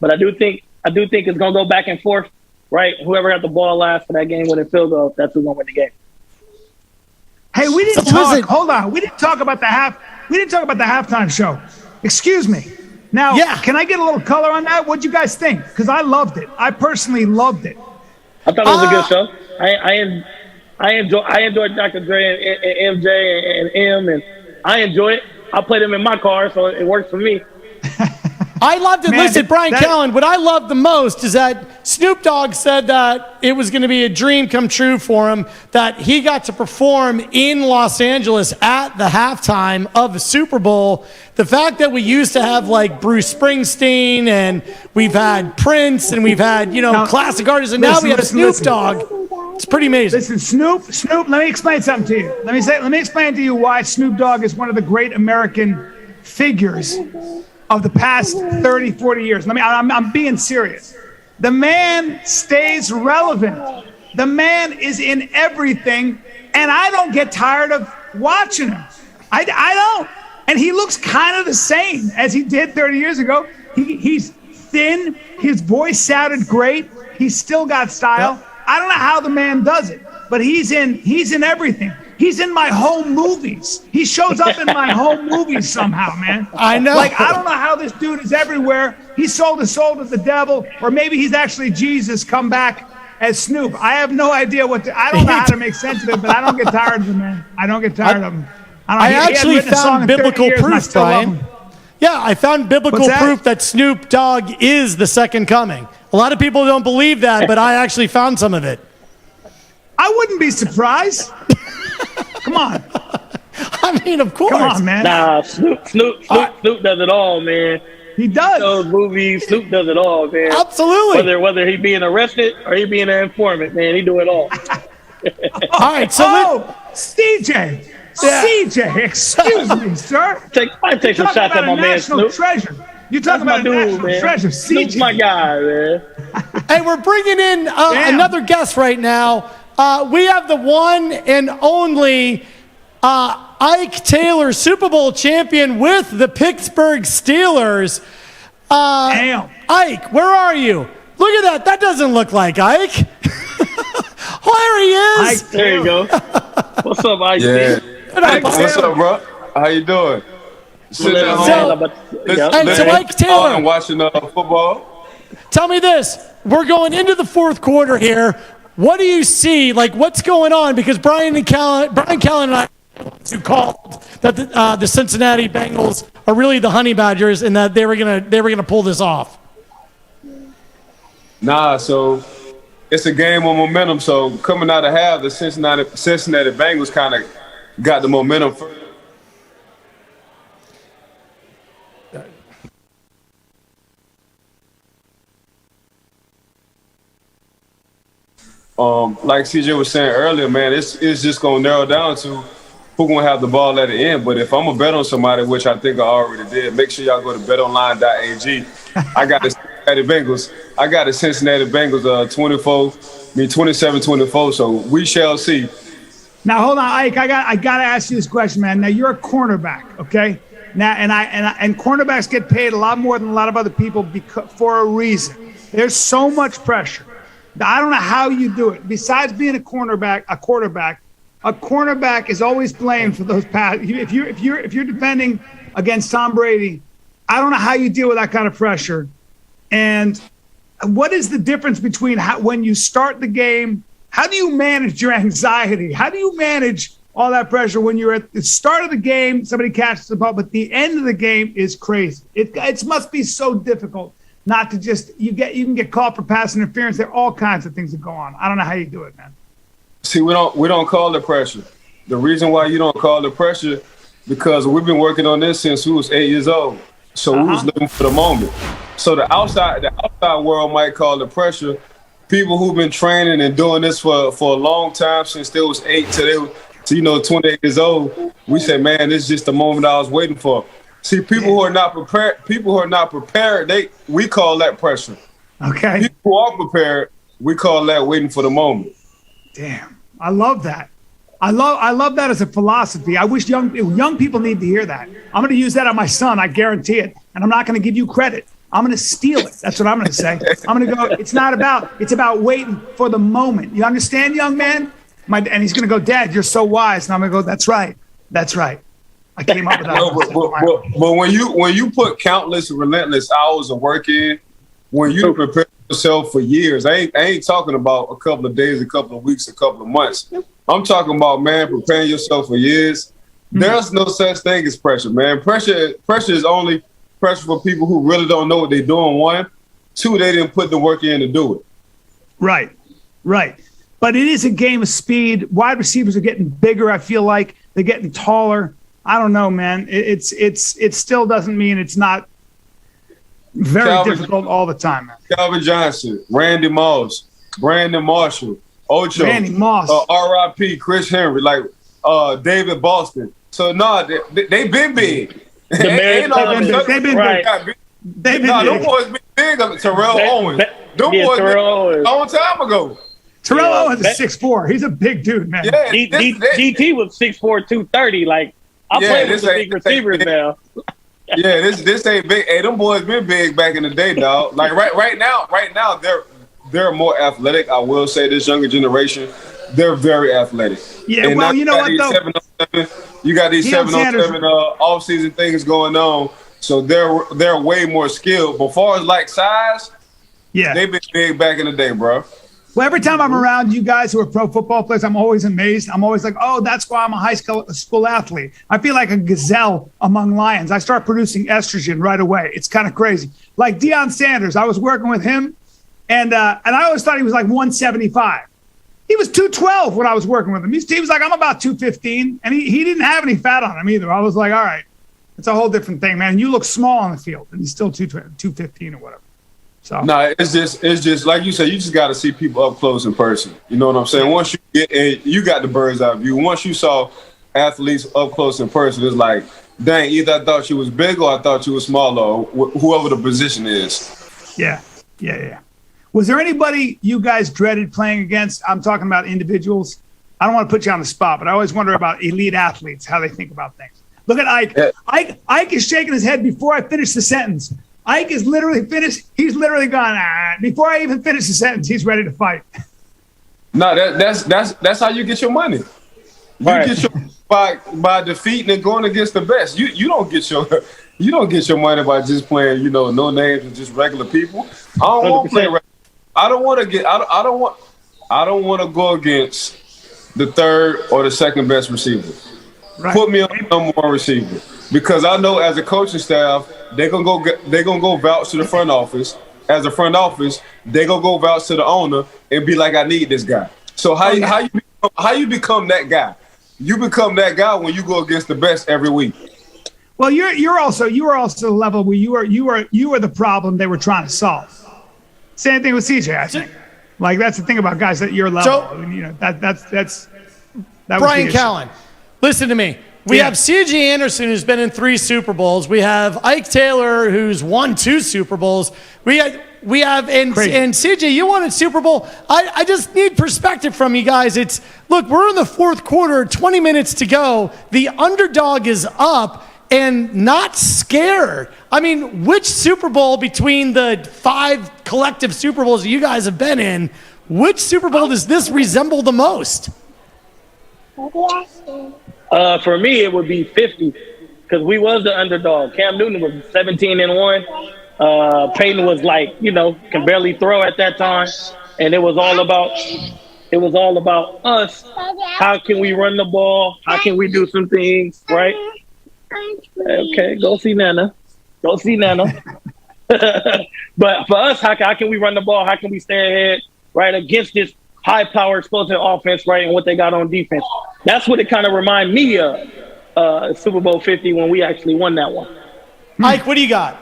Speaker 10: But I do think it's going to go back and forth, right? Whoever got the ball last for that game-winning field goal, that's who's going to win the game.
Speaker 2: Hey, we didn't talk. Hold on, we didn't talk about the halftime show. Excuse me. Now, can I get a little color on that? What'd you guys think? Because I loved it. I personally loved it.
Speaker 10: I thought it was a good show. I enjoyed Dr. Dre and MJ and M, and I enjoy it. I play them in my car, so it works for me.
Speaker 6: I loved it. Listen, Bryan Callen, what I loved the most is that Snoop Dogg said that it was going to be a dream come true for him, that he got to perform in Los Angeles at the halftime of the Super Bowl. The fact that we used to have like Bruce Springsteen and we've had Prince and we've had, classic artists, and now we have Snoop Dogg. It's pretty amazing.
Speaker 2: Listen, Snoop, let me explain something to you. Let me explain to you why Snoop Dogg is one of the great American figures of the past 30, 40 years. I'm being serious. The man stays relevant. The man is in everything, and I don't get tired of watching him. I don't. And he looks kind of the same as he did 30 years ago. He's thin. His voice sounded great. He's still got style. Yep. I don't know how the man does it, but he's in everything. He's in my home movies. He shows up in my home movies somehow, man.
Speaker 6: I know.
Speaker 2: Like, I don't know how this dude is everywhere. He sold his soul to the devil, or maybe he's actually Jesus come back as Snoop. I have no idea I don't know how to make sense of it, but I don't get tired of him, man. I don't get tired of him.
Speaker 6: I actually found biblical proof, Brian. Yeah, I found biblical proof that Snoop Dogg is the second coming. A lot of people don't believe that, but I actually found some of it.
Speaker 2: I wouldn't be surprised. Come on.
Speaker 6: I mean, of course.
Speaker 2: Come on, man.
Speaker 10: Nah, Snoop does it all, man.
Speaker 2: He does.
Speaker 10: Those movies, Snoop does it all, man.
Speaker 6: Absolutely.
Speaker 10: Whether he being arrested or he being an informant, man, he do it all.
Speaker 6: All right, so
Speaker 2: CJ. Yeah. CJ, excuse me, sir.
Speaker 10: I take some shots at my man Snoop.
Speaker 2: Treasure. You talking about a national treasure, CJ.
Speaker 10: Snoop's my guy, man.
Speaker 6: Hey, we're bringing in another guest right now. We have the one and only Ike Taylor, Super Bowl champion with the Pittsburgh Steelers.
Speaker 2: Damn.
Speaker 6: Ike, where are you? Look at that. That doesn't look like Ike. There he is.
Speaker 10: Ike, there you go. What's up, Ike?
Speaker 3: Yeah. What's up, bro? How you doing? Sitting at home.
Speaker 6: So Ike Taylor.
Speaker 3: I'm watching football.
Speaker 6: Tell me this. We're going into the fourth quarter here. What do you see? Like, what's going on? Because Bryan Callen and I who called that the Cincinnati Bengals are really the Honey Badgers and that they were gonna pull this off.
Speaker 3: Nah, so it's a game of momentum. So coming out of half, the Cincinnati Bengals kind of got the momentum first. Like CJ was saying earlier, man, it's just gonna narrow down to who's gonna have the ball at the end. But if I'm gonna bet on somebody, which I think I already did, make sure y'all go to betonline.ag. I got the Cincinnati Bengals. I got the Cincinnati Bengals 27-24. So we shall see.
Speaker 2: Now hold on, Ike. I gotta ask you this question, man. Now you're a cornerback, okay? Now and cornerbacks get paid a lot more than a lot of other people for a reason. There's so much pressure. I don't know how you do it. Besides being a quarterback is always blamed for those passes. If you're defending against Tom Brady, I don't know how you deal with that kind of pressure. And what is the difference between when you start the game? How do you manage your anxiety? How do you manage all that pressure when you're at the start of the game? Somebody catches the ball, but the end of the game is crazy. It must be so difficult. Not to just you can get called for pass interference. There are all kinds of things that go on. I don't know how you do it, man.
Speaker 3: See, we don't call the pressure. The reason why you don't call the pressure because we've been working on this since we was 8 years old. So we was looking for the moment. So the outside world might call the pressure people who've been training and doing this for a long time, since they was 8 to 28 years old, we say, man, this is just the moment I was waiting for. See, people who are not prepared, we call that pressure.
Speaker 2: Okay.
Speaker 3: People who are prepared, we call that waiting for the moment.
Speaker 2: Damn, I love that. I love that as a philosophy. I wish young people need to hear that. I'm going to use that on my son. I guarantee it. And I'm not going to give you credit. I'm going to steal it. That's what I'm going to say. I'm going to go. It's about waiting for the moment. You understand, young man? And he's going to go, Dad, you're so wise. And I'm going to go, that's right. That's right. I came up with that.
Speaker 3: But when you put countless relentless hours of work in, when you prepare yourself for years, I ain't talking about a couple of days, a couple of weeks, a couple of months. I'm talking about, man, preparing yourself for years. There's no such thing as pressure, man. Pressure is only pressure for people who really don't know what they're doing. 1, 2, they didn't put the work in to do it.
Speaker 2: Right. But it is a game of speed. Wide receivers are getting bigger. I feel like they're getting taller. I don't know, man. It still doesn't mean it's not very difficult all the time, man.
Speaker 3: Calvin Johnson, Randy Moss, Brandon Marshall, Ocho,
Speaker 2: Randy Moss,
Speaker 3: R.I.P. Chris Henry, like David Boston. So they've been big. They've been big. Them boys been big. Terrell Owens. Them boys been a long time ago.
Speaker 2: Terrell Owens is 6'4". He's a big dude, man.
Speaker 10: Yeah, DT was 6'4", 230. Like I play with the big receivers now.
Speaker 3: Yeah, this ain't big. Hey, them boys been big back in the day, dog. Like right now they're more athletic. I will say this younger generation, they're very athletic.
Speaker 2: Yeah, and well, you know what though?
Speaker 3: You got these 7-on-7 off-season things going on, so they're way more skilled. But far as like size, they've been big back in the day, bro.
Speaker 2: Well, every time I'm around you guys who are pro football players, I'm always amazed. I'm always like, oh, that's why I'm a high school athlete. I feel like a gazelle among lions. I start producing estrogen right away. It's kind of crazy. Like Deion Sanders, I was working with him, and I always thought he was like 175. He was 212 when I was working with him. He was like, I'm about 215, and he didn't have any fat on him either. I was like, all right, it's a whole different thing, man. You look small on the field, and he's still 215 or whatever. So.
Speaker 3: No, it's just like you said. You just got to see people up close in person. You know what I'm saying? Once you get in, you got the bird's eye view. Once you saw athletes up close in person, it's like, dang, either I thought you was big or I thought you was small, or whoever the position is.
Speaker 2: Yeah. Was there anybody you guys dreaded playing against? I'm talking about individuals. I don't want to put you on the spot, but I always wonder about elite athletes, how they think about things. Look at Ike. Yeah. Ike is shaking his head before I finish the sentence. Ike is literally finished. He's literally gone. Before I even finish the sentence, he's ready to fight.
Speaker 3: No, that's how you get your money. You get your by defeating and going against the best. You don't get your money by just playing, no names and just regular people. I don't want to play. I don't want to go against the third or the second best receiver. Right. Put me on the number one receiver, because I know as a coaching staff they're gonna go vouch to the front office. As a front office, they're gonna go vouch to the owner and be like, I need this guy. So how you become that guy? You become that guy when you go against the best every week.
Speaker 2: Well, you were also the level where you were the problem they were trying to solve. Same thing with CJ, I think. Like that's the thing about guys at your level. So, that's
Speaker 6: Bryan Callen. Listen to me. We have C.J. Anderson, who's been in 3 Super Bowls. We have Ike Taylor, who's won 2 Super Bowls. We have and C.J., you won a Super Bowl. I just need perspective from you guys. Look, we're in the 4th quarter, 20 minutes to go. The underdog is up and not scared. I mean, which Super Bowl between the 5 collective Super Bowls that you guys have been in, which Super Bowl does this resemble the most?
Speaker 10: For me, it would be 50, because we was the underdog. Cam Newton was 17-1. Peyton was can barely throw at that time, and it was all about us. How can we run the ball? How can we do some things, right? Okay, go see Nana. But for us, how can we run the ball? How can we stay ahead, right, against this high-power explosive offense, right, and what they got on defense? That's what it kind of remind me of Super Bowl 50 when we actually won that one.
Speaker 6: Mike, what do you got?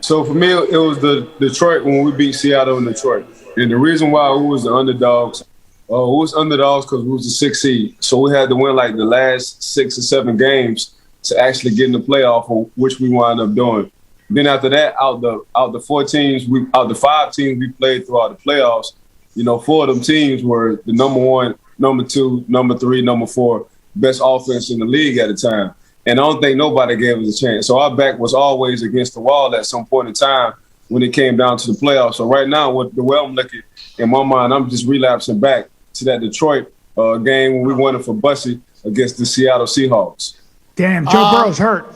Speaker 3: So for me, it was the Detroit when we beat Seattle in Detroit. And the reason why we was the underdogs, we was underdogs because we was the 6th seed. So we had to win like the last 6 or 7 games to actually get in the playoff, which we wound up doing. Then after that, out the 5 teams we played throughout the playoffs, 4 of them teams were the number 1, number 2, number 3, number 4 best offense in the league at the time. And I don't think nobody gave us a chance. So our back was always against the wall at some point in time when it came down to the playoffs. So right now, with the way I'm looking, in my mind, I'm just relapsing back to that Detroit game when we won it for Bussy against the Seattle Seahawks.
Speaker 2: Damn, Joe Burrow's hurt.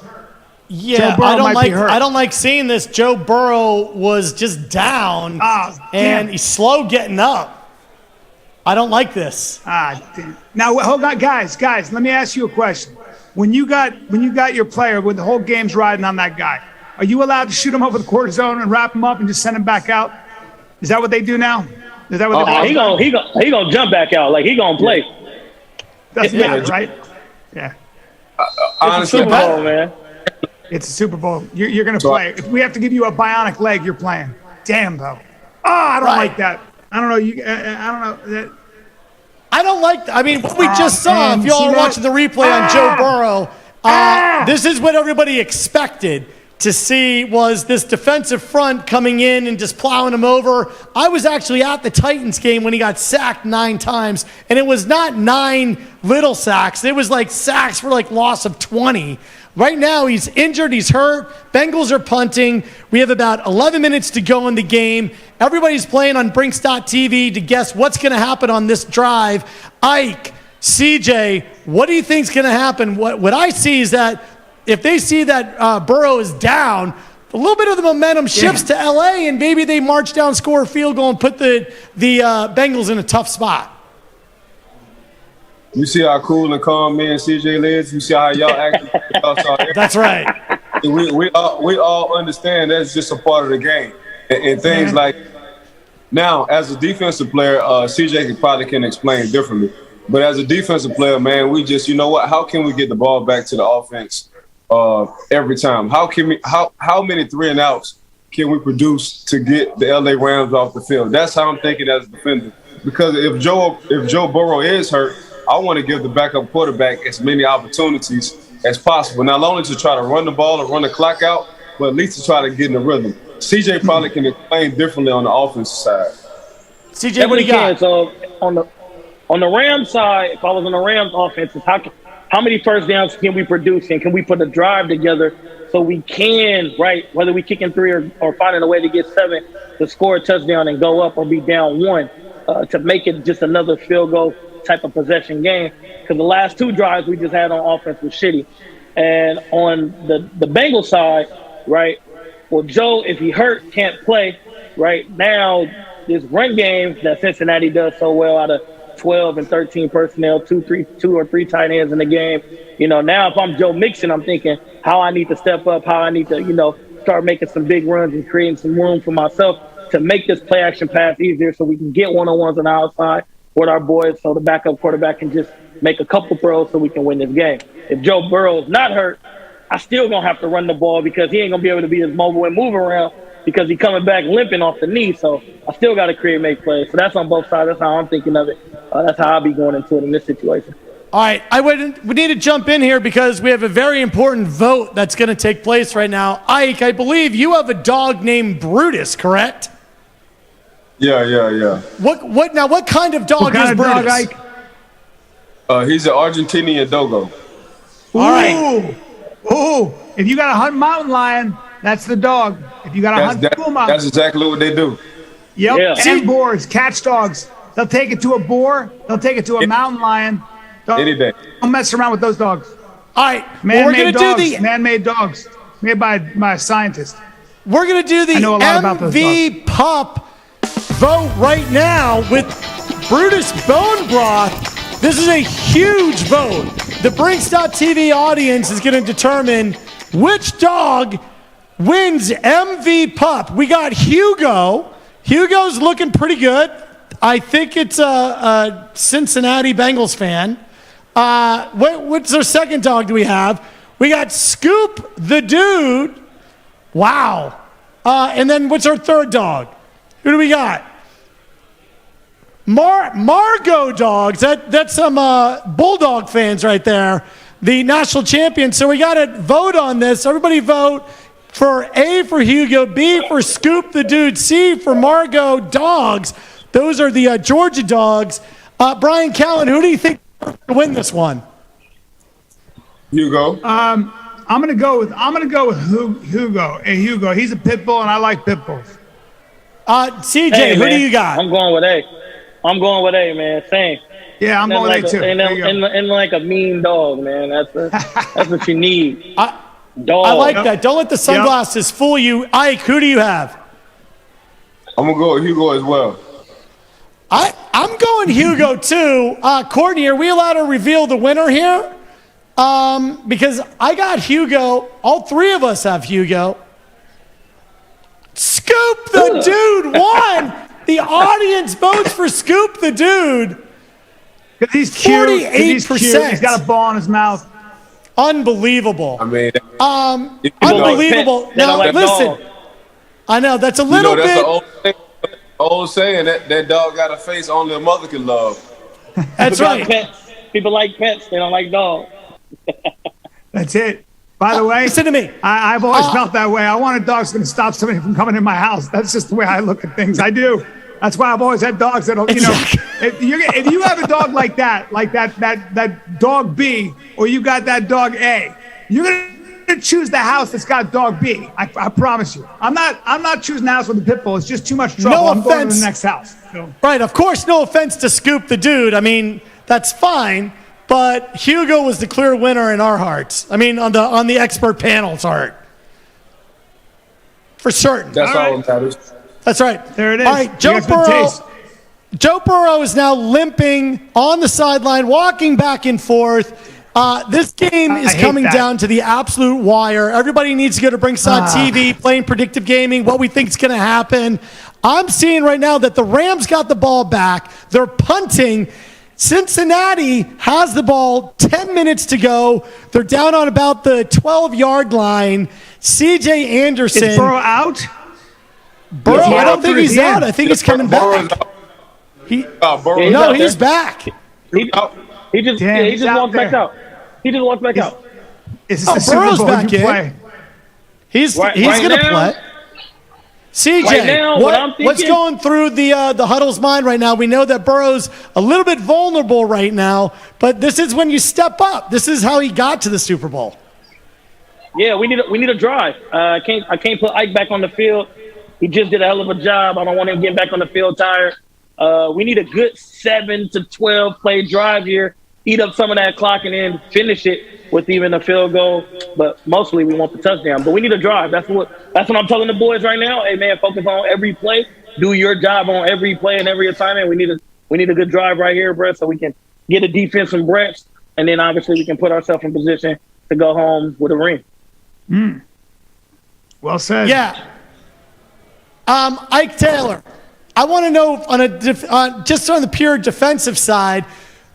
Speaker 6: Yeah, I don't like seeing this. Joe Burrow was just down, and he's slow getting up. I don't like this.
Speaker 2: Damn. Now, hold on, guys. Let me ask you a question. When you got your player, when the whole game's riding on that guy, are you allowed to shoot him up with cortisone and wrap him up and just send him back out? Is that what they do now? Is that what
Speaker 10: he gonna jump back out, like he gonna play?
Speaker 2: Doesn't matter, right? Yeah.
Speaker 3: Honestly,
Speaker 10: Super Bowl, man.
Speaker 2: It's a Super Bowl. You're gonna play. If we have to give you a bionic leg, you're playing. Damn though. Oh, I don't like that. I don't know. I don't know.
Speaker 6: I don't like. I mean, what we just saw. If y'all are watching the replay on Joe Burrow, this is what everybody expected to see was this defensive front coming in and just plowing him over. I was actually at the Titans game when he got sacked 9 times, and it was not 9 little sacks. It was like sacks for like loss of 20. Right now, he's injured, he's hurt. Bengals are punting. We have about 11 minutes to go in the game. Everybody's playing on Brinks.tv to guess what's going to happen on this drive. Ike, CJ, what do you think's going to happen? What I see is that if they see that Burrow is down, a little bit of the momentum shifts to LA, and maybe they march down, score a field goal, and put the Bengals in a tough spot.
Speaker 3: You see how cool and calm me and CJ is? You see how y'all act?
Speaker 6: That's right.
Speaker 3: We all understand that's just a part of the game. And things like, now, as a defensive player, CJ probably can explain differently. But as a defensive player, man, we just, how can we get the ball back to the offense every time? How many 3-and-outs can we produce to get the LA Rams off the field? That's how I'm thinking as a defender. Because if Joe Burrow is hurt, I want to give the backup quarterback as many opportunities as possible. Not only to try to run the ball and run the clock out, but at least to try to get in the rhythm. CJ probably can explain differently on the offensive side.
Speaker 6: CJ, what do you got?
Speaker 10: So on the Rams side, if I was on the Rams offense, how many first downs can we produce, and can we put a drive together so we can, right, whether we kicking 3 or finding a way to get 7 to score a touchdown and go up or be down 1 to make it just another field goal type of possession game, because the last 2 drives we just had on offense was shitty. And on the Bengals side, right, well, Joe, if he hurt, can't play, right, now this run game that Cincinnati does so well out of 12 and 13 personnel, 2 or 3 tight ends in the game. Now if I'm Joe Mixon, I'm thinking how I need to step up, how I need to, start making some big runs and creating some room for myself to make this play action pass easier so we can get one-on-ones on the outside with our boys, so the backup quarterback can just make a couple throws so we can win this game. If Joe Burrow's not hurt, I still gonna have to run the ball because he ain't gonna be able to be as mobile and move around because he coming back limping off the knee. So I still got to create make plays. So that's on both sides. That's how I'm thinking of it. That's how I'll be going into it in this situation.
Speaker 6: All right, we need to jump in here because we have a very important vote that's going to take place right now. Ike, I believe you have a dog named Brutus, correct?
Speaker 3: Yeah.
Speaker 6: What kind of dog is Brutus?
Speaker 2: Dog, Ike?
Speaker 3: He's an Argentinian dogo.
Speaker 2: All right. Ooh, if you got to hunt mountain lion, that's the dog. If you got to hunt puma,
Speaker 3: that's exactly what they do.
Speaker 2: Yep. Yeah. And boars, catch dogs. They'll take it to a boar. They'll take it to a mountain lion.
Speaker 3: Any day.
Speaker 2: Don't mess around with those dogs.
Speaker 6: All right.
Speaker 2: Man-made dogs. Man-made dogs. Made by a scientist.
Speaker 6: We're going to do the MV Pup vote right now with Brutus Bone Broth. This is a huge vote. The Brinks.tv audience is going to determine which dog wins MV Pup. We got Hugo. Hugo's looking pretty good. I think it's a Cincinnati Bengals fan. What's our second dog do we have? We got Scoop the Dude. Wow. And then what's our third dog? Who do we got? Margot Dogs. That's some Bulldog fans right there. The national champion. So we got to vote on this. Everybody vote for A for Hugo, B for Scoop the Dude, C for Margot Dogs. Those are the Georgia Dogs. Bryan Callen, who do you think will win this one?
Speaker 3: Hugo.
Speaker 2: I'm gonna go with Hugo. Hey, Hugo, he's a pit bull, and I like pit bulls.
Speaker 6: CJ,
Speaker 10: Hey,
Speaker 6: who
Speaker 10: man,
Speaker 6: do you got?
Speaker 10: I'm going with A. I'm going with A, man. Same.
Speaker 2: Yeah, I'm going with A too.
Speaker 10: And like a mean dog, man. That's what you need. Dog.
Speaker 6: I like that. Don't let the sunglasses fool you. Ike, who do you have?
Speaker 3: I'm gonna go with Hugo as well.
Speaker 6: I'm going Hugo too. Courtney, are we allowed to reveal the winner here? Because I got Hugo. All three of us have Hugo. Scoop the Dude won. The audience votes for Scoop the Dude.
Speaker 2: Because he's cute.
Speaker 6: 48%.
Speaker 2: He's got a ball in his mouth.
Speaker 6: Unbelievable.
Speaker 3: I mean,
Speaker 6: unbelievable. Now, listen. I know that's a little
Speaker 3: that's
Speaker 6: bit.
Speaker 3: the old saying that dog got a face only a mother can love.
Speaker 6: That's right.
Speaker 10: People like pets. They don't like dogs.
Speaker 2: That's it. By the way,
Speaker 6: listen to me.
Speaker 2: I've always felt that way. I want a dog that's going to stop somebody from coming in my house. That's just the way I look at things. I do. That's why I've always had dogs that'll, if you have a dog like that dog B, or you got that dog A, you're gonna choose the house that's got dog B. I promise you. I'm not choosing the house with the pit bull. It's just too much trouble.
Speaker 6: No
Speaker 2: I'm going
Speaker 6: offense.
Speaker 2: to the next house. So.
Speaker 6: Right. Of course, no offense to Scoop the Dude. I mean, that's fine. But Hugo was the clear winner in our hearts. I mean, on the expert panel's heart. For certain.
Speaker 3: That's all that matters.
Speaker 6: That's right.
Speaker 2: There it is.
Speaker 6: All right, Joe Burrow is now limping on the sideline, walking back and forth. This game is coming down to the absolute wire. Everybody needs to go to Brinkside TV, playing predictive gaming, what we think is going to happen. I'm seeing right now that the Rams got the ball back. They're punting. Cincinnati has the ball, 10 minutes to go. They're down on about the 12-yard line. C.J. Anderson.
Speaker 2: Is Burrow out?
Speaker 6: Burrow, I don't think he's out. I think he's coming back. No, he's back.
Speaker 10: He just walked back out. He just walked back out.
Speaker 6: Burrow's back in. He's going to play. CJ, what's going through the huddle's mind right now? We know that Burrow's a little bit vulnerable right now, but this is when you step up. This is how he got to the Super Bowl.
Speaker 10: Yeah, we need a drive. I can't put Ike back on the field. He just did a hell of a job. I don't want him getting back on the field tired. We need a good 7 to 12 play drive here. Eat up some of that clock and then finish it with even a field goal. But mostly we want the touchdown. But we need a drive. That's what I'm telling the boys right now. Hey man, focus on every play. Do your job on every play and every assignment. We need a good drive right here, Brett, so we can get a defense some breaths, and then obviously we can put ourselves in position to go home with a ring.
Speaker 2: Well said.
Speaker 6: Yeah. Ike Taylor, I want to know just on the pure defensive side,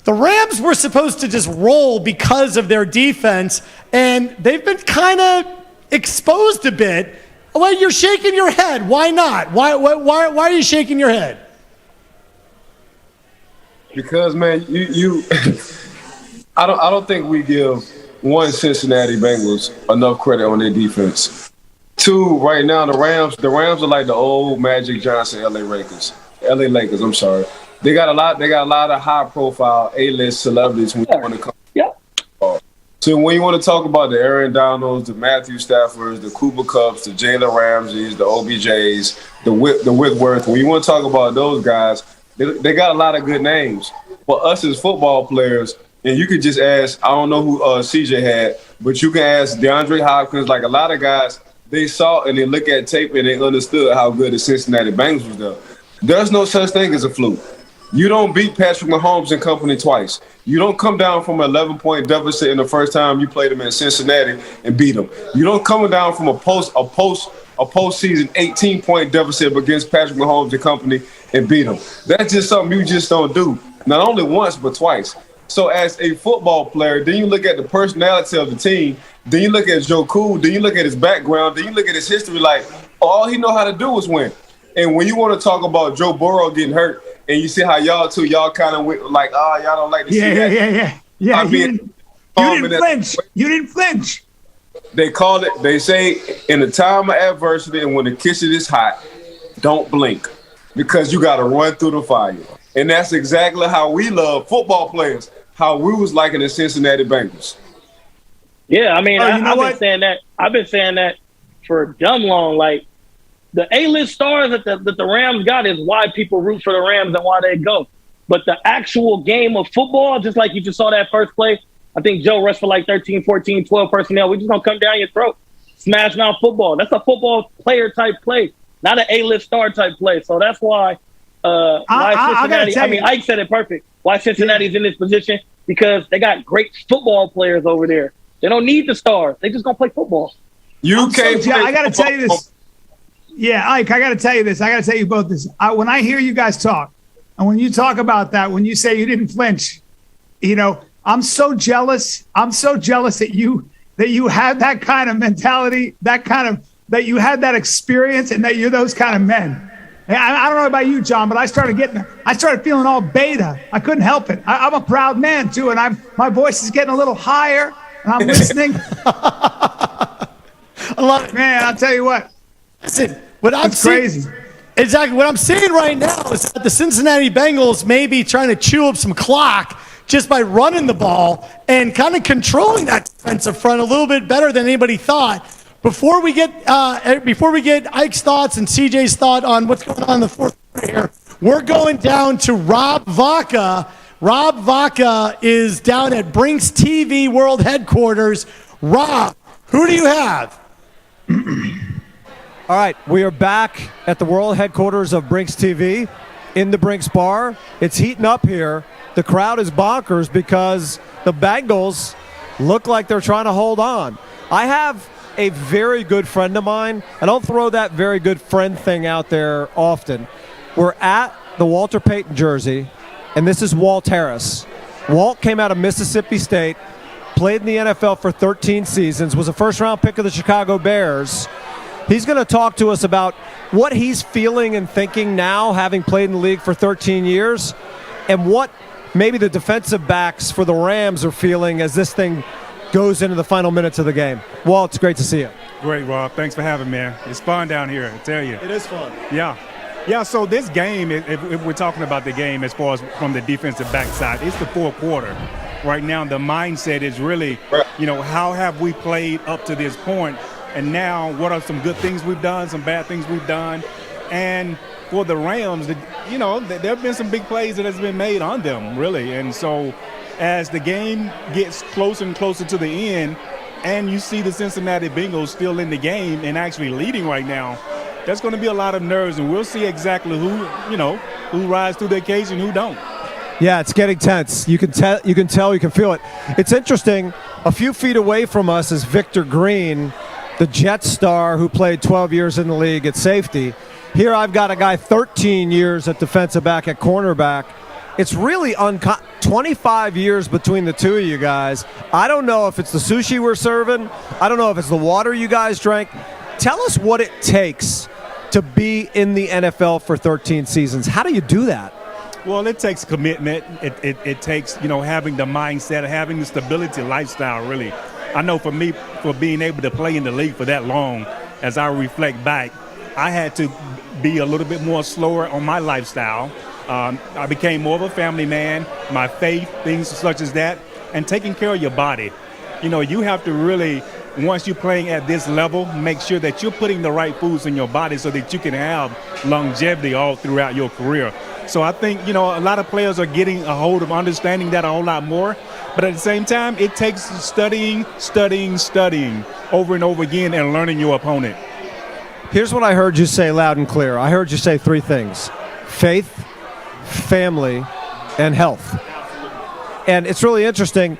Speaker 6: the Rams were supposed to just roll because of their defense, and they've been kind of exposed a bit. Well, you're shaking your head. Why not? Why are you shaking your head?
Speaker 3: Because man, you I don't think we give one Cincinnati Bengals enough credit on their defense. Two, right now the Rams are like the old Magic Johnson LA Lakers. I'm sorry. They got a lot of high profile A-list celebrities when you want to come.
Speaker 10: Yeah.
Speaker 3: So when you want to talk about the Aaron Donalds, the Matthew Staffords, the Cooper Kupps, the Jalen Ramseys, the OBJs, the Whitworth, when you want to talk about those guys, they got a lot of good names. For us as football players, and you could just ask, I don't know who CJ had, but you can ask DeAndre Hopkins, like a lot of guys, they saw and they look at tape and they understood how good the Cincinnati Bengals was there. There's no such thing as a fluke. You don't beat Patrick Mahomes and company twice. You don't come down from an 11-point deficit in the first time you played them in Cincinnati and beat them. You don't come down from a postseason 18-point deficit against Patrick Mahomes and company and beat them. That's just something you just don't do. Not only once, but twice. So as a football player, then you look at the personality of the team, then you look at Joe Cool, then you look at his background, then you look at his history like, All he know how to do is win. And when you want to talk about Joe Burrow getting hurt, and you see how y'all kind of like, y'all don't like to see that.
Speaker 2: Yeah. You didn't flinch. You didn't flinch.
Speaker 3: They call it. They say in the time of adversity and when the kitchen is hot, don't blink, because you got to run through the fire. And that's exactly how we love football players. How we was liking the Cincinnati Bengals.
Speaker 10: Yeah, I mean, I've been saying that. I've been saying that for dumb long. Like, the A-list stars that the Rams got is why people root for the Rams and why they go. But the actual game of football, just like you just saw that first play, I think Joe rushed for like 13, 14, 12 personnel. We just going to come down your throat, smash down football. That's a football player type play, not an A-list star type play. So that's why Cincinnati, Ike said it perfect. Why Cincinnati's in this position, because they got great football players over there. They don't need the stars. They just going to play football.
Speaker 2: I got to tell you this. Yeah, Ike, I got to tell you this. I got to tell you both this. When I hear you guys talk, and when you talk about that, when you say you didn't flinch, I'm so jealous. I'm so jealous that you have that kind of mentality, that you had that experience, and that you're those kind of men. I don't know about you, John, but I started feeling all beta. I couldn't help it. I'm a proud man too, and my voice is getting a little higher, and I'm listening. Man, I'll tell you what.
Speaker 6: Listen, it's crazy. Exactly. What I'm saying right now is that the Cincinnati Bengals may be trying to chew up some clock just by running the ball and kind of controlling that defensive front a little bit better than anybody thought. Before we get Ike's thoughts and CJ's thought on what's going on in the fourth quarter here, we're going down to Rob Vaca. Rob Vaca is down at Brinks TV World Headquarters. Rob, who do you have?
Speaker 23: All right, we are back at the world headquarters of Brinks TV in the Brinks Bar. It's heating up here. The crowd is bonkers because the Bengals look like they're trying to hold on. I have a very good friend of mine. I don't throw that very good friend thing out there often. We're at the Walter Payton jersey, and this is Walt Harris. Walt came out of Mississippi State, played in the NFL for 13 seasons, was a first-round pick of the Chicago Bears. He's going to talk to us about what he's feeling and thinking now, having played in the league for 13 years, and what maybe the defensive backs for the Rams are feeling as this thing goes into the final minutes of the game. Walt, it's great to see you.
Speaker 13: Great, Rob. Thanks for having me, man. It's fun down here, I tell you.
Speaker 23: It is fun.
Speaker 13: Yeah, so this game, if we're talking about the game as far as from the defensive back side, it's the fourth quarter. Right now, the mindset is really, how have we played up to this point? And now, what are some good things we've done, some bad things we've done? And for the Rams, there have been some big plays that has been made on them, really. And so as the game gets closer and closer to the end, and you see the Cincinnati Bengals still in the game and actually leading right now, there's going to be a lot of nerves, and we'll see exactly who rides through the occasion, who don't.
Speaker 23: Yeah, it's getting tense. You can tell, you can feel it. It's interesting. A few feet away from us is Victor Green, the Jets star who played 12 years in the league at safety. Here I've got a guy 13 years at defensive back at cornerback. It's really 25 years between the two of you guys. I don't know if it's the sushi we're serving. I don't know if it's the water you guys drank. Tell us what it takes to be in the NFL for 13 seasons. How do you do that?
Speaker 13: Well, it takes commitment. It takes, having the mindset, having the stability lifestyle, really. I know for me, for being able to play in the league for that long, as I reflect back, I had to be a little bit more slower on my lifestyle. I became more of a family man, my faith, things such as that, and taking care of your body. You have to really, once you're playing at this level, make sure that you're putting the right foods in your body so that you can have longevity all throughout your career. So I think, a lot of players are getting a hold of understanding that a whole lot more. But at the same time, it takes studying over and over again and learning your opponent.
Speaker 23: Here's what I heard you say loud and clear. I heard you say three things: faith, family, and health. And it's really interesting.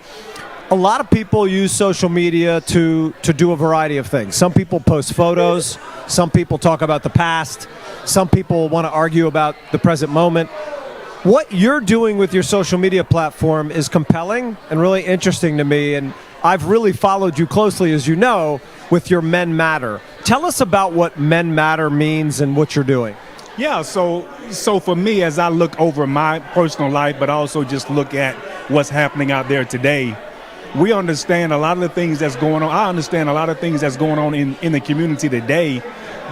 Speaker 23: A lot of people use social media to do a variety of things. Some people post photos. Some people talk about the past. Some people want to argue about the present moment. What you're doing with your social media platform is compelling and really interesting to me. And I've really followed you closely, as you know. with your Men Matter. Tell us about what Men Matter means and what you're doing.
Speaker 13: Yeah, so for me, as I look over my personal life, but also just look at what's happening out there today, we understand a lot of the things that's going on. I understand a lot of things that's going on in the community today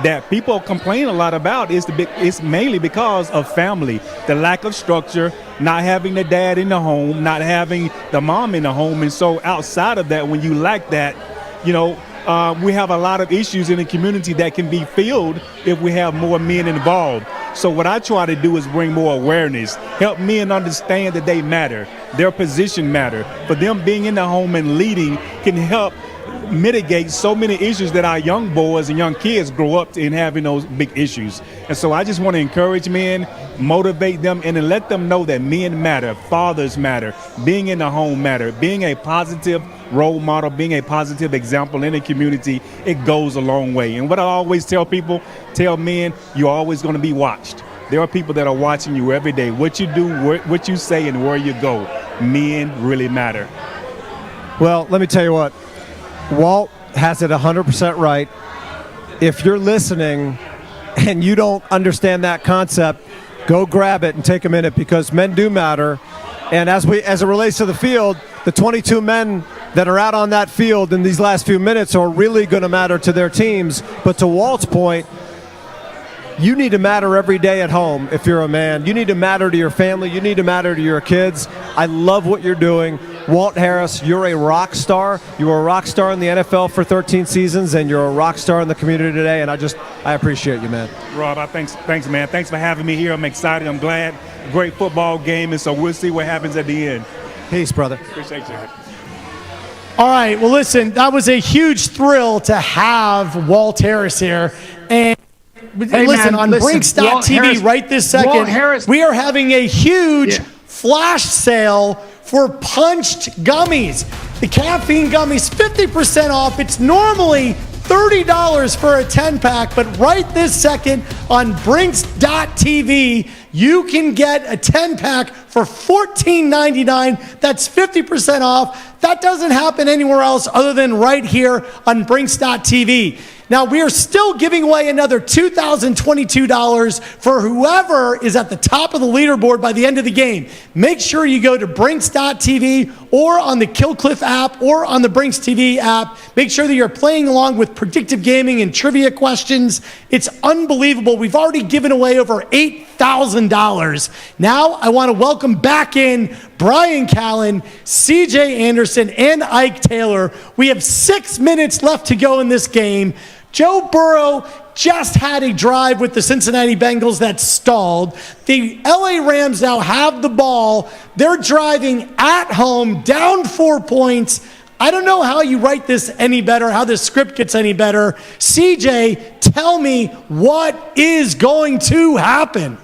Speaker 13: that people complain a lot about. It's mainly because of family, the lack of structure, not having the dad in the home, not having the mom in the home. And so outside of that, when you lack that, we have a lot of issues in the community that can be filled if we have more men involved. So what I try to do is bring more awareness, help men understand that they matter, their position matter. For them being in the home and leading can help mitigate so many issues that our young boys and young kids grow up in having those big issues. And so I just want to encourage men, motivate them, and then let them know that men matter, fathers matter, being in the home matter, being a positive role model, being a positive example in the community, it goes a long way. And what I always tell people, tell men, you're always going to be watched. There are people that are watching you every day. What you do, what you say, and where you go. Men really matter.
Speaker 23: Well, let me tell you what. Walt has it 100% right. If you're listening and you don't understand that concept, go grab it and take a minute, because men do matter. And as it relates to the field, the 22 men that are out on that field in these last few minutes are really going to matter to their teams. But to Walt's point, you need to matter every day at home if you're a man. You need to matter to your family. You need to matter to your kids. I love what you're doing. Walt Harris, you're a rock star. You were a rock star in the NFL for 13 seasons, and you're a rock star in the community today, and I appreciate you, man.
Speaker 13: Rob, thanks, man. Thanks for having me here. I'm excited. I'm glad. Great football game, and so we'll see what happens at the end.
Speaker 23: Peace, brother.
Speaker 13: Appreciate you.
Speaker 1: All right, well, listen, that was a huge thrill to have Walt Harris here. And listen, on Brinks.tv right this second, we are having a huge flash sale for punched gummies. The caffeine gummies, 50% off. It's normally $30 for a 10-pack, but right this second on Brinks.tv, you can get a 10-pack for $14.99. That's 50% off. That doesn't happen anywhere else other than right here on Brinks.tv. Now, we are still giving away another $2,022 for whoever is at the top of the leaderboard by the end of the game. Make sure you go to Brinks.tv or on the Killcliff app or on the Brinks TV app. Make sure that you're playing along with predictive gaming and trivia questions. It's unbelievable. We've already given away over $8,000. Now, I want to welcome back in Bryan Callen, CJ Anderson, and Ike Taylor. We have 6 minutes left to go in this game. Joe Burrow just had a drive with the Cincinnati Bengals that stalled. The LA Rams now have the ball. They're driving at home, down 4 points. I don't know how you write this any better, how this script gets any better. CJ, tell me what is going to happen.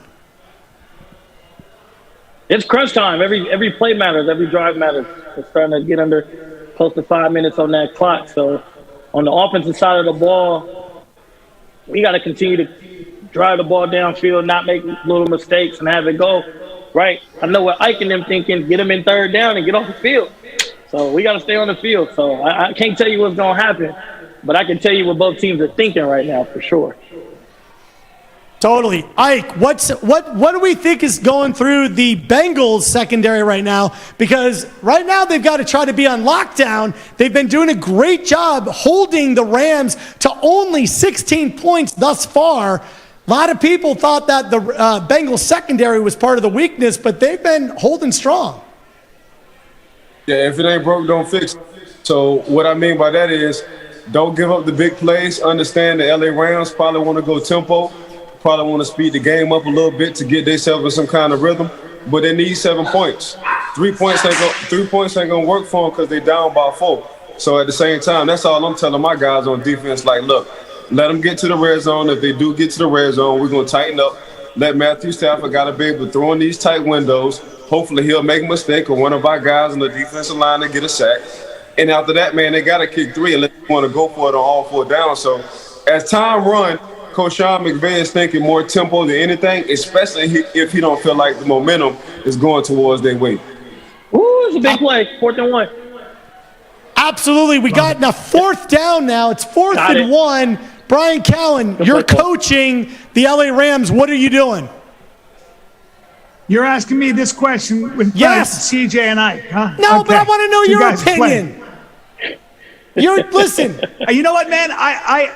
Speaker 10: It's crunch time. Every play matters. Every drive matters. We're starting to get under close to 5 minutes on that clock. So on the offensive side of the ball, we got to continue to drive the ball downfield, not make little mistakes, and have it go right. I know what Ike and them thinking, get them in third down and get off the field. So we got to stay on the field. So I can't tell you what's going to happen, but I can tell you what both teams are thinking right now for sure.
Speaker 1: Totally. Ike, what do we think is going through the Bengals secondary right now? Because right now they've got to try to be on lockdown. They've been doing a great job holding the Rams to only 16 points thus far. A lot of people thought that the Bengals secondary was part of the weakness, but they've been holding strong.
Speaker 3: Yeah, if it ain't broke, don't fix it. So what I mean by that is don't give up the big plays. Understand the LA Rams probably want to go tempo. Probably want to speed the game up a little bit to get themselves in some kind of rhythm, but they need 7 points. 3 points ain't gonna work for them because they down by 4. So at the same time, that's all I'm telling my guys on defense. Like, look, let them get to the red zone. If they do get to the red zone, we're gonna tighten up. Let Matthew Stafford gotta be able to throw in these tight windows. Hopefully he'll make a mistake or one of our guys in the defensive line to get a sack. And after that, man, they gotta kick 3 unless they want to go for it on all 4 downs. So as time runs, Coach Sean McVay is thinking more tempo than anything, especially if he don't feel like the momentum is going towards their way.
Speaker 10: Ooh, it's a big play, 4th and 1.
Speaker 6: Absolutely. We got now 4th down now. It's 4th and 1. Bryan Callen, you're coaching the LA Rams. What are you doing?
Speaker 2: You're asking me this question with CJ and Ike, huh?
Speaker 6: No, but I want to know your opinion. Listen.
Speaker 2: You know what, man? I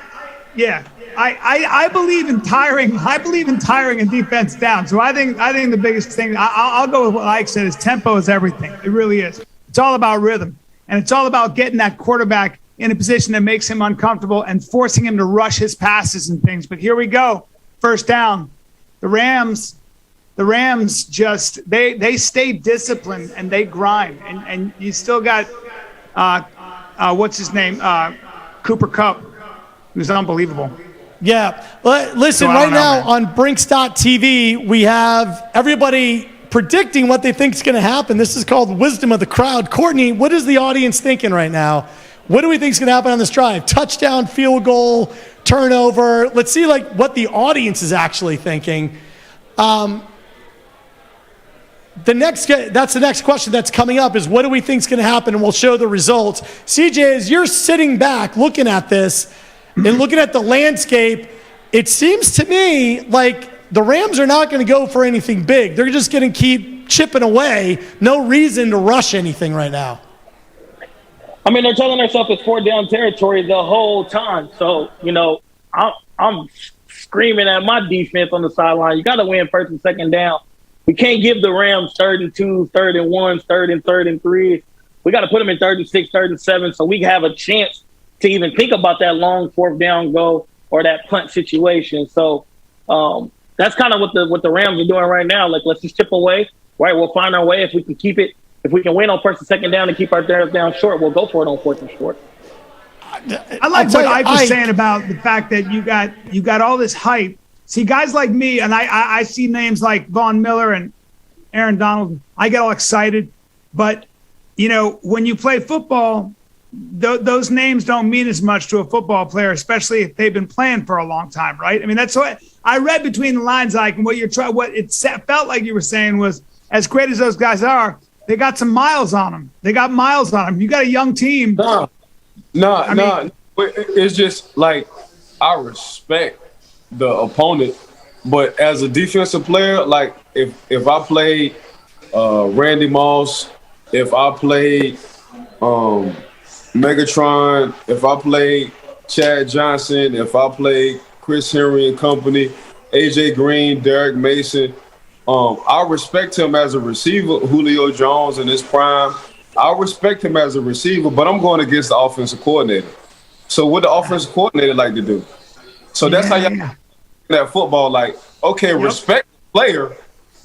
Speaker 2: believe in tiring. I believe in tiring a defense down. So I think the biggest thing. I'll go with what Ike said. Is tempo is everything. It really is. It's all about rhythm, and it's all about getting that quarterback in a position that makes him uncomfortable and forcing him to rush his passes and things. But here we go. 1st down. The Rams just they stay disciplined and they grind. And you still got what's his name? Cooper Kupp, who's unbelievable.
Speaker 6: Yeah. Listen, right now on Brinks.tv, we have everybody predicting what they think is going to happen. This is called Wisdom of the Crowd. Courtney, what is the audience thinking right now? What do we think is going to happen on this drive? Touchdown, field goal, turnover. Let's see what the audience is actually thinking. That's the next question that's coming up is what do we think is going to happen, and we'll show the results. CJ, as you're sitting back looking at this and looking at the landscape, it seems to me like the Rams are not going to go for anything big. They're just going to keep chipping away. No reason to rush anything right now.
Speaker 10: I mean, they're telling themselves it's 4th down territory the whole time. So, I'm screaming at my defense on the sideline. You got to win 1st and 2nd down. We can't give the Rams 3rd and 2, 3rd and 1, 3rd and 3. We got to put them in 3rd and 6, 3rd and 7, so we have a chance to even think about that long 4th down goal or that punt situation. So that's kind of what the Rams are doing right now. Like, let's just chip away. Right, we'll find our way if we can keep it. If we can win on 1st and 2nd down and keep our third down short, we'll go for it on 4th and short.
Speaker 2: I like what Ike was saying about the fact that you got all this hype. See, guys like me, and I see names like Von Miller and Aaron Donald, I get all excited. But, when you play football, those names don't mean as much to a football player, especially if they've been playing for a long time, right? I mean, that's what I read between the lines, Ike, and what it felt like you were saying was, as great as those guys are, they got some miles on them. You got a young team.
Speaker 3: No. It's just like I respect the opponent, but as a defensive player, like if I played Randy Moss, if I played Megatron, if I played Chad Johnson, if I played Chris Henry and company, AJ Green, Derek Mason, I respect him as a receiver. Julio Jones in his prime, I respect him as a receiver, but I'm going against the offensive coordinator. So what the offensive coordinator like to do? So that's how y'all that football, like, okay, respect the player,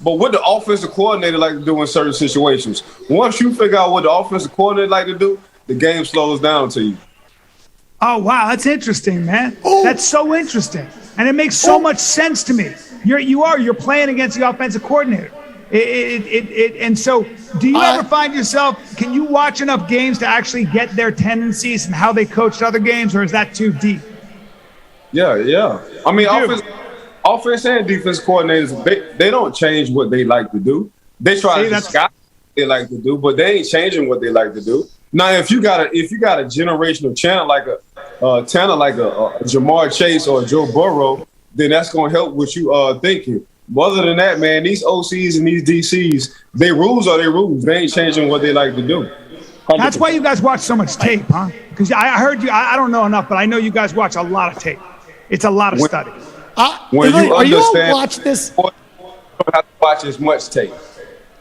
Speaker 3: but what the offensive coordinator like to do in certain situations. Once you figure out what the offensive coordinator like to do, the game slows down to you.
Speaker 2: Oh, wow, that's interesting, man. Ooh. That's so interesting. And it makes so much sense to me. You're playing against the offensive coordinator. And so do you ever find yourself, can you watch enough games to actually get their tendencies and how they coached other games, or is that too deep?
Speaker 3: Yeah. I mean, offense and defense coordinators, they don't change what they like to do. They try to disguise what they like to do, but they ain't changing what they like to do. Now, if you got a generational talent like a Jamar Chase or a Joe Burrow, then that's going to help what you thinking. But other than that, man, these OCs and these DCs, their rules are their rules. They ain't changing what they like to do.
Speaker 2: 100%. That's why you guys watch so much tape, huh? Because I heard you. I don't know enough, but I know you guys watch a lot of tape. It's a lot of study.
Speaker 6: Are you all watch this?
Speaker 3: You don't have to watch as much tape.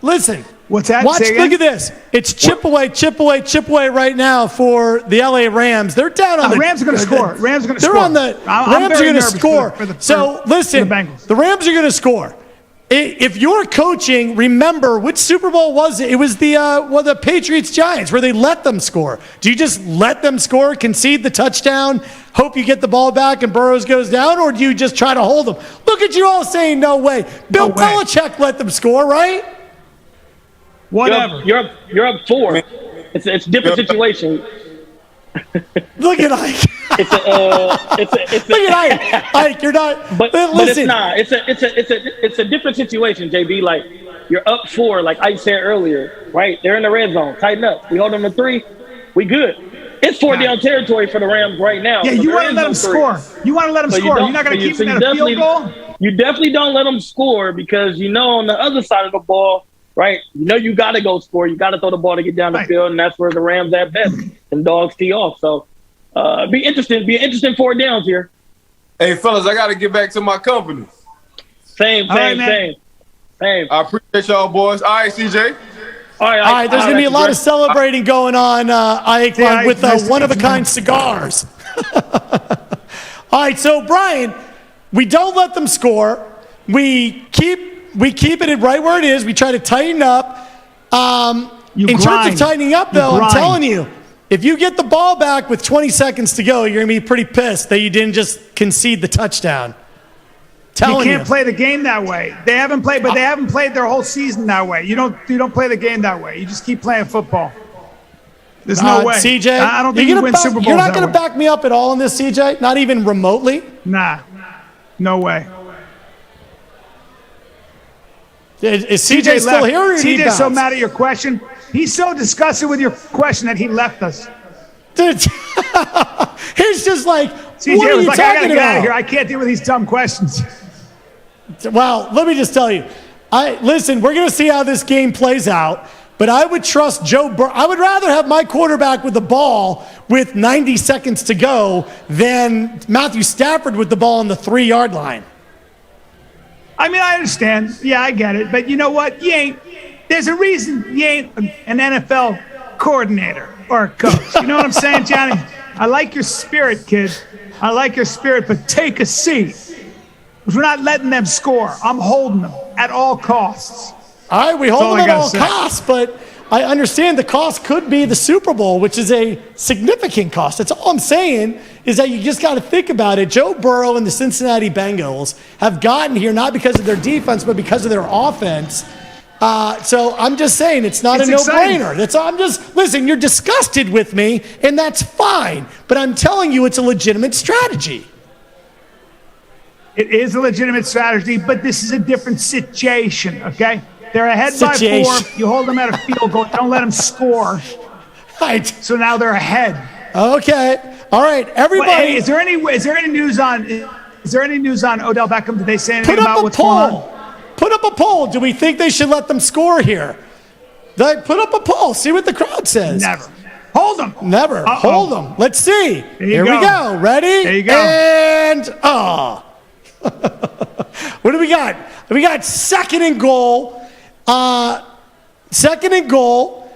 Speaker 6: Listen.
Speaker 2: What's that?
Speaker 6: Look at this. It's chip away right now for the LA Rams. They're down on the
Speaker 2: Rams are going to score. Rams are going to score.
Speaker 6: They're on the Rams are going to score. So listen, the Rams are going to score. If you're coaching, remember which Super Bowl was it? It was the Patriots Giants where they let them score. Do you just let them score, concede the touchdown, hope you get the ball back and Burrows goes down, or do you just try to hold them? Look at you all saying no way. Bill Belichick let them score, right?
Speaker 2: Whatever.
Speaker 10: You're up 4. It's a different situation.
Speaker 6: Look at Ike. Look at Ike. Ike, you're not.
Speaker 10: But it's not. It's a different situation, JB. Like, you're up 4, like Ike said earlier, right? They're in the red zone. Tighten up. We hold them to 3. We good. It's 4-down territory for the Rams right now.
Speaker 2: Yeah,
Speaker 10: so
Speaker 2: you want to let them score. You want to let them score. You're not going to keep them at a field goal?
Speaker 10: You definitely don't let them score because on the other side of the ball, right, you got to go score. You got to throw the ball to get down the field, and that's where the Rams at best. And dogs tee off. So be interesting 4 downs here.
Speaker 3: Hey, fellas, I got to get back to my company.
Speaker 10: Same. I
Speaker 3: appreciate y'all, boys. All right, CJ.
Speaker 10: All
Speaker 6: right, there's going to be a lot of celebrating going on, Ike, with one-of-a-kind cigars. All right, so, Brian, we don't let them score. We keep it right where it is. We try to tighten up. In terms of tightening up, though, I'm telling you, if you get the ball back with 20 seconds to go, you're going to be pretty pissed that you didn't just concede the touchdown.
Speaker 2: You can't play the game that way. They haven't played their whole season that way. You don't play the game that way. You just keep playing football. There's no way.
Speaker 6: CJ,
Speaker 2: I don't think you win Super Bowls.
Speaker 6: You're not going to back me up at all on this, CJ? Not even remotely?
Speaker 2: Nah. No way.
Speaker 6: Is CJ still here or did he bounce?
Speaker 2: CJ's so mad at your question. He's so disgusted with your question that he left us.
Speaker 6: Dude, he's just like,
Speaker 2: CJ
Speaker 6: what are
Speaker 2: was
Speaker 6: you
Speaker 2: like,
Speaker 6: talking
Speaker 2: I gotta
Speaker 6: about?
Speaker 2: get out of here. I can't deal with these dumb questions.
Speaker 6: Well, let me just tell you. Listen, we're going to see how this game plays out, but I would trust Joe Burrow. I would rather have my quarterback with the ball with 90 seconds to go than Matthew Stafford with the ball on the 3-yard line.
Speaker 2: I mean, I understand. Yeah, I get it. But you know what? There's a reason you ain't an NFL coordinator or a coach. You know what I'm saying, Johnny? I like your spirit, kid. I like your spirit, but take a seat. We're not letting them score. I'm holding them at all costs.
Speaker 6: All right, we hold them at all costs, but I understand the cost could be the Super Bowl, which is a significant cost. That's all I'm saying is that you just got to think about it. Joe Burrow and the Cincinnati Bengals have gotten here not because of their defense, but because of their offense. So I'm just saying it's not a no-brainer. Listen, you're disgusted with me, and that's fine. But I'm telling you it's a legitimate strategy.
Speaker 2: It is a legitimate strategy, but this is a different situation, okay? They're ahead by 4. You hold them at a field goal. Don't let them score.
Speaker 6: Right.
Speaker 2: So now they're ahead.
Speaker 6: Okay. All right. Everybody.
Speaker 2: Well, hey, is there any news on Odell Beckham? Did they say anything about what's going on?
Speaker 6: Put up a poll. Do we think they should let them score here? Put up a poll. See what the crowd says.
Speaker 2: Never. Hold them.
Speaker 6: Never.
Speaker 2: Uh-oh.
Speaker 6: Hold them. Let's see. Here
Speaker 2: we
Speaker 6: go. Ready?
Speaker 2: There you go.
Speaker 6: And what do we got? We got second and goal. Second and goal.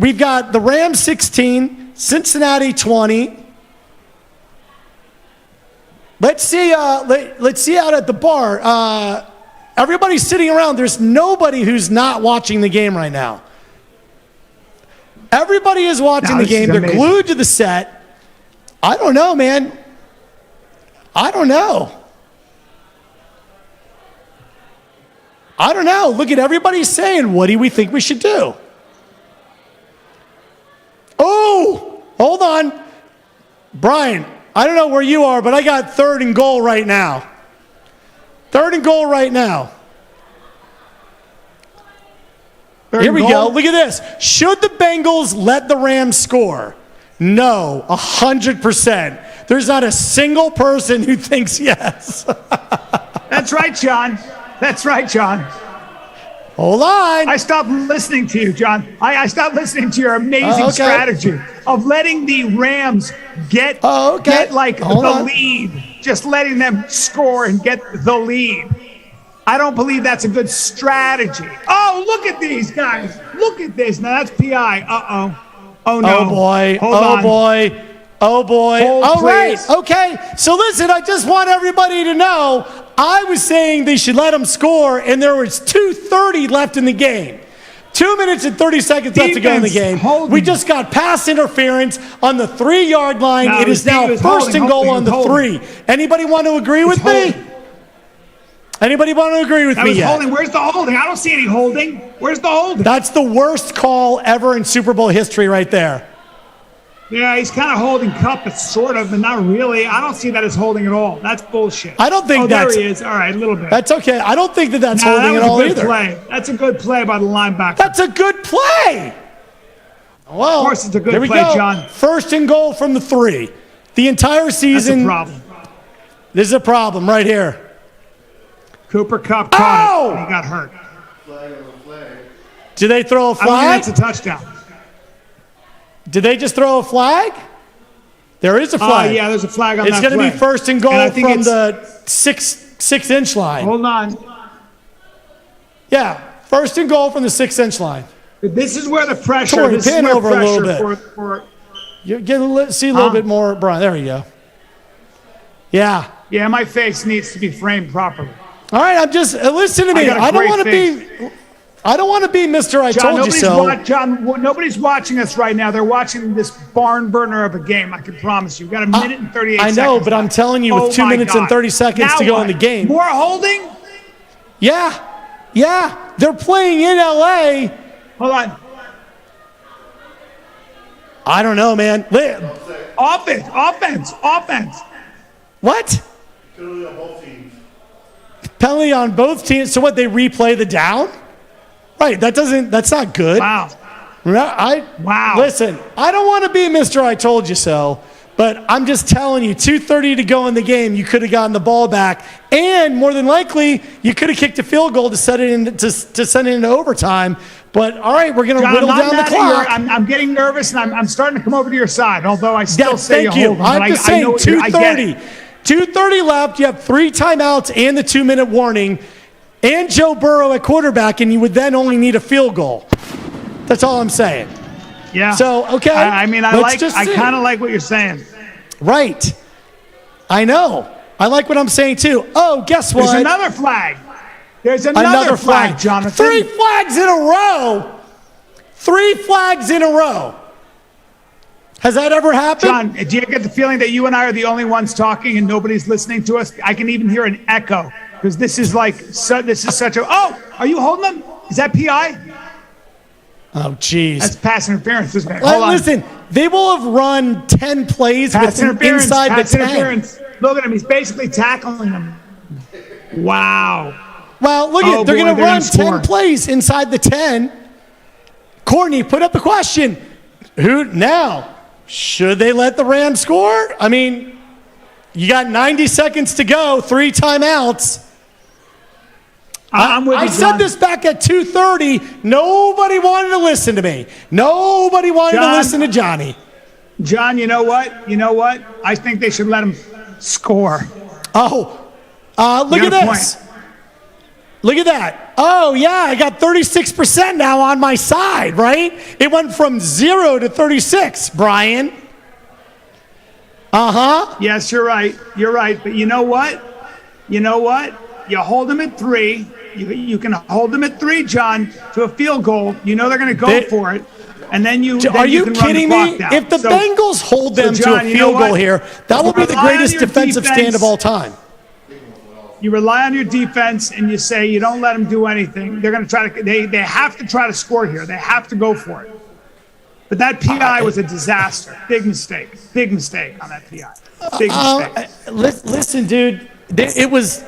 Speaker 6: We've got the Rams 16, Cincinnati 20. Let's see out at the bar. Everybody's sitting around. There's nobody who's not watching the game right now. Everybody is watching the game. They're glued to the set. I don't know, man. I don't know. Look at everybody saying, what do we think we should do? Oh, hold on. Brian, I don't know where you are, but I got 3rd and goal right now. 3rd and goal right now. Here we go. Look at this. Should the Bengals let the Rams score? No, 100%. There's not a single person who thinks yes.
Speaker 2: That's right, John. That's right, John.
Speaker 6: Hold on.
Speaker 2: I stopped listening to you, John. I stopped listening to your amazing strategy of letting the Rams get the lead. Just letting them score and get the lead. I don't believe that's a good strategy. Oh, look at these guys. Look at this. Now that's PI. Uh-oh. Oh, no.
Speaker 6: Oh, boy.
Speaker 2: Hold on.
Speaker 6: Boy. Oh, boy.
Speaker 2: Hold,
Speaker 6: all
Speaker 2: please.
Speaker 6: right. Okay. So, listen, I just want everybody to know I was saying they should let them score, and there was 2:30 left in the game. 2 minutes and 30 seconds left to go in the game. We just got pass interference on the 3-yard line.
Speaker 2: No,
Speaker 6: it is now 1st and goal on the 3. Anybody want to agree with me? Anybody want to agree with me yet?
Speaker 2: Holding. Where's the holding? I don't see any holding. Where's the holding?
Speaker 6: That's the worst call ever in Super Bowl history right there.
Speaker 2: Yeah, he's kind of holding cup, but sort of, but not really. I don't see that as holding at all. That's bullshit.
Speaker 6: I don't think that's...
Speaker 2: there he is. All right, a little bit.
Speaker 6: That's okay. I don't think that's holding at all either.
Speaker 2: Play. That's a good play by the linebacker.
Speaker 6: That's a good play. Well,
Speaker 2: of course, it's a good
Speaker 6: here we
Speaker 2: play,
Speaker 6: go.
Speaker 2: John.
Speaker 6: First and goal from the 3. The entire season.
Speaker 2: That's a problem.
Speaker 6: This is a problem right here.
Speaker 2: Cooper Kupp caught it, and he got hurt.
Speaker 6: Did they throw a flag?
Speaker 2: I think that's a touchdown.
Speaker 6: Did they just throw a flag? There is a flag.
Speaker 2: Oh, yeah, there's a flag on
Speaker 6: it's
Speaker 2: that
Speaker 6: going to
Speaker 2: play.
Speaker 6: be first and goal
Speaker 2: And I think
Speaker 6: from
Speaker 2: it's-
Speaker 6: the six-inch line.
Speaker 2: Hold on.
Speaker 6: Yeah, first and goal from the 6-inch line.
Speaker 2: This is where the pressure.
Speaker 6: Corey,
Speaker 2: This is
Speaker 6: pin
Speaker 2: where
Speaker 6: over a little
Speaker 2: pressure
Speaker 6: bit.
Speaker 2: for
Speaker 6: You're getting see a little bit more, Brian. There you go. Yeah.
Speaker 2: Yeah, my face needs to be framed properly.
Speaker 6: All right, I'm just listen to me. I don't want to be. I don't want to be Mr. I told you so.
Speaker 2: Nobody's watching us right now. They're watching this barn burner of a game. I can promise you. We've got a minute and 38 seconds.
Speaker 6: I know, but I'm telling you, with 2 minutes and 30 seconds
Speaker 2: now
Speaker 6: to go
Speaker 2: what?
Speaker 6: in the game.
Speaker 2: More holding?
Speaker 6: Yeah. They're playing in LA.
Speaker 2: Hold on.
Speaker 6: I don't know, man.
Speaker 2: Offense.
Speaker 6: What? Penalty on both teams. So what? They replay the down? Right. That's not good.
Speaker 2: Wow.
Speaker 6: Wow. Listen, I don't want to be Mr. I told you so, but I'm just telling you, 2:30 to go in the game, you could have gotten the ball back, and more than likely, you could have kicked a field goal to set it to send it into overtime. But all right, we're going to whittle down the clock.
Speaker 2: I'm getting nervous, and I'm starting to come over to your side. Although I still say
Speaker 6: thank you.
Speaker 2: Hold them,
Speaker 6: I'm just saying, 2:30. 2:30 left. You have 3 timeouts and the 2-minute warning, and Joe Burrow at quarterback, and you would then only need a field goal. That's all I'm saying.
Speaker 2: Yeah.
Speaker 6: So okay.
Speaker 2: I kind of like what you're saying.
Speaker 6: Right. I know. I like what I'm saying too. Oh, guess what?
Speaker 2: There's another flag. There's another flag, Jonathan.
Speaker 6: 3 flags in a row. 3 flags in a row. Has that ever happened?
Speaker 2: John, do you get the feeling that you and I are the only ones talking and nobody's listening to us? I can even hear an echo because this is such a. Oh, are you holding them? Is that PI?
Speaker 6: Oh, jeez.
Speaker 2: That's pass interference, isn't it? Hold on.
Speaker 6: Listen, they will have run 10 plays
Speaker 2: Pass interference.
Speaker 6: inside
Speaker 2: Pass
Speaker 6: the 10.
Speaker 2: interference. Look at him. He's basically tackling them. Wow.
Speaker 6: Well, look at they're going to run 10 plays inside the 10. Courtney, put up the question. Who now? Should they let the Rams score? I mean, you got 90 seconds to go, 3 timeouts.
Speaker 2: I'm with you,
Speaker 6: I said
Speaker 2: John.
Speaker 6: this back at 2:30. Nobody wanted to listen to me. Nobody wanted to listen to Johnny.
Speaker 2: John, you know what? I think they should let him score.
Speaker 6: Oh, look at this. Look at that. Oh, yeah, I got 36% now on my side, right? It went from 0 to 36, Brian.
Speaker 2: Yes, you're right. But you know what? You hold them at 3. You can hold them at 3, John, to a field goal. You know they're going to go for it. And then
Speaker 6: Are you
Speaker 2: can
Speaker 6: kidding
Speaker 2: run the
Speaker 6: me?
Speaker 2: clock down.
Speaker 6: If the Bengals hold them
Speaker 2: John,
Speaker 6: to a field goal here, that will be the
Speaker 2: Rely on
Speaker 6: greatest
Speaker 2: your
Speaker 6: defensive stand
Speaker 2: defense.
Speaker 6: of all time.
Speaker 2: You rely on your defense and you say you don't let them do anything. They're going to try to. They have to try to score here. They have to go for it. But that PI was a disaster. Big mistake on that PI. Big mistake.
Speaker 6: Listen, dude. It was.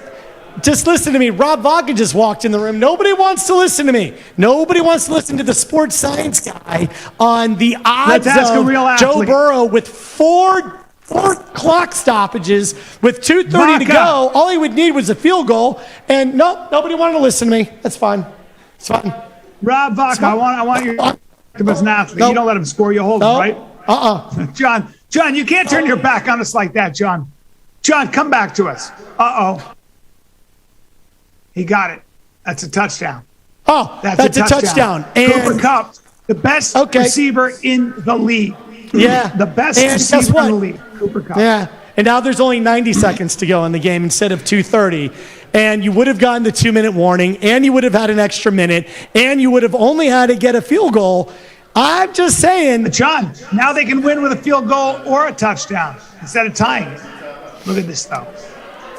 Speaker 6: Just listen to me. Rob Vaca just walked in the room. Nobody wants to listen to me. Nobody wants to listen to the sports science guy on the odds of Joe Burrow with four clock stoppages with 2:30 to go. All he would need was a field goal. And nobody wanted to listen to me. That's fine. It's fine.
Speaker 2: Rob Vaca, I want you as an athlete. You don't let him score. You hold him, right? John, you can't turn your back on us like that, John. John, come back to us. He got it. That's a touchdown.
Speaker 6: Oh, that's a touchdown. And
Speaker 2: Cooper Kupp, the best receiver in the league.
Speaker 6: Yeah.
Speaker 2: The best receiver in the league, Cooper Kupp.
Speaker 6: Yeah. And now there's only 90 seconds to go in the game instead of 2:30. And you would have gotten the 2-minute warning, and you would have had an extra minute, and you would have only had to get a field goal. I'm just saying.
Speaker 2: John, now they can win with a field goal or a touchdown instead of tying it. Look at this, though.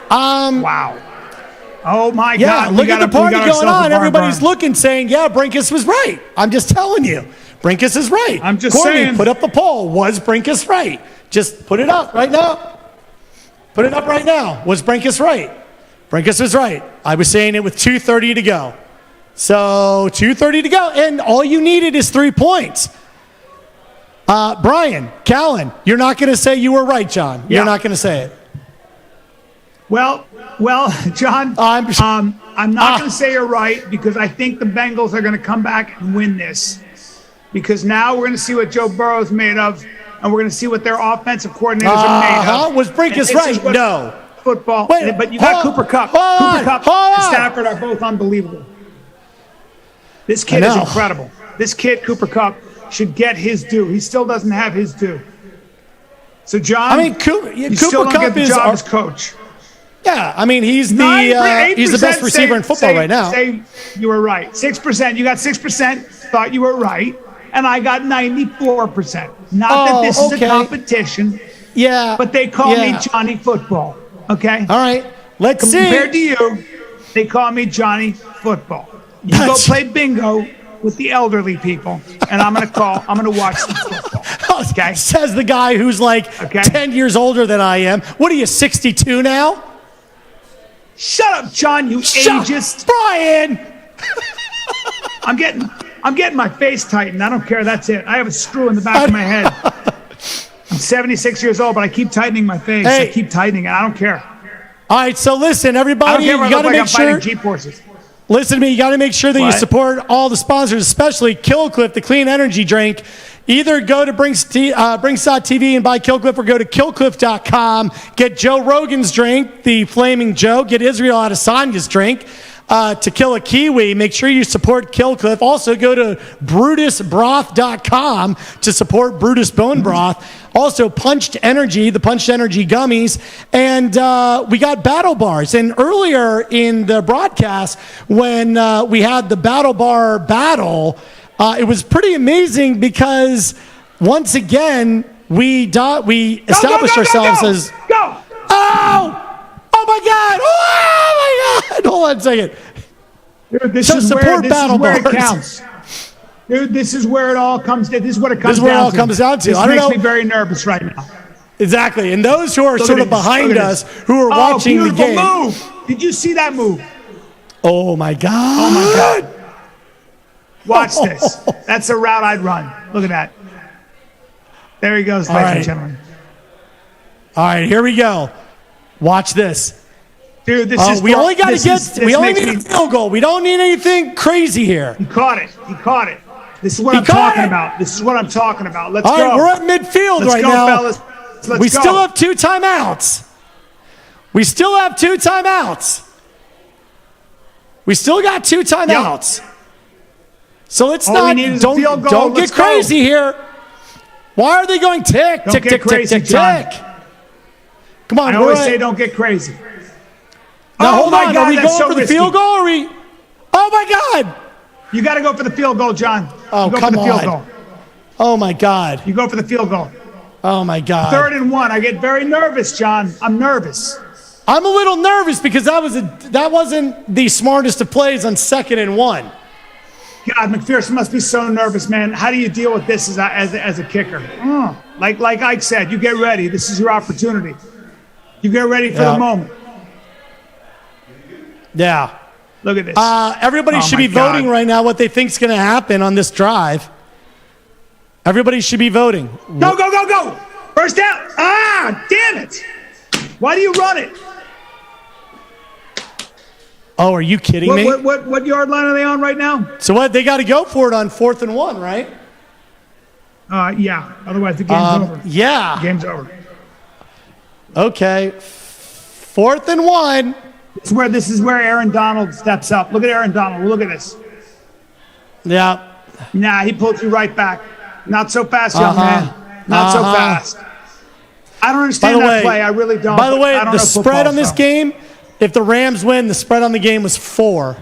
Speaker 2: Wow. Oh, my God.
Speaker 6: Look at the party going on. Everybody's looking, saying, yeah, Brinkus was right. I'm just telling you. Brinkus is right.
Speaker 2: I'm just
Speaker 6: Courtney,
Speaker 2: saying.
Speaker 6: put up the poll. Was Brinkus right? Just put it up right now. Put it up right now. Was Brinkus right? Brinkus was right. I was saying it with 2:30 to go. So 2:30 to go, and all you needed is 3 points. Bryan Callen, you're not going to say you were right, John. You're not going to say it.
Speaker 2: Well, John, I'm not going to say you're right because I think the Bengals are going to come back and win this. Because now we're going to see what Joe Burrow's made of, and we're going to see what their offensive coordinators are made of.
Speaker 6: Was Brinkus right? No.
Speaker 2: Football.
Speaker 6: Wait,
Speaker 2: but you got Cooper Kupp. Cooper Kupp and Stafford are both unbelievable. This kid is incredible. This kid, Cooper Kupp, should get his due. He still doesn't have his due. So, John, you still don't get the job as coach.
Speaker 6: Yeah, I mean, he's the best receiver in football right now.
Speaker 2: Say you were right. 6%. You got 6%, thought you were right, and I got 94%. Not that this is a competition.
Speaker 6: Yeah.
Speaker 2: But they call me Johnny Football. Okay?
Speaker 6: All right. Let's see.
Speaker 2: Compared to you, they call me Johnny Football. You go play bingo with the elderly people, and I'm going to watch some football. Okay?
Speaker 6: Says the guy who's like 10 years older than I am. What are you, 62 now?
Speaker 2: Shut up, John, you ageist.
Speaker 6: Bryan!
Speaker 2: I'm getting my face tightened. I don't care. That's it. I have a screw in the back of my head. I'm 76 years old, but I keep tightening my face. I keep tightening it. I don't care.
Speaker 6: All right, so listen, everybody, you got to make sure. Listen to me. You got to make sure that you support all the sponsors, especially Killcliff, the clean energy drink. Either go to Brinks.tv and buy Killcliff, or go to killcliff.com. Get Joe Rogan's drink, the Flaming Joe. Get Israel Adesanya's drink. To kill a kiwi, make sure you support Killcliff. Also, go to brutusbroth.com to support Brutus Bone Broth. Also, Punched Energy, the Punched Energy gummies. And we got Battle Bars. And earlier in the broadcast, when we had the Battle Bar battle, it was pretty amazing because, once again, we established ourselves as...
Speaker 2: Go!
Speaker 6: Oh my God! Oh my God! Hold on a second.
Speaker 2: Dude, this is where it counts. Dude, this is where it all comes. This is what it comes down to.
Speaker 6: This is where it all comes down to.
Speaker 2: This makes me very nervous right now.
Speaker 6: Exactly. And those who are sort of behind us, who are watching the game.
Speaker 2: Move. Did you see that move?
Speaker 6: Oh my God!
Speaker 2: Oh my God! Watch this. That's the route I'd run. Look at that. There he goes, ladies and gentlemen.
Speaker 6: All right, here we go. Watch this.
Speaker 2: Dude, this is...
Speaker 6: We only need a field goal. We don't need anything crazy here.
Speaker 2: He caught it. This is what I'm talking about. Let's go.
Speaker 6: All right, we're at midfield right now.
Speaker 2: Fellas. Let's go.
Speaker 6: Still have 2 timeouts. We still got 2 timeouts. Yep. So let's don't get crazy here. Why are they going tick, tick, tick, tick, tick, tick? Come on,
Speaker 2: I always say don't get crazy.
Speaker 6: Now hold on. Are we going for the field goal? Or are we? Oh my God!
Speaker 2: You got to go for the field goal, John.
Speaker 6: Oh, come on. Oh my God!
Speaker 2: You go for the field goal.
Speaker 6: Oh my God!
Speaker 2: 3rd and 1. I get very nervous, John. I'm nervous.
Speaker 6: I'm a little nervous because that wasn't the smartest of plays on 2nd and 1.
Speaker 2: God, McPherson must be so nervous, man. How do you deal with this as a kicker? Like Ike said, you get ready. This is your opportunity. You get ready for the moment.
Speaker 6: Yeah.
Speaker 2: Look at this.
Speaker 6: Everybody should be voting right now what they think's going to happen on this drive. Everybody should be voting.
Speaker 2: Go. First down. Damn it. Why do you run it?
Speaker 6: Oh, are you kidding me?
Speaker 2: What yard line are they on right now?
Speaker 6: So what? They got to go for it on 4th and 1, right?
Speaker 2: Yeah. Otherwise, the game's over.
Speaker 6: Yeah.
Speaker 2: Game's over.
Speaker 6: Okay. 4th and 1.
Speaker 2: This is where Aaron Donald steps up. Look at Aaron Donald. Look at this.
Speaker 6: Yeah.
Speaker 2: Nah, he pulled you right back. Not so fast, young man. Not so fast. I don't understand that play. I really don't.
Speaker 6: By the way, the spread on this game, if the Rams win, the spread on the game was 4.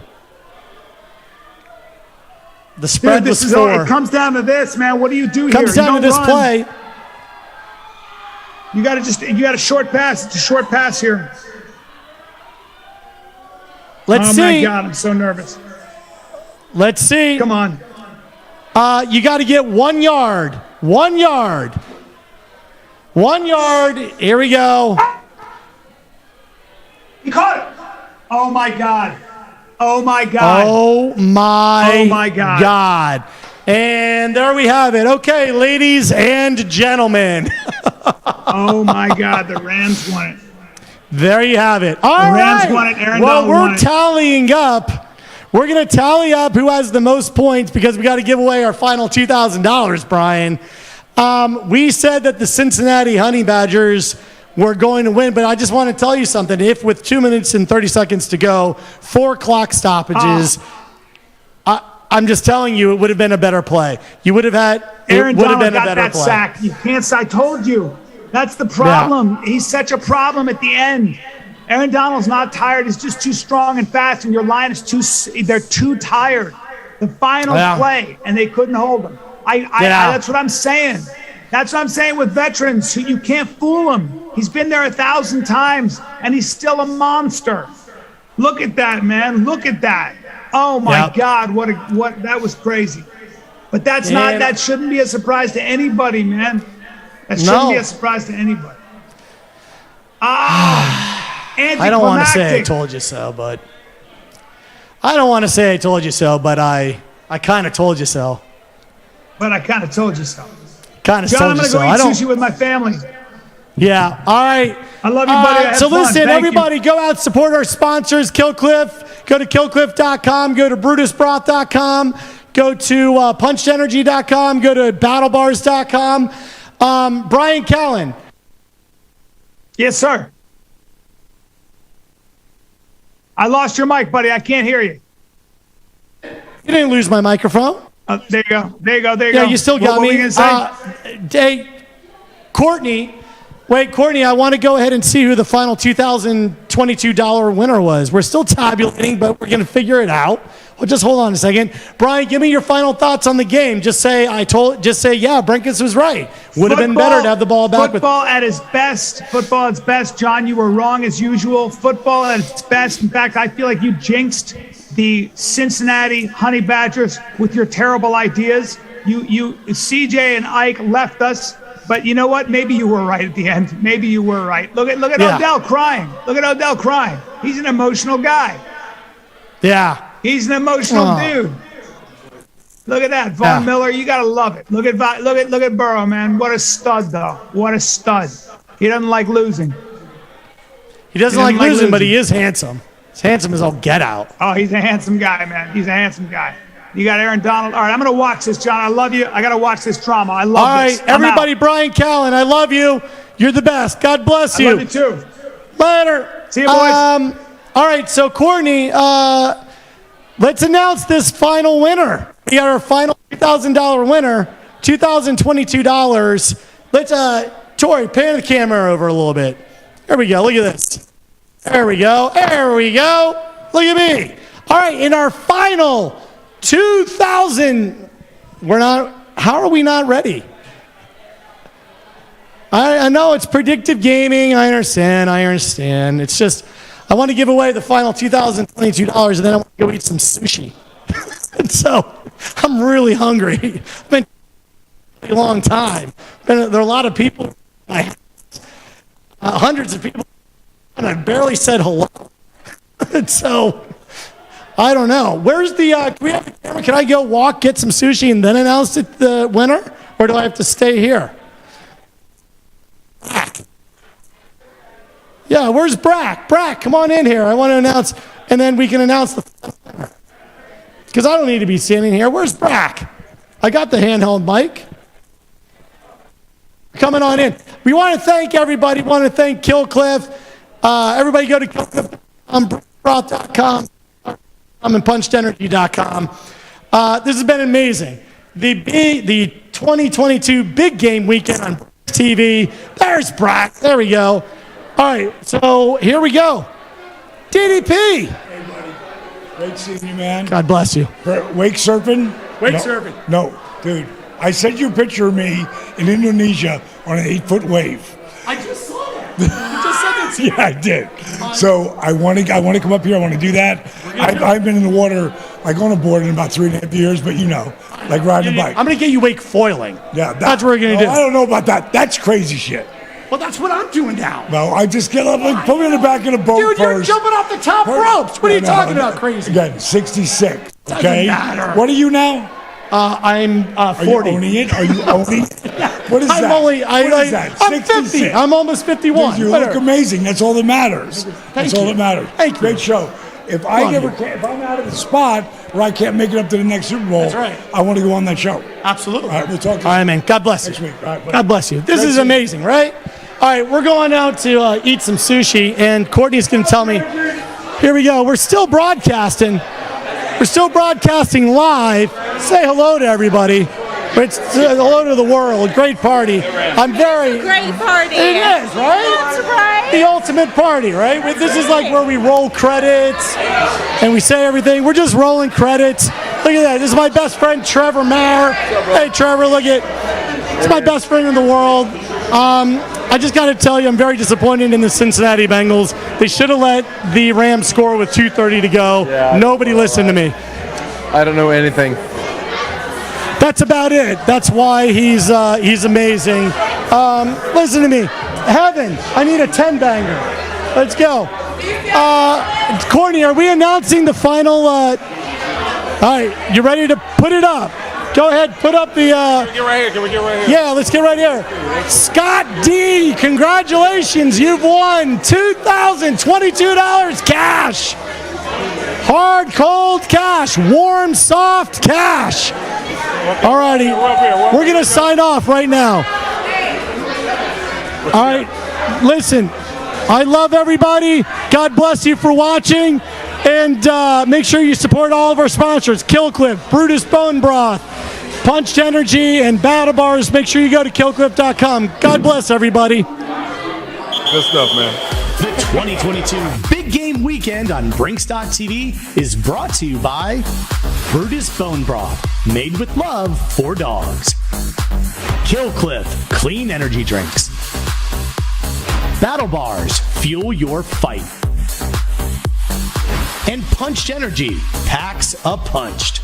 Speaker 6: The spread was 4.
Speaker 2: It comes down to this, man. What do you do here?
Speaker 6: Comes down to this play.
Speaker 2: You got a short pass. It's a short pass here.
Speaker 6: Let's see.
Speaker 2: Oh my God, I'm so nervous.
Speaker 6: Let's see.
Speaker 2: Come on.
Speaker 6: You got to get 1 yard. 1 yard. 1 yard. Here we go.
Speaker 2: He caught it. Oh my God. Oh my God.
Speaker 6: Oh my God. And there we have it. Okay, ladies and gentlemen.
Speaker 2: Oh, my God. The Rams won it.
Speaker 6: There you have it. All
Speaker 2: the Rams
Speaker 6: right.
Speaker 2: won it. Aaron
Speaker 6: well,
Speaker 2: Donald
Speaker 6: we're
Speaker 2: won it.
Speaker 6: tallying up. We're going to tally up who has the most points because we got to give away our final $2,000, Brian. We said that the Cincinnati Honey Badgers were going to win, but I just want to tell you something. If with 2 minutes and 30 seconds to go, 4 clock stoppages, I'm just telling you, it would have been a better play. You would have had
Speaker 2: Aaron
Speaker 6: it would have
Speaker 2: Donald
Speaker 6: been a
Speaker 2: got
Speaker 6: better
Speaker 2: that
Speaker 6: play.
Speaker 2: sack. You can't. I told you. That's the problem.
Speaker 6: Yeah.
Speaker 2: He's such a problem at the end. Aaron Donald's not tired. He's just too strong and fast, and your line is they're too tired. The final play, and they couldn't hold him. That's what I'm saying. That's what I'm saying with veterans. You can't fool him. He's been there 1,000 times, and he's still a monster. Look at that, man. Look at that. Oh my God, what that was crazy. But that shouldn't be a surprise to anybody, man. That shouldn't be a surprise to anybody.
Speaker 6: I don't want to say I told you so, but I kind of told you so.
Speaker 2: But I kind of told you so.
Speaker 6: Kind of
Speaker 2: John,
Speaker 6: told
Speaker 2: I'm
Speaker 6: you
Speaker 2: going
Speaker 6: so.
Speaker 2: to go eat sushi with my family.
Speaker 6: Yeah. All right.
Speaker 2: I love you, buddy.
Speaker 6: So listen, everybody, go out, support our sponsors, Killcliff. Go to killcliff.com. Go to brutusbroth.com. Go to punchedenergy.com. Go to battlebars.com. Bryan Callen.
Speaker 2: Yes, sir. I lost your mic, buddy. I can't hear you.
Speaker 6: You didn't lose my microphone.
Speaker 2: There you go.
Speaker 6: Yeah, you still got me.
Speaker 2: What were you gonna say?
Speaker 6: Hey, Courtney. Wait, Courtney, I want to go ahead and see who the final $2,022 winner was. We're still tabulating, but we're going to figure it out. Well, just hold on a second. Brian, give me your final thoughts on the game. Just say, yeah, Brinkus was right. Would have been better to have the ball back.
Speaker 2: Football at its best. John, you were wrong as usual. Football at its best. In fact, I feel like you jinxed the Cincinnati Honey Badgers with your terrible ideas. CJ and Ike left us. But you know what? Maybe you were right at the end. Maybe you were right. Look at Odell crying. Look at Odell crying. He's an emotional guy.
Speaker 6: Yeah.
Speaker 2: He's an emotional dude. Look at that, Von Miller. You gotta love it. Look at Burrow, man. What a stud, though. What a stud. He doesn't like losing.
Speaker 6: He doesn't like losing, but he is handsome. He's handsome as all get out.
Speaker 2: Oh, he's a handsome guy, man. He's a handsome guy. You got Aaron Donald. All right, I'm going to watch this, John. I love you. I got to watch this drama. I love this.
Speaker 6: All right, everybody, Bryan Callen, I love you. You're the best. God bless you.
Speaker 2: I love you, too.
Speaker 6: Later.
Speaker 2: See you, boys.
Speaker 6: All right, so, Courtney, let's announce this final winner. We got our final $2,000 winner, $2,022. Let's, Tori, pan the camera over a little bit. There we go. Look at this. There we go. Look at me. All right, in our final 2,000. How are we not ready? I know it's predictive gaming. I understand. It's just, I want to give away the final $2,022 and then I want to go eat some sushi. And so I'm really hungry. It's been a long time. There are a lot of people, hundreds of people, and I barely said hello. And so, I don't know. Where's the, can we have the camera? Can I go walk, get some sushi, and then announce it the winner? Or do I have to stay here? Brack. Yeah, where's Brack? Brack, come on in here. I want to announce, and then we can announce the winner. Because I don't need to be standing here. Where's Brack? I got the handheld mic. Coming on in. We want to thank everybody. We want to thank Killcliff. Everybody go to killcliff.com. And punchedenergy.com. This has been amazing. The 2022 big game weekend on TV. There's Brack. There we go. All right, so here we go. DDP.
Speaker 4: Hey, buddy. Great seeing you, man.
Speaker 6: God bless you.
Speaker 4: Wake surfing?
Speaker 6: Surfing.
Speaker 4: No, dude. I sent you a picture of me in Indonesia on an 8-foot wave.
Speaker 6: I just saw that. You just said that to me.
Speaker 4: Yeah, I did. So I want to come up here. I want to do that. I've been in the water, like on a board in about 3.5 years, but like riding a bike.
Speaker 6: I'm going to get you wake foiling.
Speaker 4: Yeah,
Speaker 6: that's what we're going to do.
Speaker 4: I don't know about that. That's crazy shit.
Speaker 6: Well, that's what I'm doing now.
Speaker 4: No, I just get up and put me in the back of the boat
Speaker 6: Dude,
Speaker 4: first.
Speaker 6: you're jumping off the top ropes. What are you talking about, crazy?
Speaker 4: Again, 66.
Speaker 6: Doesn't
Speaker 4: Okay.
Speaker 6: matter.
Speaker 4: What are you now?
Speaker 6: I'm 40.
Speaker 4: Are you owning it? Are you owning it? What is that?
Speaker 6: What is
Speaker 4: that?
Speaker 6: I'm 50. I'm almost 51.
Speaker 4: Dude, you look amazing. That's all that matters. That's all that matters. Great show. If I'm out of the spot where I can't make it up to the next Super Bowl,
Speaker 6: That's right.
Speaker 4: I want to go on that show.
Speaker 6: Absolutely.
Speaker 4: All right, we'll talk.
Speaker 6: All right, man. God bless
Speaker 4: next
Speaker 6: you.
Speaker 4: week. All right,
Speaker 6: God bless you. This is amazing, right? All right, we're going out to eat some sushi, and Courtney's going to tell me. Here we go. We're still broadcasting. We're still broadcasting live. Say hello to everybody. It's hello to the world. Great party. I'm very.
Speaker 11: Great party.
Speaker 6: It is, right?
Speaker 11: That's right.
Speaker 6: The ultimate party, right? This is like where we roll credits and we say everything. We're just rolling credits. Look at that. This is my best friend, Trevor Maher. Hey, Trevor, look at. It's my best friend in the world. I just got to tell you, I'm very disappointed in the Cincinnati Bengals. They should have let the Rams score with 2:30 to go. Yeah, nobody listened to me.
Speaker 20: I don't know anything.
Speaker 6: That's about it. That's why he's amazing. Listen to me. Heaven, I need a 10-banger. Let's go. Courtney, are we announcing the final? All right, you ready to put it up? Go ahead, put up the.
Speaker 20: Can we get right here? Can we get right here?
Speaker 6: Yeah, let's get right here. Scott D, congratulations. You've won $2,022 cash. Hard, cold cash. Warm, soft cash. All righty. We're going to sign off right now. All right. Listen, I love everybody. God bless you for watching. And make sure you support all of our sponsors. Killcliff, Brutus Bone Broth, Punched Energy, and Battle Bars. Make sure you go to killcliff.com. God bless everybody.
Speaker 20: Good stuff, man.
Speaker 1: The 2022 Big Game Weekend on Brinks.tv is brought to you by Brutus Bone Broth, made with love for dogs. Killcliff, clean energy drinks. Battle Bars, fuel your fight. And Punched Energy, packs a punched.